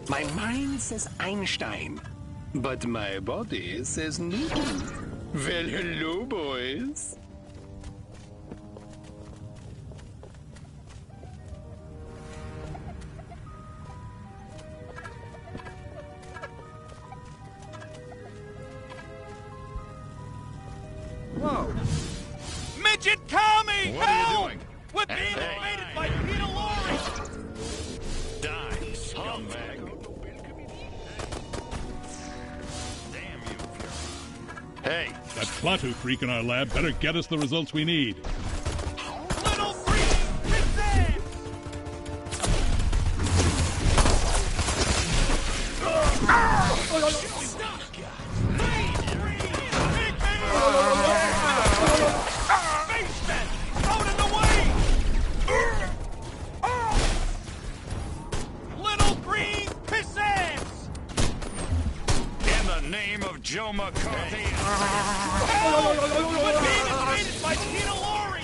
My mind says Einstein, but my body says Newton. Well, hello, boys. Whoa. Midget Commie! What are you Help! doing? We're being invaded by Peter Lorre! Die, scumbag. Hey! That Klaatu freak in our lab better get us the results we need. Little freak! Resist! Joe McCarthy. We're being invaded by Peter Lorre!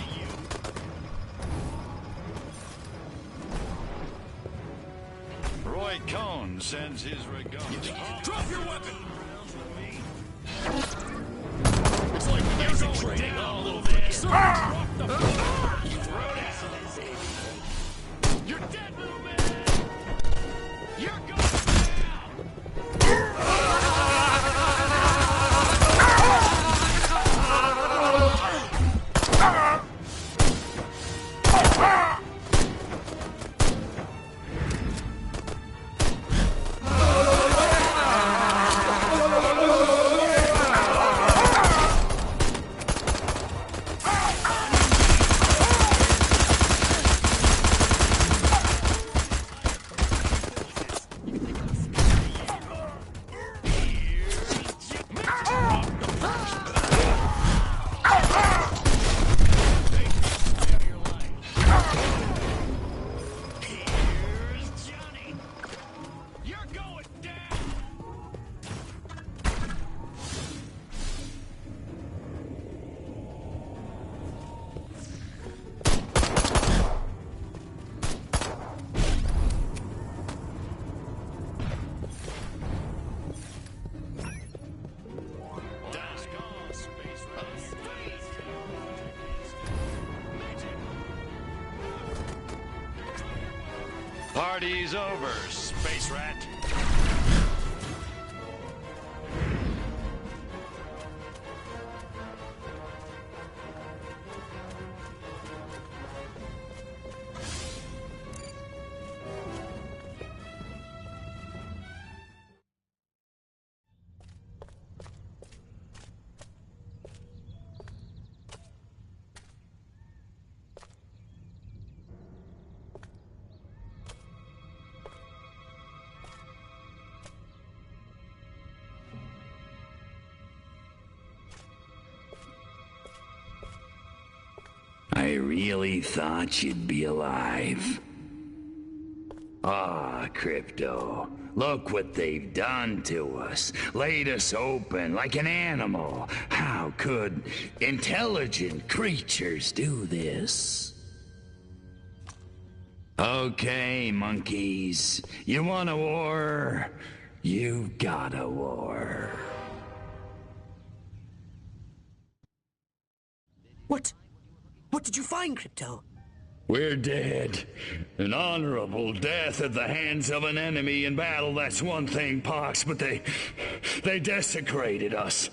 Roy Cohn sends his regards. Drop your weapon! It's like there's a training all over there. You're dead, little man! You're gone! Party's over, space rat. I really thought you'd be alive. Ah, Crypto. Look what they've done to us. Laid us open like an animal. How could intelligent creatures do this? Okay, monkeys. You want a war? You've got a war. What did you find, Crypto? We're dead. An honorable death at the hands of an enemy in battle, that's one thing, Pox, but they desecrated us.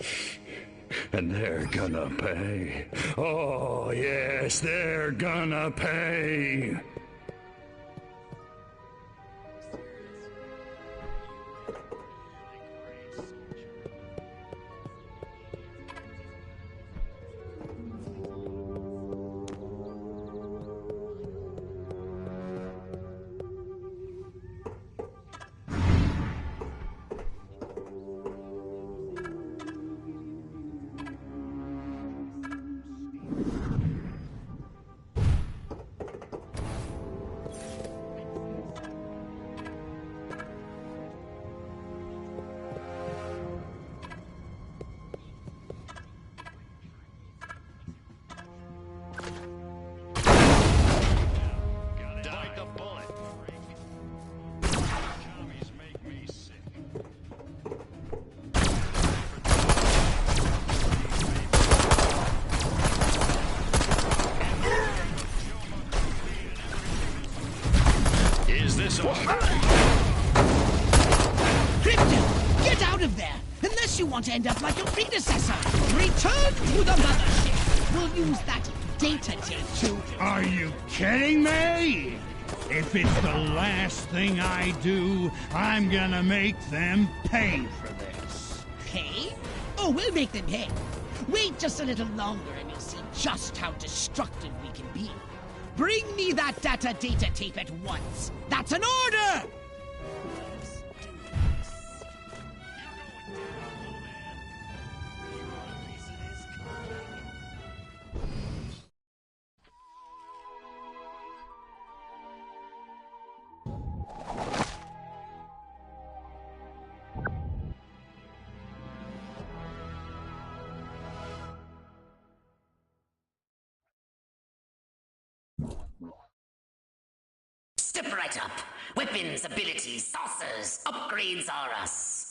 And they're gonna pay. Oh, yes, they're gonna pay. Crypto, get out of there! Unless you want to end up like your predecessor! Return to the mothership! We'll use that data tape to... Are you kidding me? If it's the last thing I do, I'm gonna make them pay for this. Pay? Oh, we'll make them pay. Wait just a little longer and you'll see just how destructive we can be. Bring me that data tape at once. That's an order! Step right up. Weapons, abilities, saucers, upgrades are us.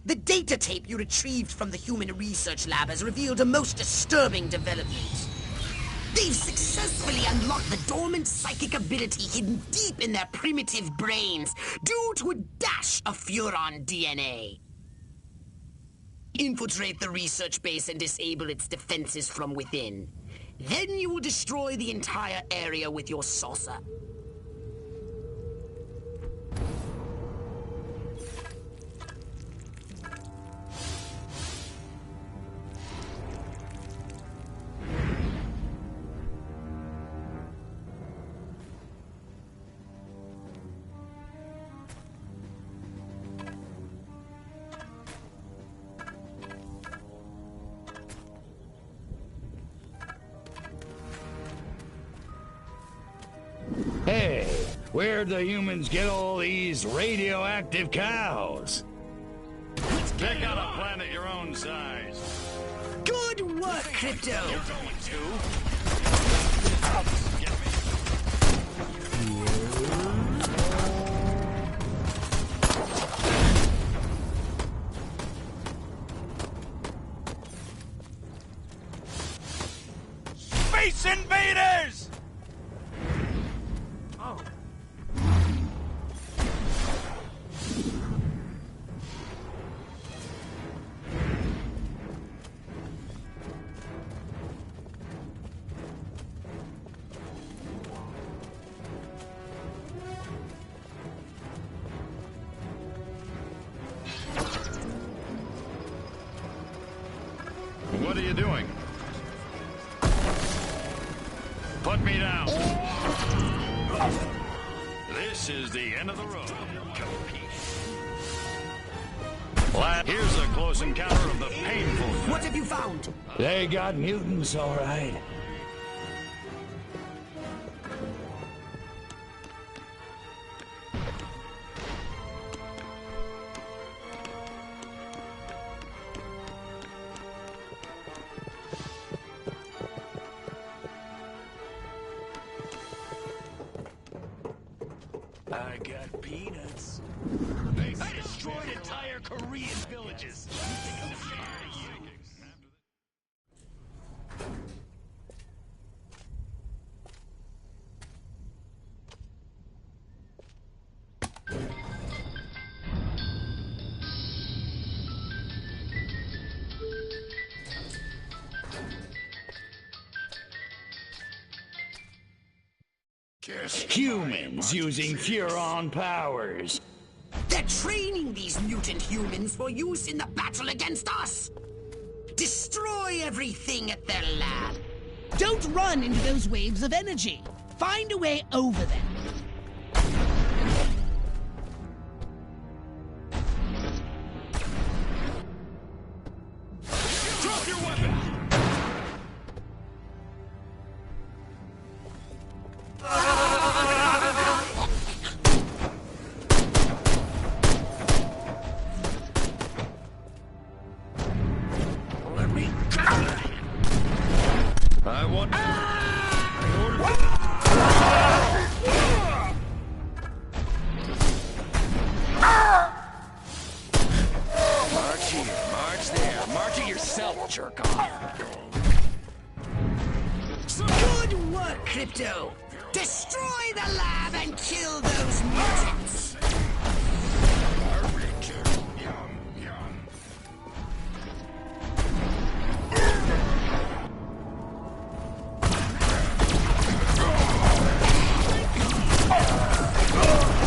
The data tape you retrieved from the Human Research Lab has revealed a most disturbing development. They've successfully unlocked the dormant psychic ability hidden deep in their primitive brains due to a dash of Furon DNA. Infiltrate the research base and disable its defenses from within. Then you will destroy the entire area with your saucer. Hey, where'd the humans get all these radioactive cows? Pick out a planet your own size. Good work, Crypto! You're going to. Space invaders! What are you doing? Put me down. This is the end of the road. Lad, here's a close encounter of the painful kind. What have you found? They got mutants, all right. I got peanuts. I destroyed entire Korean villages. Humans using Furon powers. They're training these mutant humans for use in the battle against us! Destroy everything at their lab! Don't run into those waves of energy. Find a way over them. Drop your weapon! I want... March here, march there. March it yourself, jerk off. Good work, Crypto! Destroy the lab and kill those mutants!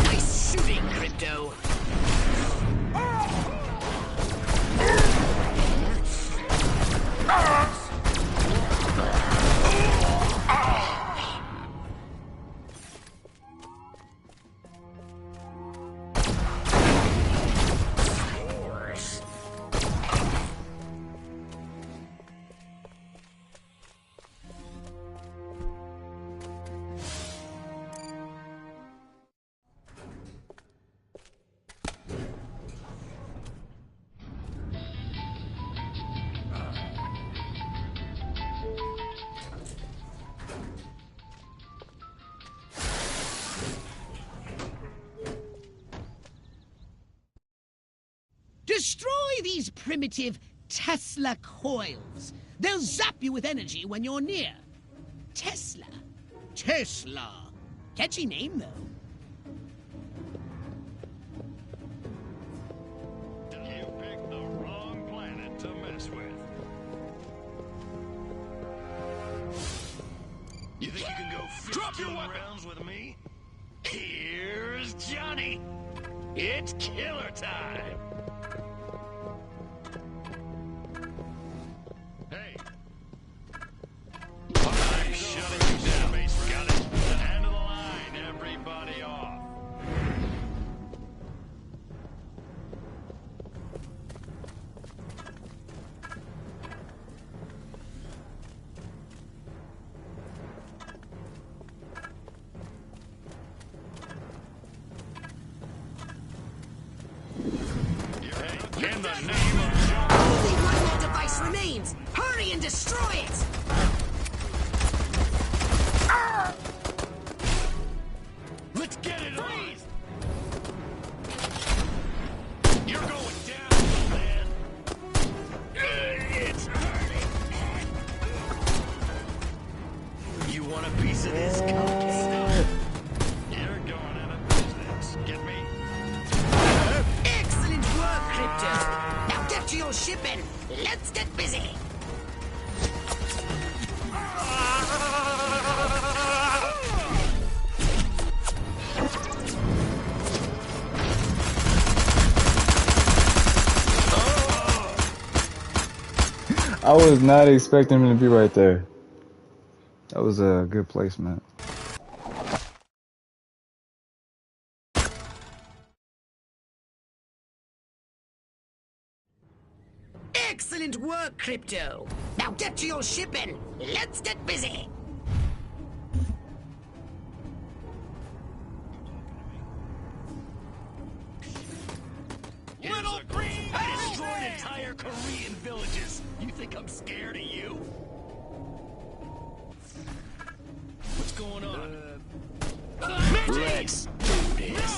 Nice shooting, Crypto! Destroy these primitive Tesla coils. They'll zap you with energy when you're near. Tesla. Tesla. Catchy name, though. You picked the wrong planet You think you can go 15 rounds with me? Here's Johnny. It's killer time. Hey. I'm shutting you down. Got it? End of the line. Everybody off. In the name of John. Only one more device remains. Hurry and destroy it. Let's get it on! You're going down, man! It's hurting! You want a piece of this cupcake? You're going out of business. Get me? Excellent work, Crypto. Now get to your ship and let's get busy. I was not expecting him to be right there. That was a good placement. Excellent work, Crypto. Now get to your ship and let's get busy. Little green! I destroyed entire Korean villages. You think I'm scared of you? What's going on? Let's do this.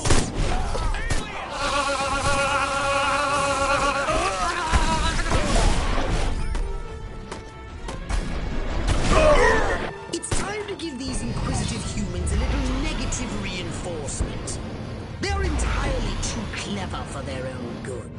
It's time to give these inquisitive humans a little negative reinforcement. They're entirely too clever for their own good.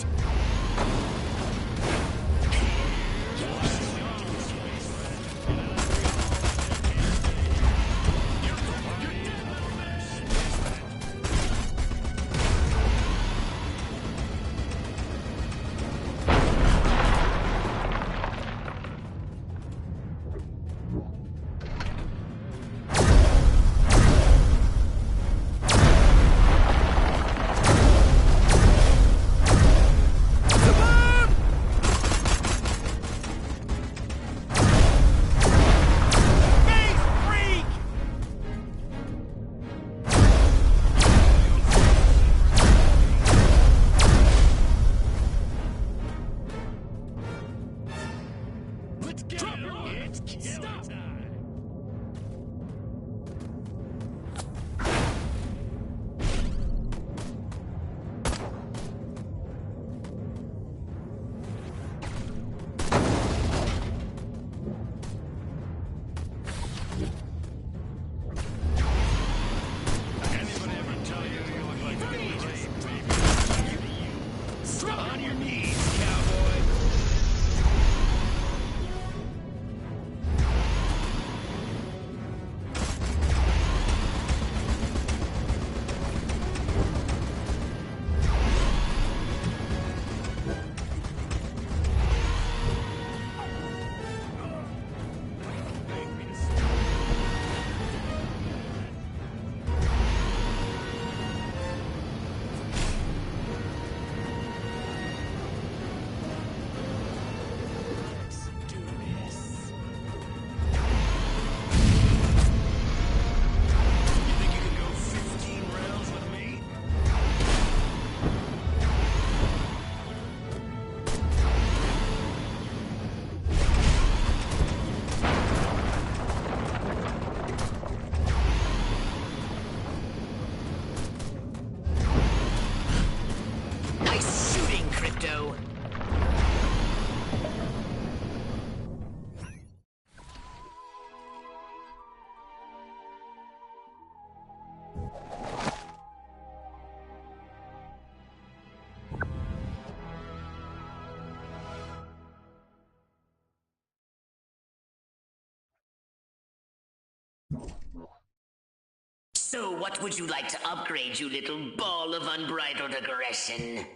So what would you like to upgrade, you little ball of unbridled aggression?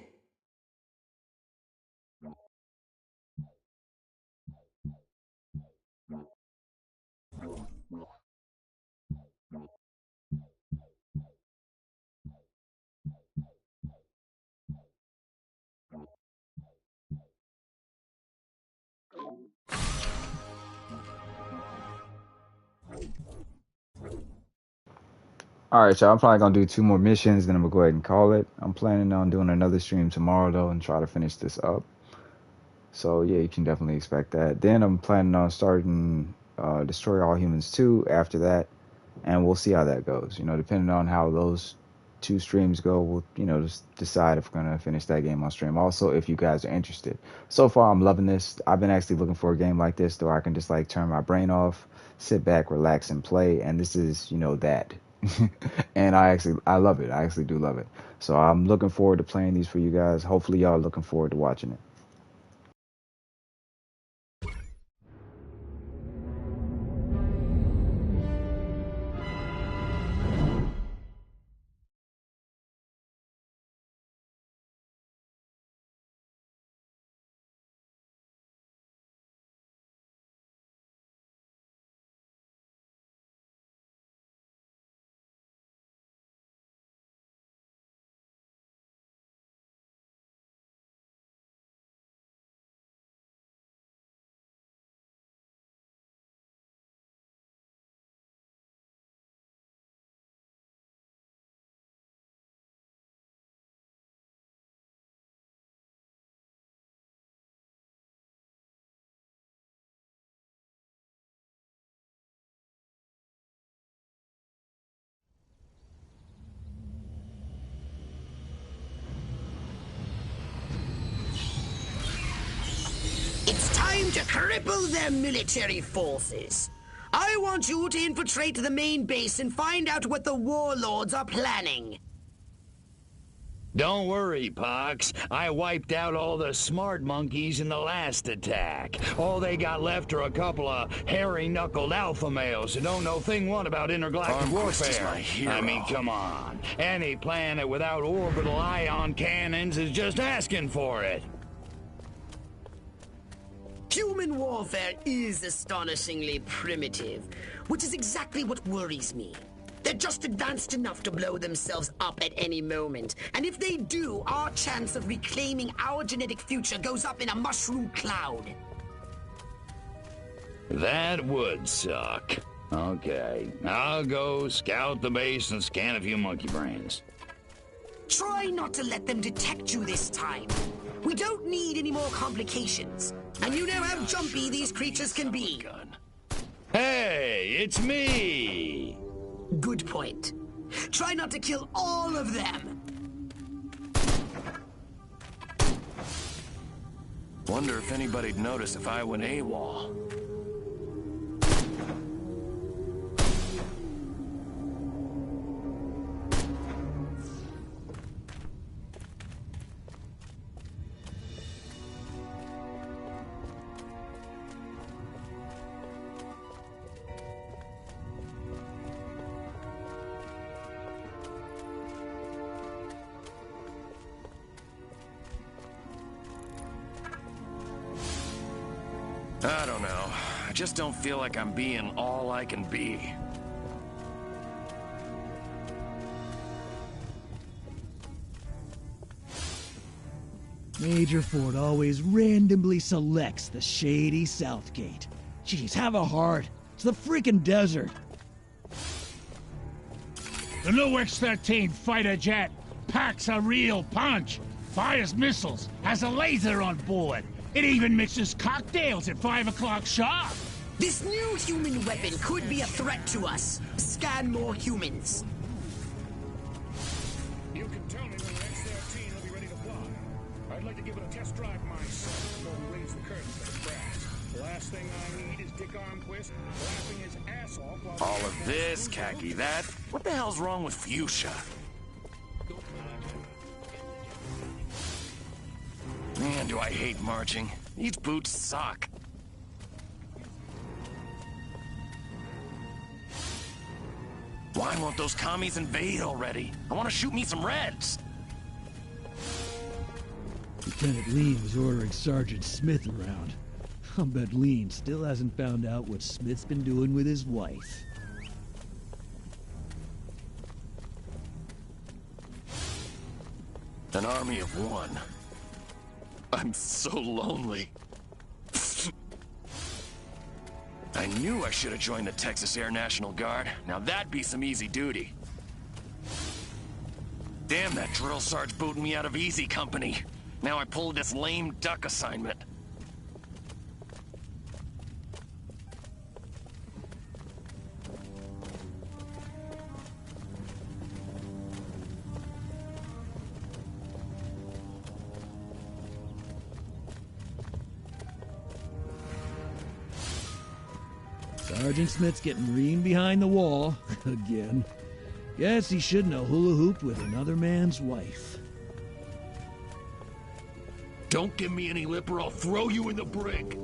All right, y'all. I'm probably gonna do 2 more missions, then I'm gonna go ahead and call it. I'm planning on doing another stream tomorrow though, and try to finish this up. So yeah, you can definitely expect that. Then I'm planning on starting Destroy All Humans 2 after that, and we'll see how that goes. You know, depending on how those 2 streams go, we'll just decide if we're gonna finish that game on stream. Also, if you guys are interested. So far, I'm loving this. I've been actually looking for a game like this, though I can just like turn my brain off, sit back, relax, and play. And this is that. And I love it. I actually do love it. So I'm looking forward to playing these for you guys. Hopefully, y'all are looking forward to watching it. It's time to cripple their military forces. I want you to infiltrate the main base and find out what the warlords are planning. Don't worry, Pox. I wiped out all the smart monkeys in the last attack. All they got left are a couple of hairy-knuckled alpha males who don't know thing one about intergalactic warfare. I mean, come on. Any planet without orbital ion cannons is just asking for it. Human warfare is astonishingly primitive, which is exactly what worries me. They're just advanced enough to blow themselves up at any moment. And if they do, our chance of reclaiming our genetic future goes up in a mushroom cloud. That would suck. Okay, I'll go scout the base and scan a few monkey brains. Try not to let them detect you this time. We don't need any more complications. And you know how jumpy these creatures can be. Hey, it's me! Good point. Try not to kill all of them. Wonder if anybody'd notice if I went AWOL. I don't know. I just don't feel like I'm being all I can be. Major Ford always randomly selects the shady Southgate. Jeez, have a heart. It's the freaking desert. The new X-13 fighter jet packs a real punch. Fires missiles, has a laser on board. It even mixes cocktails at 5 o'clock sharp. This new human weapon could be a threat to us. Scan more humans. You can tell me when the X-13 will be ready to fly. I'd like to give it a test drive myself before we raise the curtains at the brass. The last thing I need is Dick Armquist laughing his ass off while... All of this, khaki that. What the hell's wrong with fuchsia? Man, do I hate marching. These boots suck. Why won't those commies invade already? I want to shoot me some Reds. Lieutenant Lean was ordering Sergeant Smith around. I'll bet Lean still hasn't found out what Smith's been doing with his wife. An army of one. I'm so lonely. I knew I should have joined the Texas Air National Guard. Now that'd be some easy duty. Damn, that drill sarge booted me out of easy company. Now I pulled this lame duck assignment. Sergeant Smith's getting green behind the wall. Again. Guess he shouldn't have hula-hooped with another man's wife. Don't give me any lip or I'll throw you in the brig.